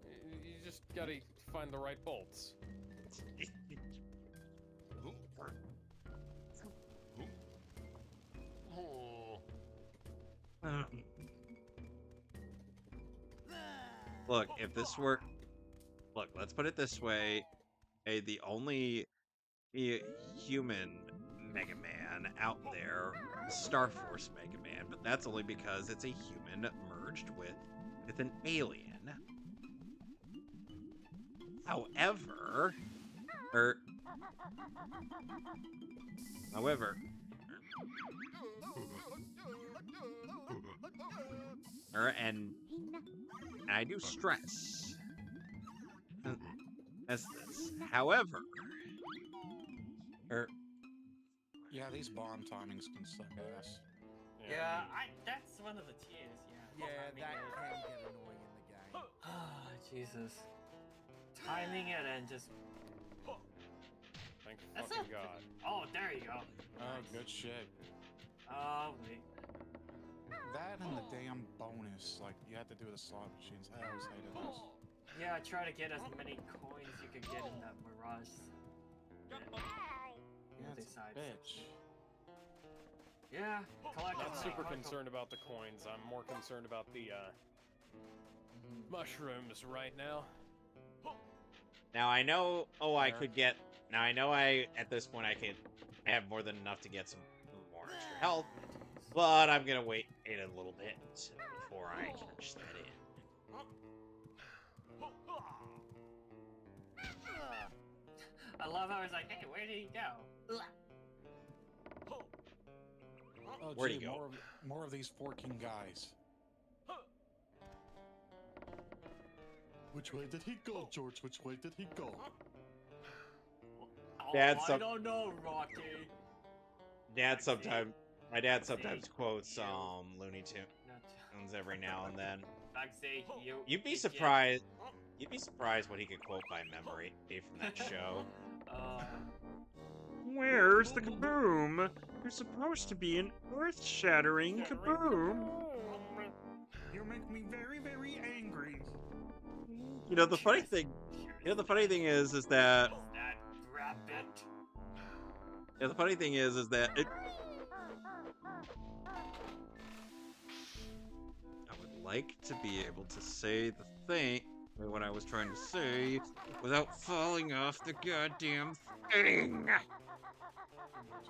You just gotta find the right bolts. Look, if this were... Look, let's put it this way. The only human Mega Man out there is Star Force Mega Man, but that's only because it's a human merged with an alien. However... and I do stress as this. However, Yeah, these bomb timings can suck ass. Yeah, that's one of the tiers. Yeah, Timing that it. can get annoying in the game. Ah, Jesus. Timing it and just. Thank That's fucking not. God. Oh, there you go. Oh, good shit. Oh, wait. That and the damn bonus, like you had to do with the slot machines. I always hated those. Yeah, try to get as many coins you could get in that Mirage. That's a bitch. Yeah, collect Not as many super coins. concerned about the coins. I'm more concerned about the mushrooms right now. now I know. Oh, I could get. Now I know. At this point I have more than enough to get some more extra health, but I'm gonna wait a little bit before I cash that in. I love how he's like, hey, where did he go? Oh, Where'd he gee, go? more of these forking guys. Which way did he go, George? Which way did he go? Oh, Dad, I don't know, Rocky. My dad sometimes quotes Looney Tunes every now and then. Backstage, You'd be surprised. You'd be surprised what he could quote by memory from that show. Where's the kaboom? There's supposed to be an earth-shattering kaboom. You make me very, very angry. You know the funny thing. You know the funny thing is that. That rabbit. Yeah, the funny thing is that it. I would like to be able to say the thing what I was trying to say without falling off the goddamn thing.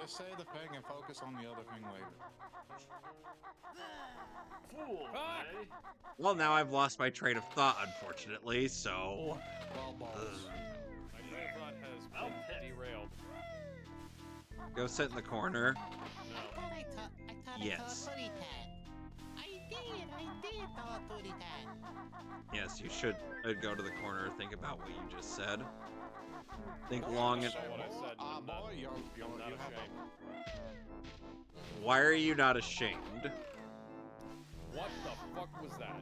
Just say the thing and focus on the other thing later. Fool, eh? Well, now I've lost my train of thought, unfortunately. So. Well, balls. My train of thought has been derailed. Go sit in the corner. No. I thought Yes. I did thought Tootie Tan. Yes, you should go to the corner. Think about what you just said. Think long and. What I said. I'm not, boy, I'm not you have ashamed. Why are you not ashamed? What the fuck was that?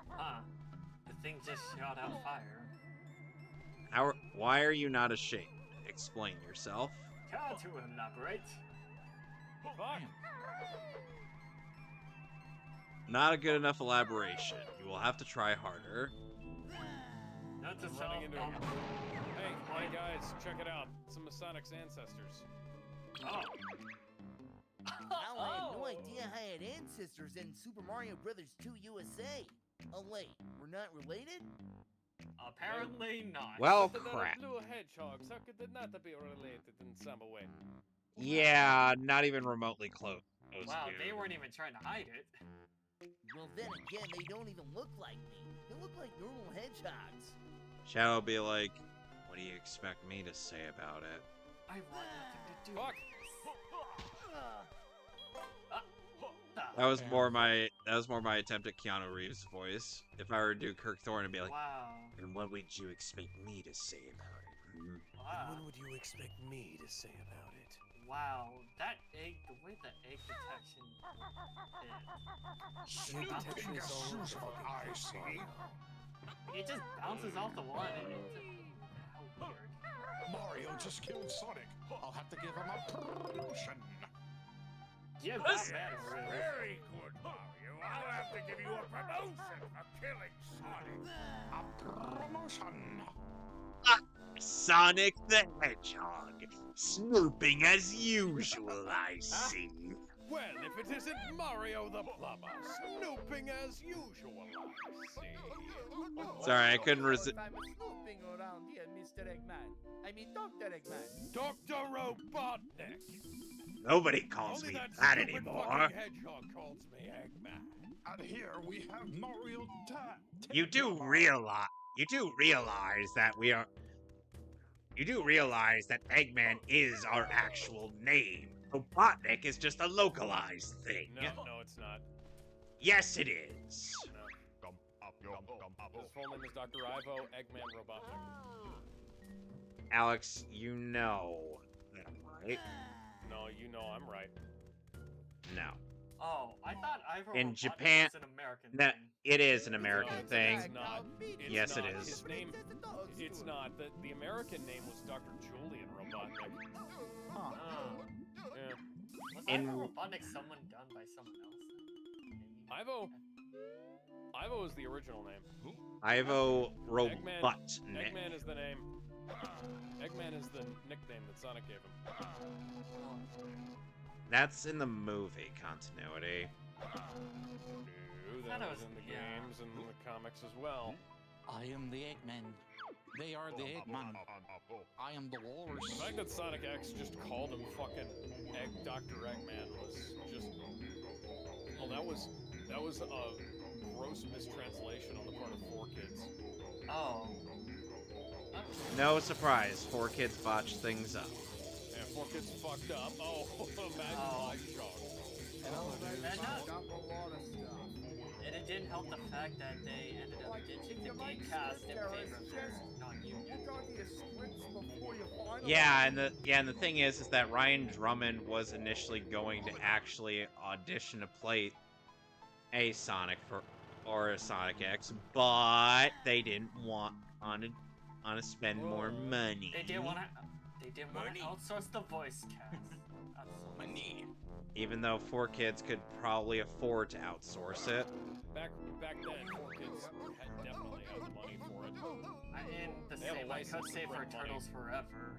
Huh. The thing just shot out fire. Why are you not ashamed? explain yourself. Care to elaborate? Fuck. Not a good enough elaboration. You will have to try harder. Not to I'm solve. running into him. Hey guys, check it out. Some of Sonic's ancestors. Oh. Now I had no idea I had ancestors in Super Mario Brothers 2 USA. Oh wait, we're not related? Apparently not. Well, But they're crap. blue hedgehogs. How could they not be related in some way? Yeah, not even remotely close. Wow, dude. they weren't even trying to hide it. Well then again, they don't even look like me. They look like normal hedgehogs. Shadow will be like, what do you expect me to say about it? I want nothing to do. Fuck. That was more my attempt at Keanu Reeves' voice. If I were to do Kirk Thorne, it'd be like, Wow. and what would you expect me to say about it? Hmm? Wow. What would you expect me to say about it? Wow. That egg, the way the egg detection Egg detection is all over the fucking I place, see. Mario. it just bounces off the one. And it's how weird. Mario just killed Sonic. I'll have to give him a promotion. Yeah, Yes, that matters. very good, Mario. I'll have to give you a promotion for killing Sonic. A promotion. Sonic the Hedgehog, snooping as usual, I see. Well, if it isn't Mario the Plumber, snooping as usual, I see. Sorry, I couldn't resist. If I'm snooping around here, Mr. Eggman. I mean, Dr. Eggman. Dr. Robotnik! Nobody calls Only me that that stupid anymore. fucking hedgehog calls me Eggman. And here we have Mario You do realize that we are. You do realize that Eggman is our actual name. Robotnik is just a localized thing. No, it's not. Yes, it is. No. His full name is Dr. Ivo Eggman Robotnik. Alex, you know that I'm right. No, you know I'm right. No. Oh, I thought Ivor In Robotnik Japan- was an American No, thing. it is an American No, thing. It's not. It's Yes, it not. is. His name. It's not. The American name was Dr. Julian Robotnik. Oh. Yeah. Was In- Ivor Robotnik someone done by someone else? Maybe? Ivo is the original name. Ivo Eggman- Robotnik. Eggman is the name. Eggman is the nickname that Sonic gave him. That's in the movie continuity. No, that was in the games and the comics as well. I am the Eggman. They are the Eggman. I am the walrus. The fact that Sonic X just called him fucking Dr. Eggman was just... Well, that was a gross mistranslation on the part of 4Kids. Oh. No surprise, 4Kids botched things up. Yeah, 4Kids fucked up. Oh, imagine my shock. And not- Got a lot of stuff. And it didn't help the fact that they ended up ditching the Mehcast in favor of their non-union. You got your scripts before you finalize. Yeah, and the thing is that Ryan Drummond was initially going to actually audition to play a Sonic or a Sonic X, but they didn't want to spend more money. They didn't want to outsource the voice cast. That's all. Money. Even though 4Kids could probably afford to outsource it. Back then, 4Kids had definitely had the money for it. And the They have a same I license could say to for print money. Turtles Forever.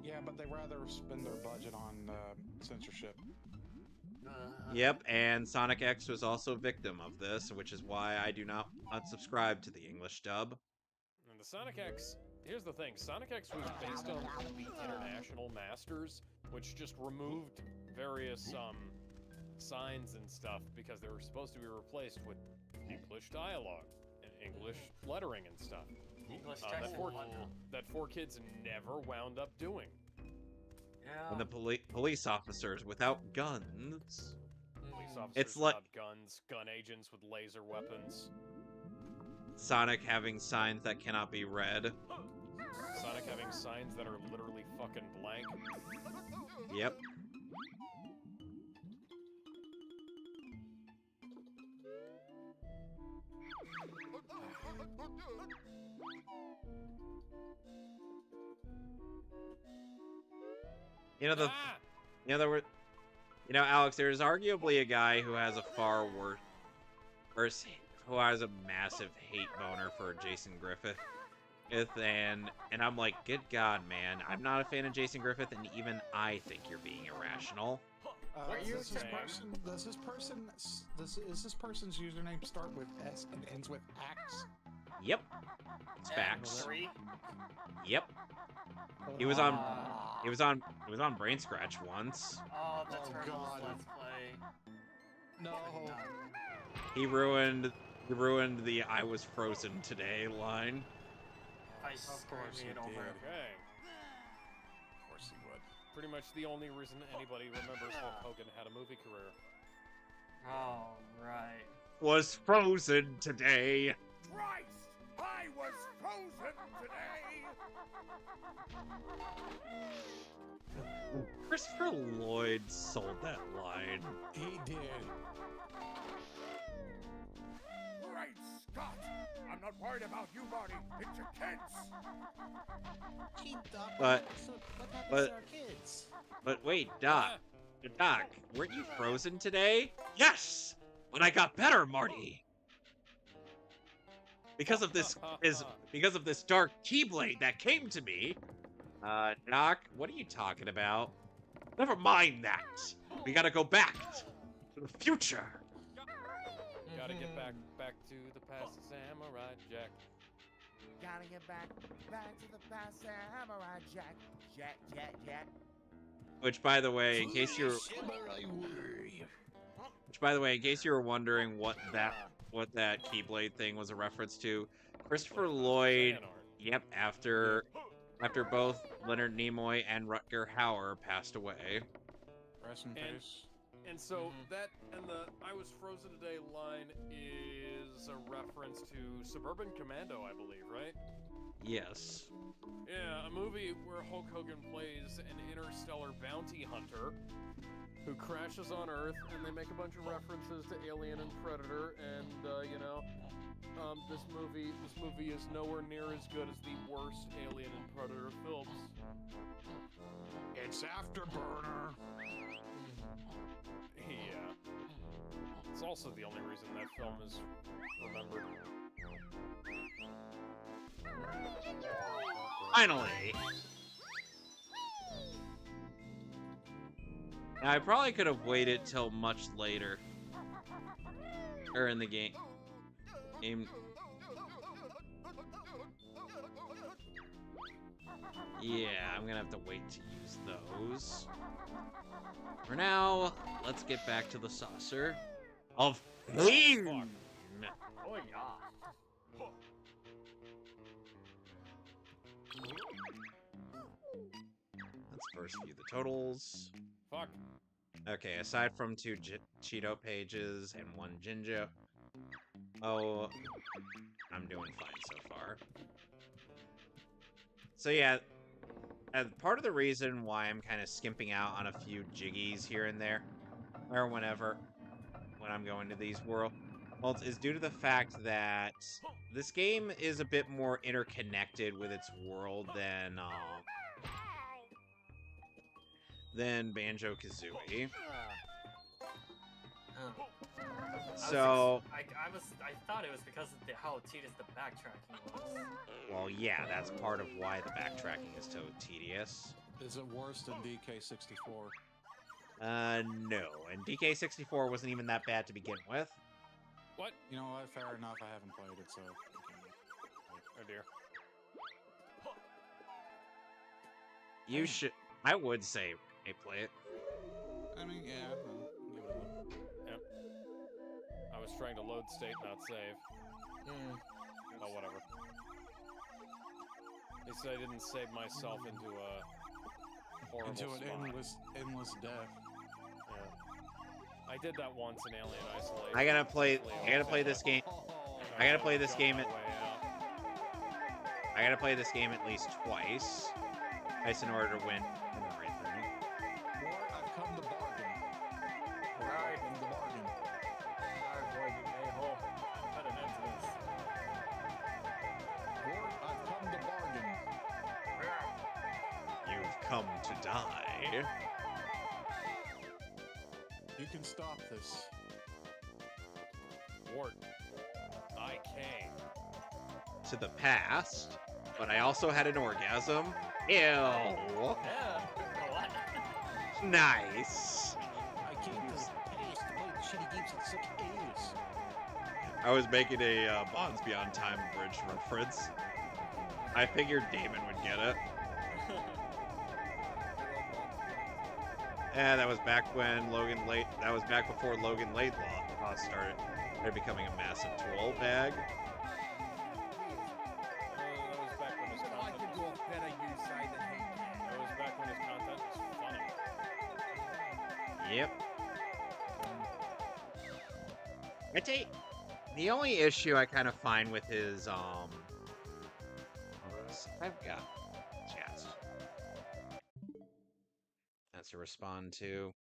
Yeah, but they rather spend their budget on censorship. Yep, and Sonic X was also a victim of this, which is why I do not unsubscribe to the English dub. And the Sonic X, here's the thing, Sonic X was based on the International Masters, which just removed various signs and stuff because they were supposed to be replaced with English dialogue and English lettering and stuff. English that text. 4Kids never wound up doing. Yeah. When the police officers without guns. Police officers It's like- without guns, gun agents with laser weapons. Sonic having signs that cannot be read. Sonic having signs that are literally fucking blank. Yep. You know the, Ah! you know there were, you know, Alex. There's arguably a guy who has a far worse, who has a massive hate boner for Jason Griffith. And I'm like, good God, man, I'm not a fan of Jason Griffith, and even I think you're being irrational. What are you Does this saying? Is this person's username start with S and ends with X? Yep, it's facts. 3? Yep, he was on Brain Scratch once. Oh, the Oh, Turtles God. Let's Play. No. He ruined the "I was frozen today" line. If I screwed it over. Okay. Of course he would. Pretty much the only reason anybody remembers Hulk Hogan had a movie career. Oh, right. Was frozen today. Christ! I was frozen today! Christopher Lloyd sold that line. He did. Great Scott! I'm not worried about you, Marty. It's your kids! But- What happens but- to our kids? But wait, Doc, weren't you frozen today? Yes, but I got better, Marty. Because of this dark keyblade that came to me. Doc, what are you talking about? Never mind that. We gotta go back to the future. Gotta get back to the past, Samurai Jack. Gotta get back to the past, Samurai Jack. Jack. Which, by the way, in case you were wondering what that keyblade thing was a reference to, Christopher Lloyd. Fan art. Yep, after both Leonard Nimoy and Rutger Hauer passed away. Rest in And- peace. And so that and the "I was frozen today" line is a reference to Suburban Commando, I believe, right? Yes. Yeah, a movie where Hulk Hogan plays an interstellar bounty hunter who crashes on Earth, and they make a bunch of references to Alien and Predator, and this movie is nowhere near as good as the worst Alien and Predator films. It's Afterburner. Yeah. It's also the only reason that film is remembered. Finally. Now, I probably could have waited till much later. Or in the game. Yeah, I'm gonna have to wait to use those. For now, let's get back to the saucer of pain. Oh, yeah. Let's first view the totals. Fuck. Okay, aside from 2 Cheeto pages and 1 Jinjo. Oh, I'm doing fine so far. So yeah, part of the reason why I'm kind of skimping out on a few jiggies here and there, or when I'm going to these worlds, is due to the fact that this game is a bit more interconnected with its world than Banjo-Kazooie. So, I thought it was because of how tedious the backtracking was. well, yeah, that's part of why the backtracking is so tedious. Is it worse than DK64? No, and DK64 wasn't even that bad to begin with. What? You know what? Fair enough. I haven't played it, so. Oh dear. You should. I would say, hey, play it. I mean, yeah. I'll give it a look. Yep. I was trying to load state, not save. Oh, whatever. At least I didn't save myself into a horrible Into an spot. endless death. Yeah. I did that once in Alien Isolation. I gotta play this game. I gotta play this game at least twice in order to win everything. I've come to bargain. I've come to bargain. Alright, boy, you a-hole. Put an end to this. I've come to bargain. You've come to die. You can stop this. Wart. I came. To the past, but I also had an orgasm. Ew. Yeah. What? Nice. I came to the past to play shitty games that suck ass. I was making a Bonds Beyond Time bridge reference. I figured Damon would get it. And that was back when that was back before Logan Laidlaw started becoming a massive tool bag. That was back when his I content can do was, a better use than he can. that was back when his content was funny. Yep. I tell you, the only issue I kind of find with his I've got chats. That's to respond to.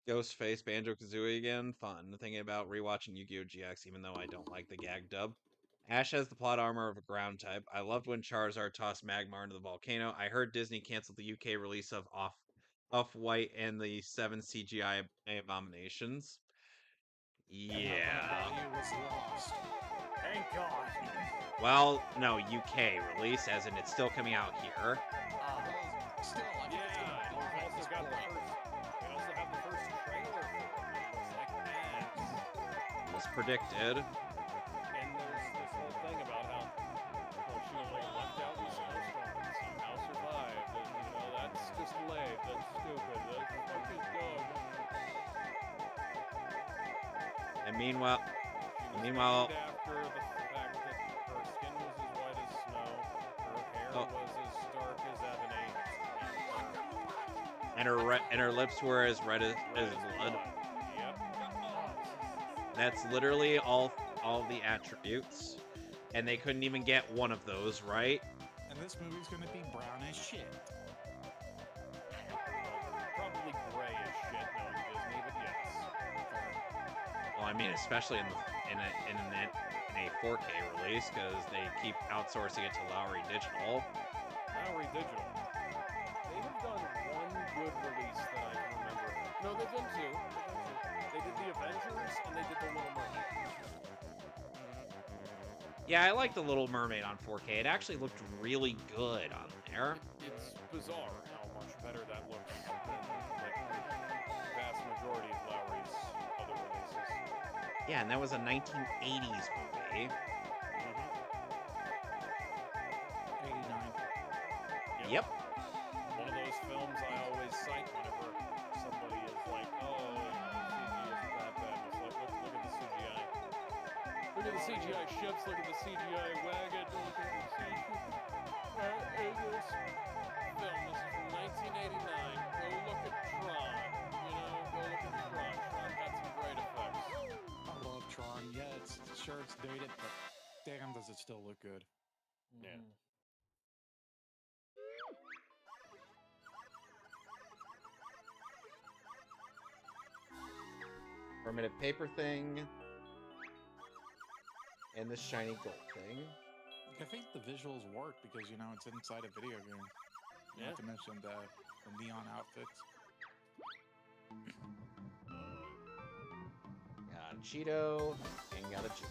Ghostface Banjo-Kazooie again. Fun. Thinking about rewatching Yu-Gi-Oh! GX, even though I don't like the gag dub. Ash has the plot armor of a ground type. I loved when Charizard tossed Magmar into the volcano. I heard Disney canceled the UK release of Off-White and the 7 CGI Abominations. Yeah. It was lost. Thank God. Well, no, UK release, as in it's still coming out here. Still, I think it's gonna Yeah, blow we at also this got the point. we also have the first trailer for it. Looks like Was predicted. and there's this whole thing about how she was like left out in the snowstorm and somehow survived, and that's just lame. That's stupid. That's fucking dumb. And meanwhile, She was named after the fact that her skin was as white as snow, her hair Oh. was as stark as ebony, and her lips were as red as blood. Yep. That's literally all the attributes, and they couldn't even get one of those right. And this movie's gonna be brown as shit. Probably gray as shit knowing Disney, but yes. Well, I mean, especially in a 4K release, because they keep outsourcing it to Lowry Digital. Lowry Digital. They have done one good release that I can remember. No, they've done two. They did the Avengers and they did the Little Mermaid. Yeah, I like the Little Mermaid on 4K. It actually looked really good on there. It's bizarre how much better that looks than like the vast majority of Lowry's other releases. Yeah, and that was a 1980s movie. 89. Yep. One of those films I always cite whenever somebody is like, oh, CGI isn't that bad. It's like, look at the CGI. Look at the CGI ships, look at the CGI wagon, look at the CGI. This film, this is from 1989. Go look at Tron. Go look at Tron. Tron had some great effects. I love Tron. Yeah, it's dated, but damn, does it still look good. Yeah. Primitive paper thing. And this shiny gold thing. I think the visuals work because, it's inside a video game. Yeah. Not to mention the neon outfits. Got a Cheeto, and got a Chippy.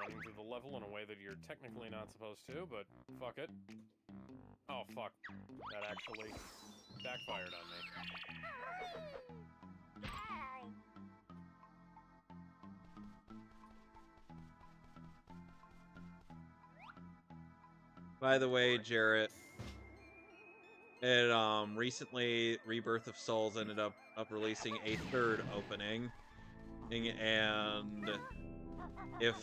Running through the level in a way that you're technically not supposed to, but fuck it. Oh, fuck. That actually backfired on me. By the way, Jarrett, it recently Rebirth of Souls ended up releasing a third opening, and if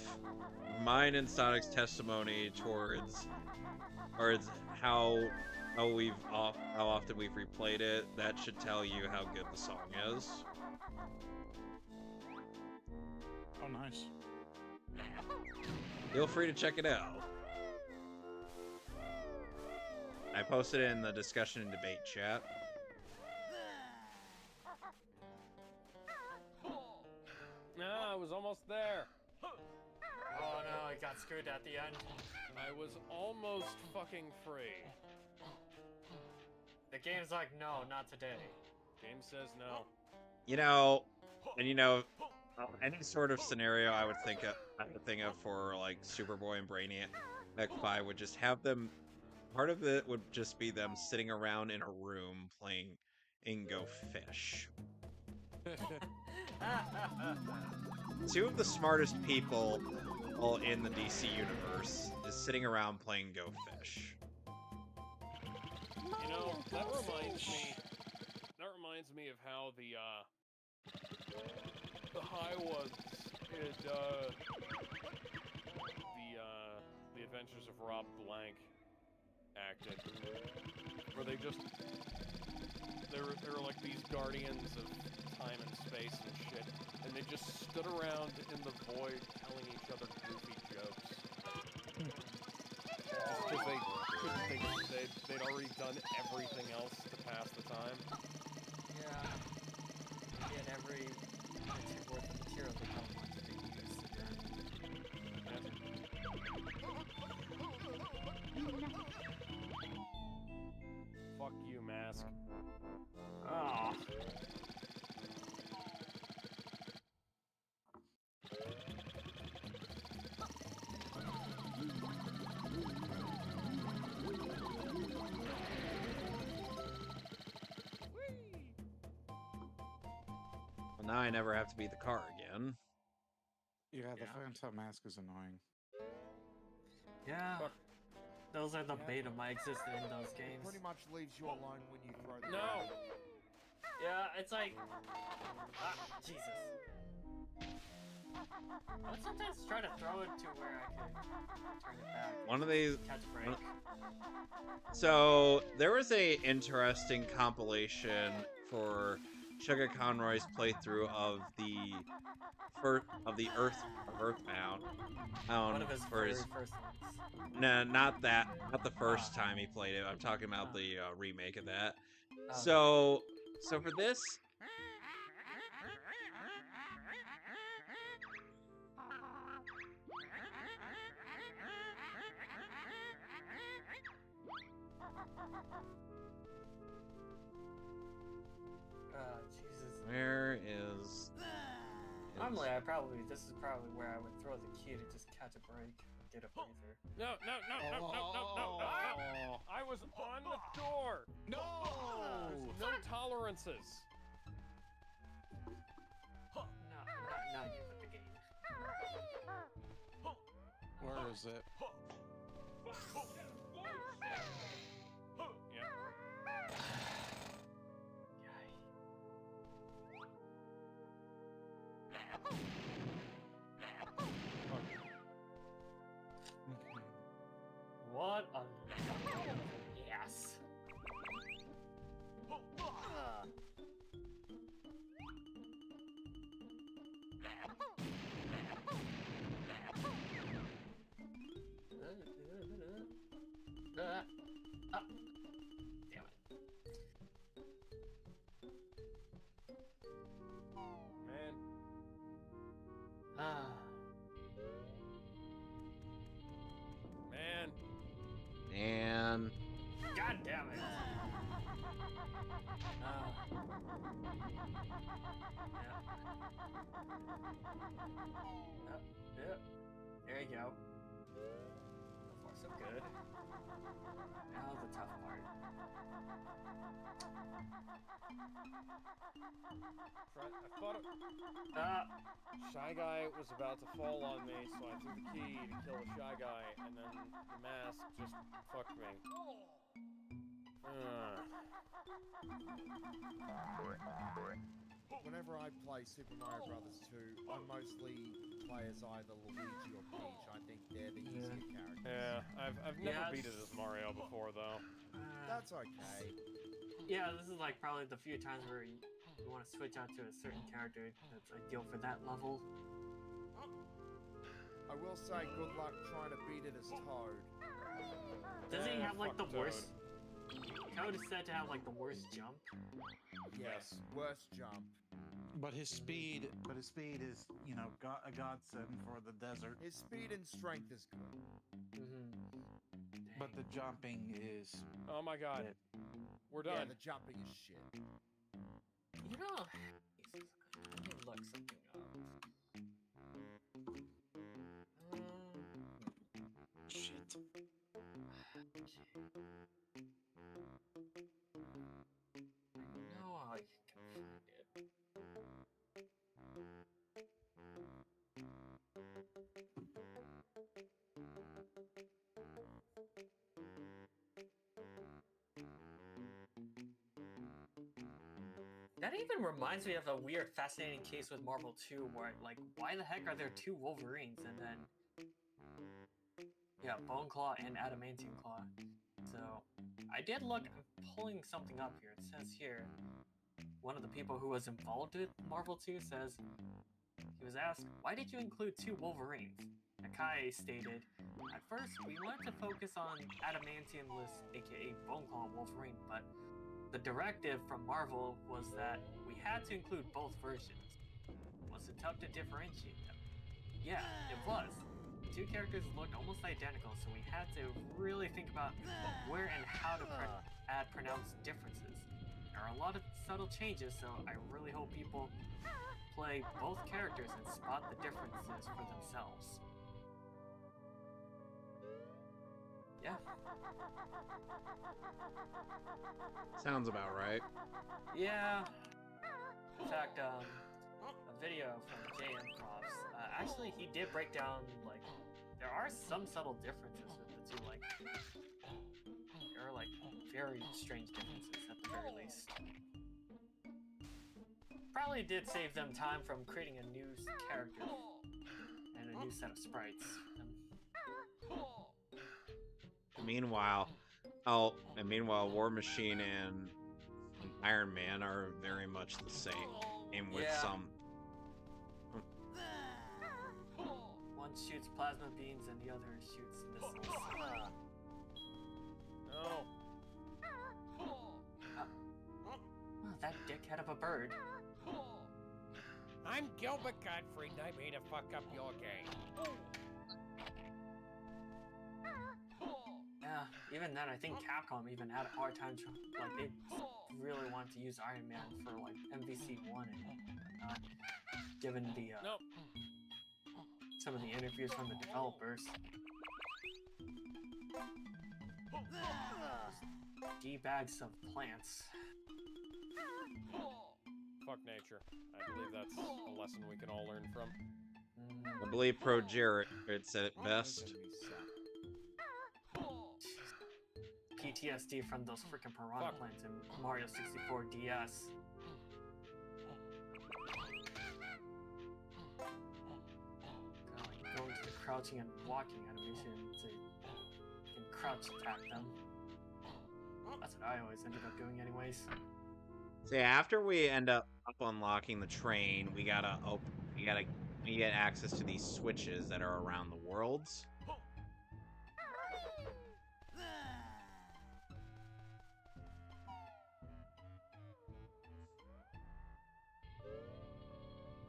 mine and Sonic's testimony towards how often we've replayed it, that should tell you how good the song is. Oh, nice. Feel free to check it out. I posted it in the discussion and debate chat. No, I was almost there. Oh no, I got screwed at the end. I was almost fucking free. The game's like, no, not today. Game says no. You know, and you know, any sort of scenario I would think of for like Superboy and Brainiac Mech 5 would just have them. Part of it would just be them sitting around in a room playing Ingo Fish. Two of the smartest people in the DC universe is sitting around playing Go Fish. You know, that reminds me of how the high ones in the Adventures of Rob Blanc acted, where they were like these guardians of time and space and shit, and they just stood around in the void telling each other goofy jokes. Just because they couldn't think of they'd already done everything else to pass the time. Yeah. Get every worth of material they don't want to be used again. Fuck you, Mask. Oh. Well, now I never have to beat the car again. Yeah, the Phantom Mask is annoying. Yeah. Those are the beta mics existing in those games. Pretty much leaves you alone when you throw the No! Yeah, it's like... Jesus. I would sometimes try to throw it to where I can turn it back. One of these... Catch break. So, there was a interesting compilation for Sugar Conroy's playthrough of the Earthbound. One of his very his, first ones. No, not that. Not the first time he played it. I'm talking about the remake of that. Oh. So for this, Jesus. where is? Normally, this is probably where I would throw the key to just catch a break and get a breather. No! I was on the door! No! There's no tolerances. Not you with the game. Where is it? Yeah. What a yes. Damn it. Man. Man. And God damn it. Yep. There you go. So far, so good. Now the tough part. I thought Shy Guy was about to fall on me, so I threw the key to kill the Shy Guy, and then the mask just fucked me. Whenever I play Super Mario Brothers 2, I mostly play as either Luigi or Peach. I think they're the easier characters. Yeah, I've never beat it as Mario before, though. That's okay. Yeah, this is like probably the few times where you want to switch out to a certain character that's ideal for that level. I will say, good luck trying to beat it as Toad. Doesn't he have like the fuck worst Toad is said to have like the worst jump. Yes, worst jump. But his speed is, you know, a godsend for the desert. His speed and strength is good. But the jumping is. Oh my god. It. We're Yeah, done. the jumping is shit. You know, Jesus, I need to look something up. Shit. No, I can find it. That even reminds me of a weird, fascinating case with Marvel 2 where, like, why the heck are there two Wolverines? And then, yeah, Bone Claw and Adamantium Claw. So, I did look, I'm pulling something up here. It says here, one of the people who was involved with Marvel 2 says, he was asked, why did you include two Wolverines? Nakai stated, at first, we wanted to focus on Adamantiumless, aka Bone Claw Wolverine, but the directive from Marvel was that we had to include both versions. Was it tough to differentiate them? Yeah, it was. The two characters looked almost identical, so we had to really think about where and how to add pronounced differences. There are a lot of subtle changes, so I really hope people play both characters and spot the differences for themselves. Yeah. Sounds about right. Yeah. In fact, a video from JM Props, actually he did break down, like, there are some subtle differences with the two, like, there are, like, very strange differences at the very least. Probably did save them time from creating a new character and a new set of sprites. Meanwhile, War Machine and Iron Man are very much the same. And with some. One shoots plasma beams and the other shoots missiles. No. Oh, that dickhead of a bird. I'm Gilbert Gottfried, and I'm here to fuck up your game. Yeah, even then, I think Capcom even had a hard time, like, they really wanted to use Iron Man for, like, MVC1 and given the, some of the interviews from the developers. D-bags of plants. Fuck nature. I believe that's a lesson we can all learn from. I believe Pro Jarrett said it best. PTSD from those freaking piranha plants in Mario 64 DS. Going to the crouching and walking animation to can crouch attack them. That's what I always ended up doing anyways. So yeah, after we end up unlocking the train, we get access to these switches that are around the worlds.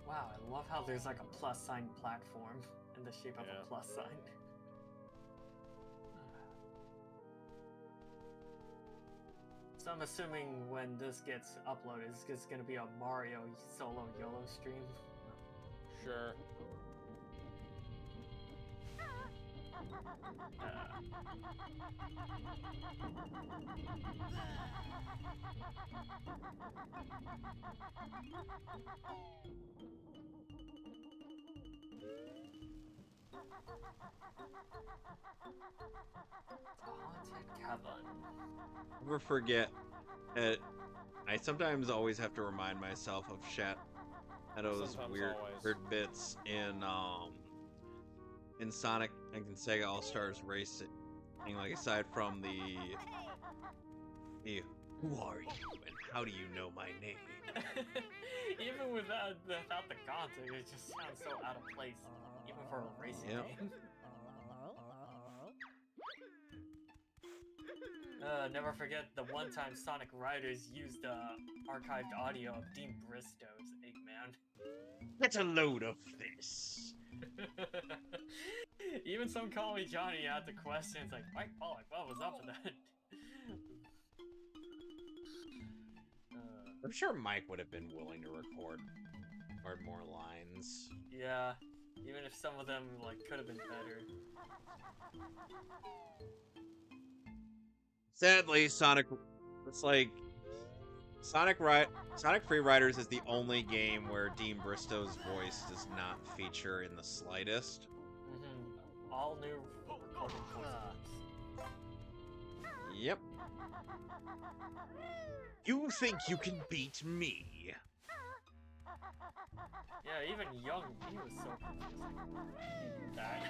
Wow, I love how there's like a plus sign platform in the shape of a plus sign. So I'm assuming when this gets uploaded, it's just gonna be a Mario solo YOLO stream. Sure. Never forget. I sometimes always have to remind myself of Shadow's weird bits in Sonic and Sega All Stars Racing. Like aside from the who are you and how do you know my name? Even without the content, it just sounds so out of place, even for a racing game. Never forget the one time Sonic Riders used archived audio of Dean Bristow's Eggman. Get a load of this. Even some Call Me Johnny had the questions like, Mike Pollock, what was up with that? I'm sure Mike would have been willing to record more lines. Yeah, even if some of them like could have been better. Sadly, it's like Sonic Free Riders is the only game where Dean Bristow's voice does not feature in the slightest. Mm-hmm. All new recording voice. Yep. You think you can beat me? Yeah, even young, he was so confusing. That.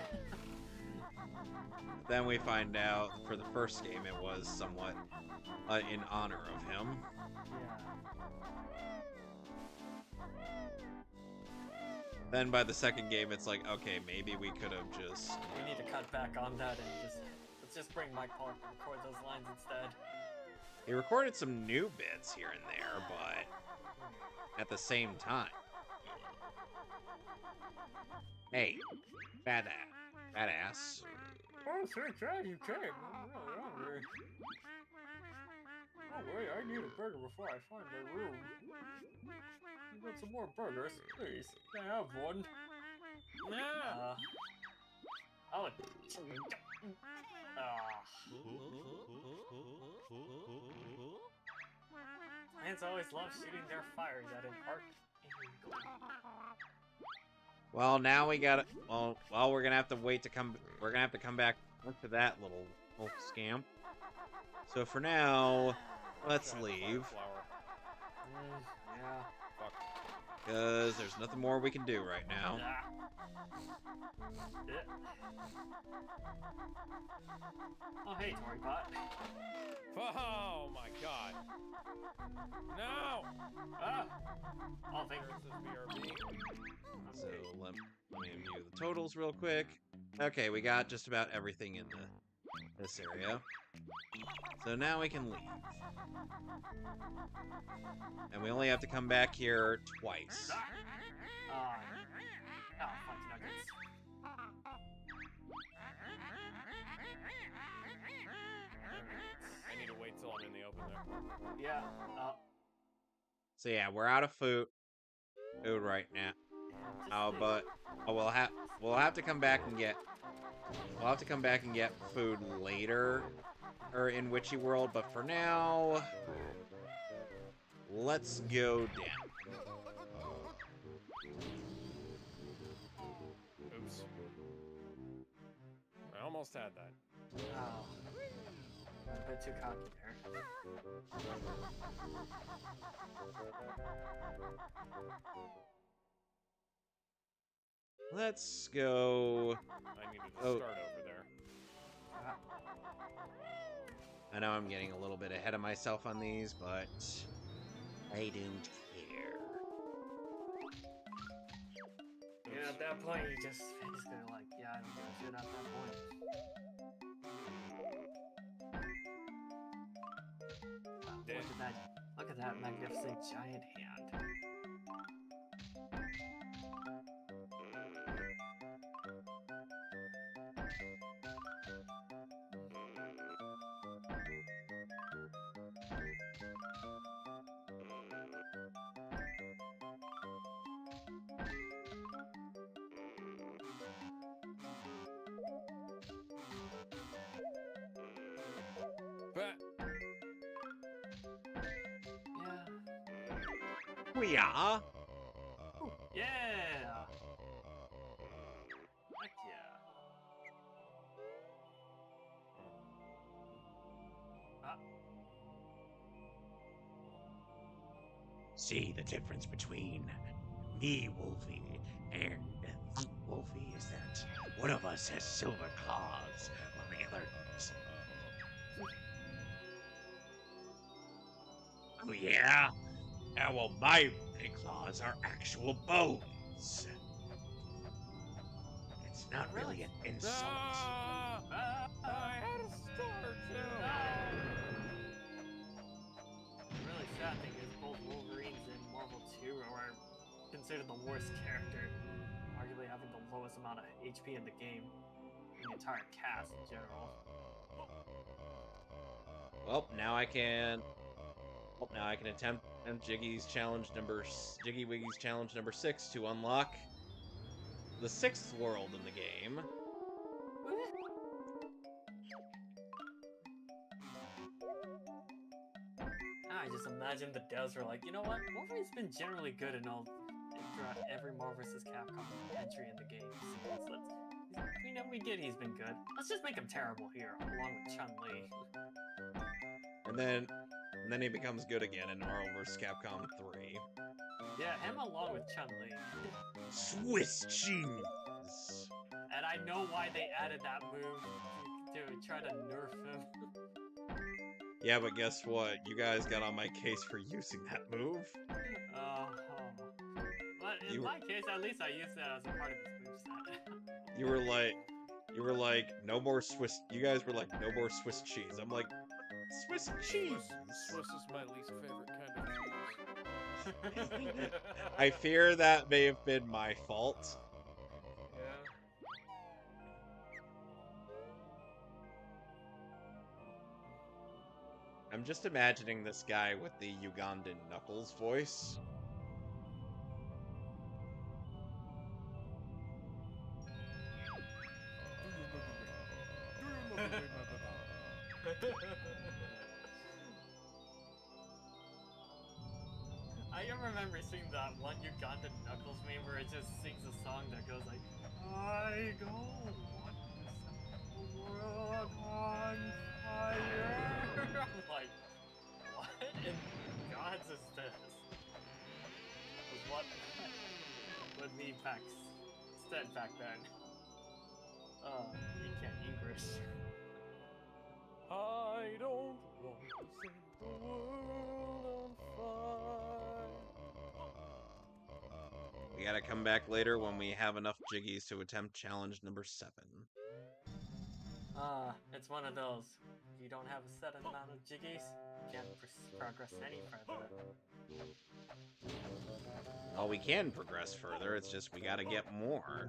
Then we find out for the first game it was somewhat in honor of him. Yeah. Then by the second game, it's like, okay, maybe we could have just... We need to cut back on that and let's just bring Mike Pollock to record those lines instead. He recorded some new bits here and there, but at the same time. Hey, badass. Oh, so glad you came. I'm really hungry. Oh, wait, I need a burger before I find my room. You got some more burgers? Please, can I have one? Yeah. Oh. Fans always love shooting their fires at an arc. Well, now we gotta. Well, we're gonna have to wait to come. We're gonna have to come back to that little scamp. So for now, let's leave. Yeah. Fuck. Because there's nothing more we can do right now. Oh, hey, Tooie Pot. Oh my god. No! Ah! Oh, thank you. So let me view the totals real quick. Okay, we got just about everything in this area. So now we can leave. And we only have to come back here twice. Fuck nuggets. I need to wait till I'm in the open there. Yeah. So yeah, we're out of food right now. But we'll have to come back and get food later, or in WitchyWorld. But for now, let's go down. Oops. I almost had that. Oh. A bit too cocky there. Let's go. I needed to start over there. I know I'm getting a little bit ahead of myself on these, but I don't care. Yeah, at that point, he's gonna like, yeah, I don't give a shit at that point. Look at that magnificent giant hand. We are. Yeah. Heck yeah. See the difference between me, Wolfie, and Wolfie is that one of us has silver claws, while the other doesn't. Oh yeah? Well, my claws are actual bones. It's not really an insult. I had a star too. sad thing is both Wolverines and Marvel 2 are considered the worst character, arguably having the lowest amount of HP in the game, in the entire cast in general. Well, now I can attempt Jiggy Wiggy's challenge number 6 to unlock the 6th world in the game. I just imagine the devs were like, you know what? Wolverine's been generally good in throughout every Marvel vs. Capcom entry in the game. So we know he's been good. Let's just make him terrible here, along with Chun-Li. And then he becomes good again in Marvel vs. Capcom 3. Yeah, him along with Chun-Li. Swiss cheese. And I know why they added that move to try to nerf him. Yeah, but guess what? You guys got on my case for using that move. But in my case, at least I used that as a part of his moveset. You were like, no more Swiss. You guys were like, no more Swiss cheese. I'm like, Swiss cheese. Swiss is my least favorite kind of cheese. I fear that may have been my fault. Yeah. I'm just imagining this guy with the Ugandan Knuckles voice. I remember seeing that one Ugandan Knuckles meme where it just sings a song that goes like, I don't want to set the world on fire. I'm like, what in God's is this? What would be back then? You can't English. I don't want to set the world on fire. We gotta come back later when we have enough Jiggies to attempt challenge number 7. It's one of those. If you don't have a set amount of Jiggies, you can't progress any further. Well, we can progress further, it's just we gotta get more.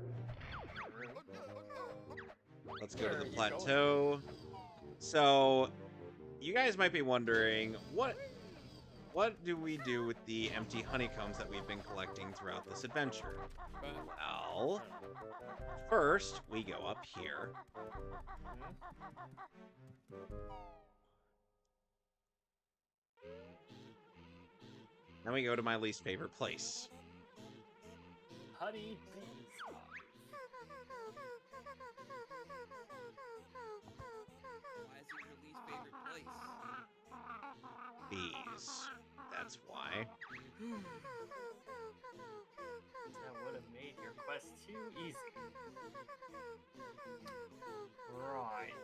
Let's go to the plateau. So, you guys might be wondering, what do we do with the empty honeycombs that we've been collecting throughout this adventure? Well, first, we go up here. Then we go to my least favorite place. Honey bees. Why is it your least favorite place? Bees. That's why. That would have made your quest too easy. Right. Do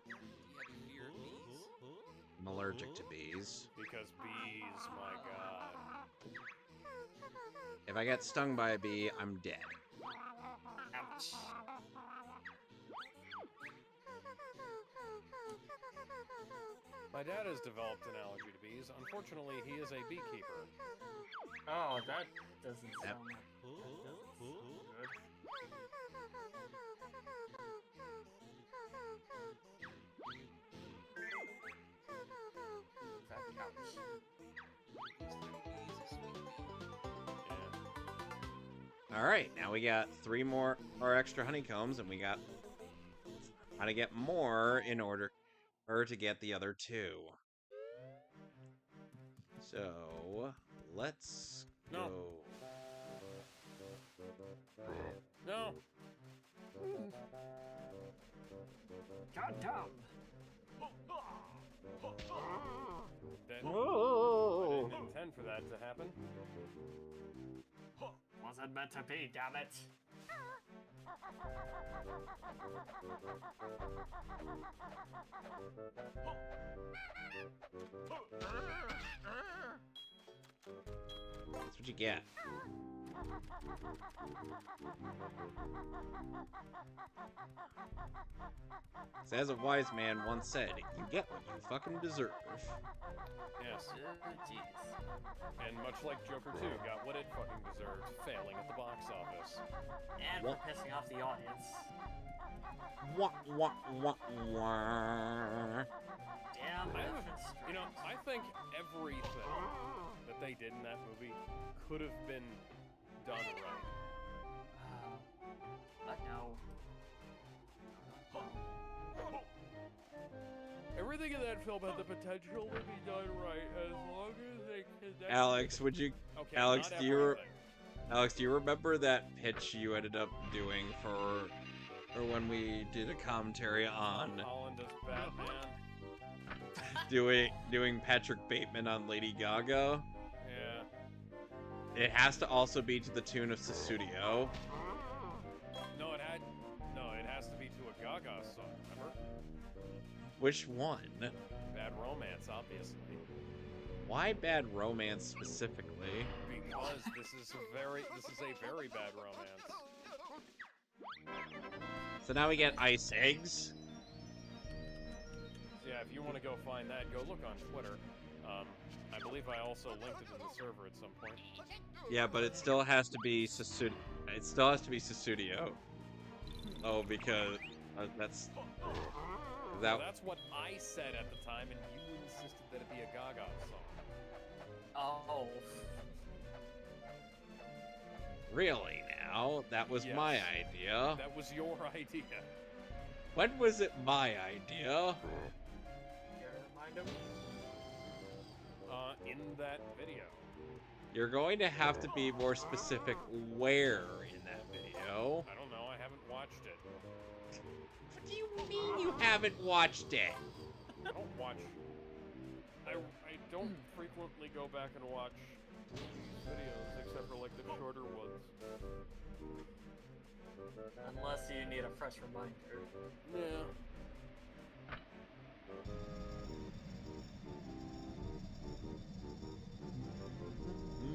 you have a fear of bees? I'm allergic to bees. Because bees, my god. If I get stung by a bee, I'm dead. Ouch. My dad has developed an allergy to bees. Unfortunately, he is a beekeeper. Oh, that doesn't Yep. sound good. Ouch. Alright, now we got 3 more extra honeycombs, and we got how to get more in order to get the other 2. So, let's No. go. No! Goddamn! I didn't intend for that to happen. Wasn't meant to be, damn it! That's what you get. As a wise man once said, you get what you fucking deserve. Yes. Jeez. And much like Joker 2 got what it fucking deserved, failing at the box office. And for pissing off the audience. Wah, wah, wah, wah. Damn. You know, I think everything that they did in that movie could have been done right. But no. Everything in that film had the potential to be done right as long as they connect. Alex, would you? Okay, Alex, not do you? everything. Alex, do you remember that pitch you ended up doing for, or when we did a commentary on Holland as Batman? doing Patrick Bateman on Lady Gaga? Yeah. It has to also be to the tune of Susudio. No, it has to be to a Gaga song, remember? Which one? Bad Romance, obviously. Why Bad Romance specifically? Because this is a very bad romance. So now we get Ice Eggs. Yeah, if you want to go find that, go look on Twitter. I believe I also linked it in the server at some point. Yeah, but it still has to be Susudio. It still has to be Susudio. Oh, because that's that. Well, that's what I said at the time, and you insisted that it be a Gaga song. Oh. Really now? That was Yes. my idea. That was your idea. When was it my idea? Remind him? In that video. You're going to have to be more specific where in that video. I don't know, I haven't watched it. What do you mean you haven't watched it? I don't watch... I don't frequently go back and watch videos, except for like the shorter ones. Unless you need a fresh reminder. Yeah.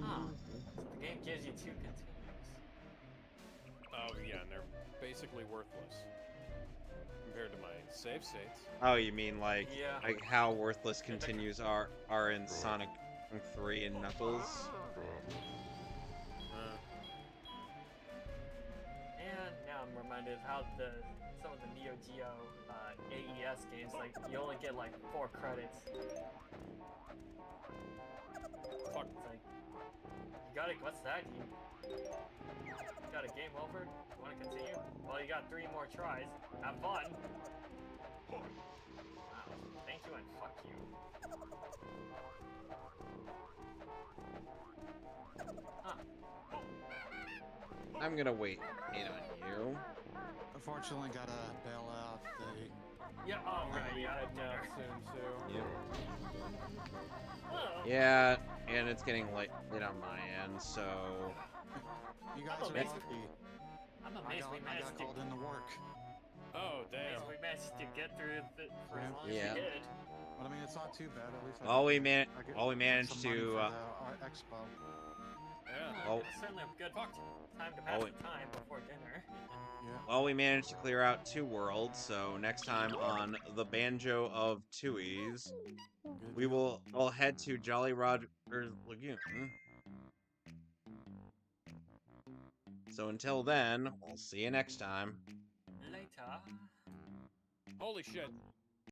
Huh. So the game gives you 2 continues. Oh yeah, and they're basically worthless compared to my save states. Oh, you mean like Yeah. like how worthless continues are in Sonic 3 and Knuckles? And now I'm reminded of how some of the Neo Geo AES games, like, you only get like 4 credits. Fuck. It's like, you got it, what's that? You got a game over? You want to continue? Well, you got 3 more tries. Have fun. Wow. Thank you and fuck you. Huh. I'm gonna wait in on you. Unfortunately, gotta bail out. Yeah, oh, right, Be yeah. heading out soon too. Yep. Oh. Yeah, and it's getting late on my end, so You guys I'm are amazed. lucky. I'm I amazed we got managed to. called into work. Oh damn. We managed to get through for as long Yeah. as we did. But I mean, it's not too bad. At least I all we get- man I get all we managed some money to for the expo. Yeah. Oh. It's certainly a good time to pass the time before dinner. well, we managed to clear out 2 worlds, so next time on the Banjo of Tooies, we will all head to Jolly Roger's Lagoon. So until then, we'll see you next time. Later. Holy shit.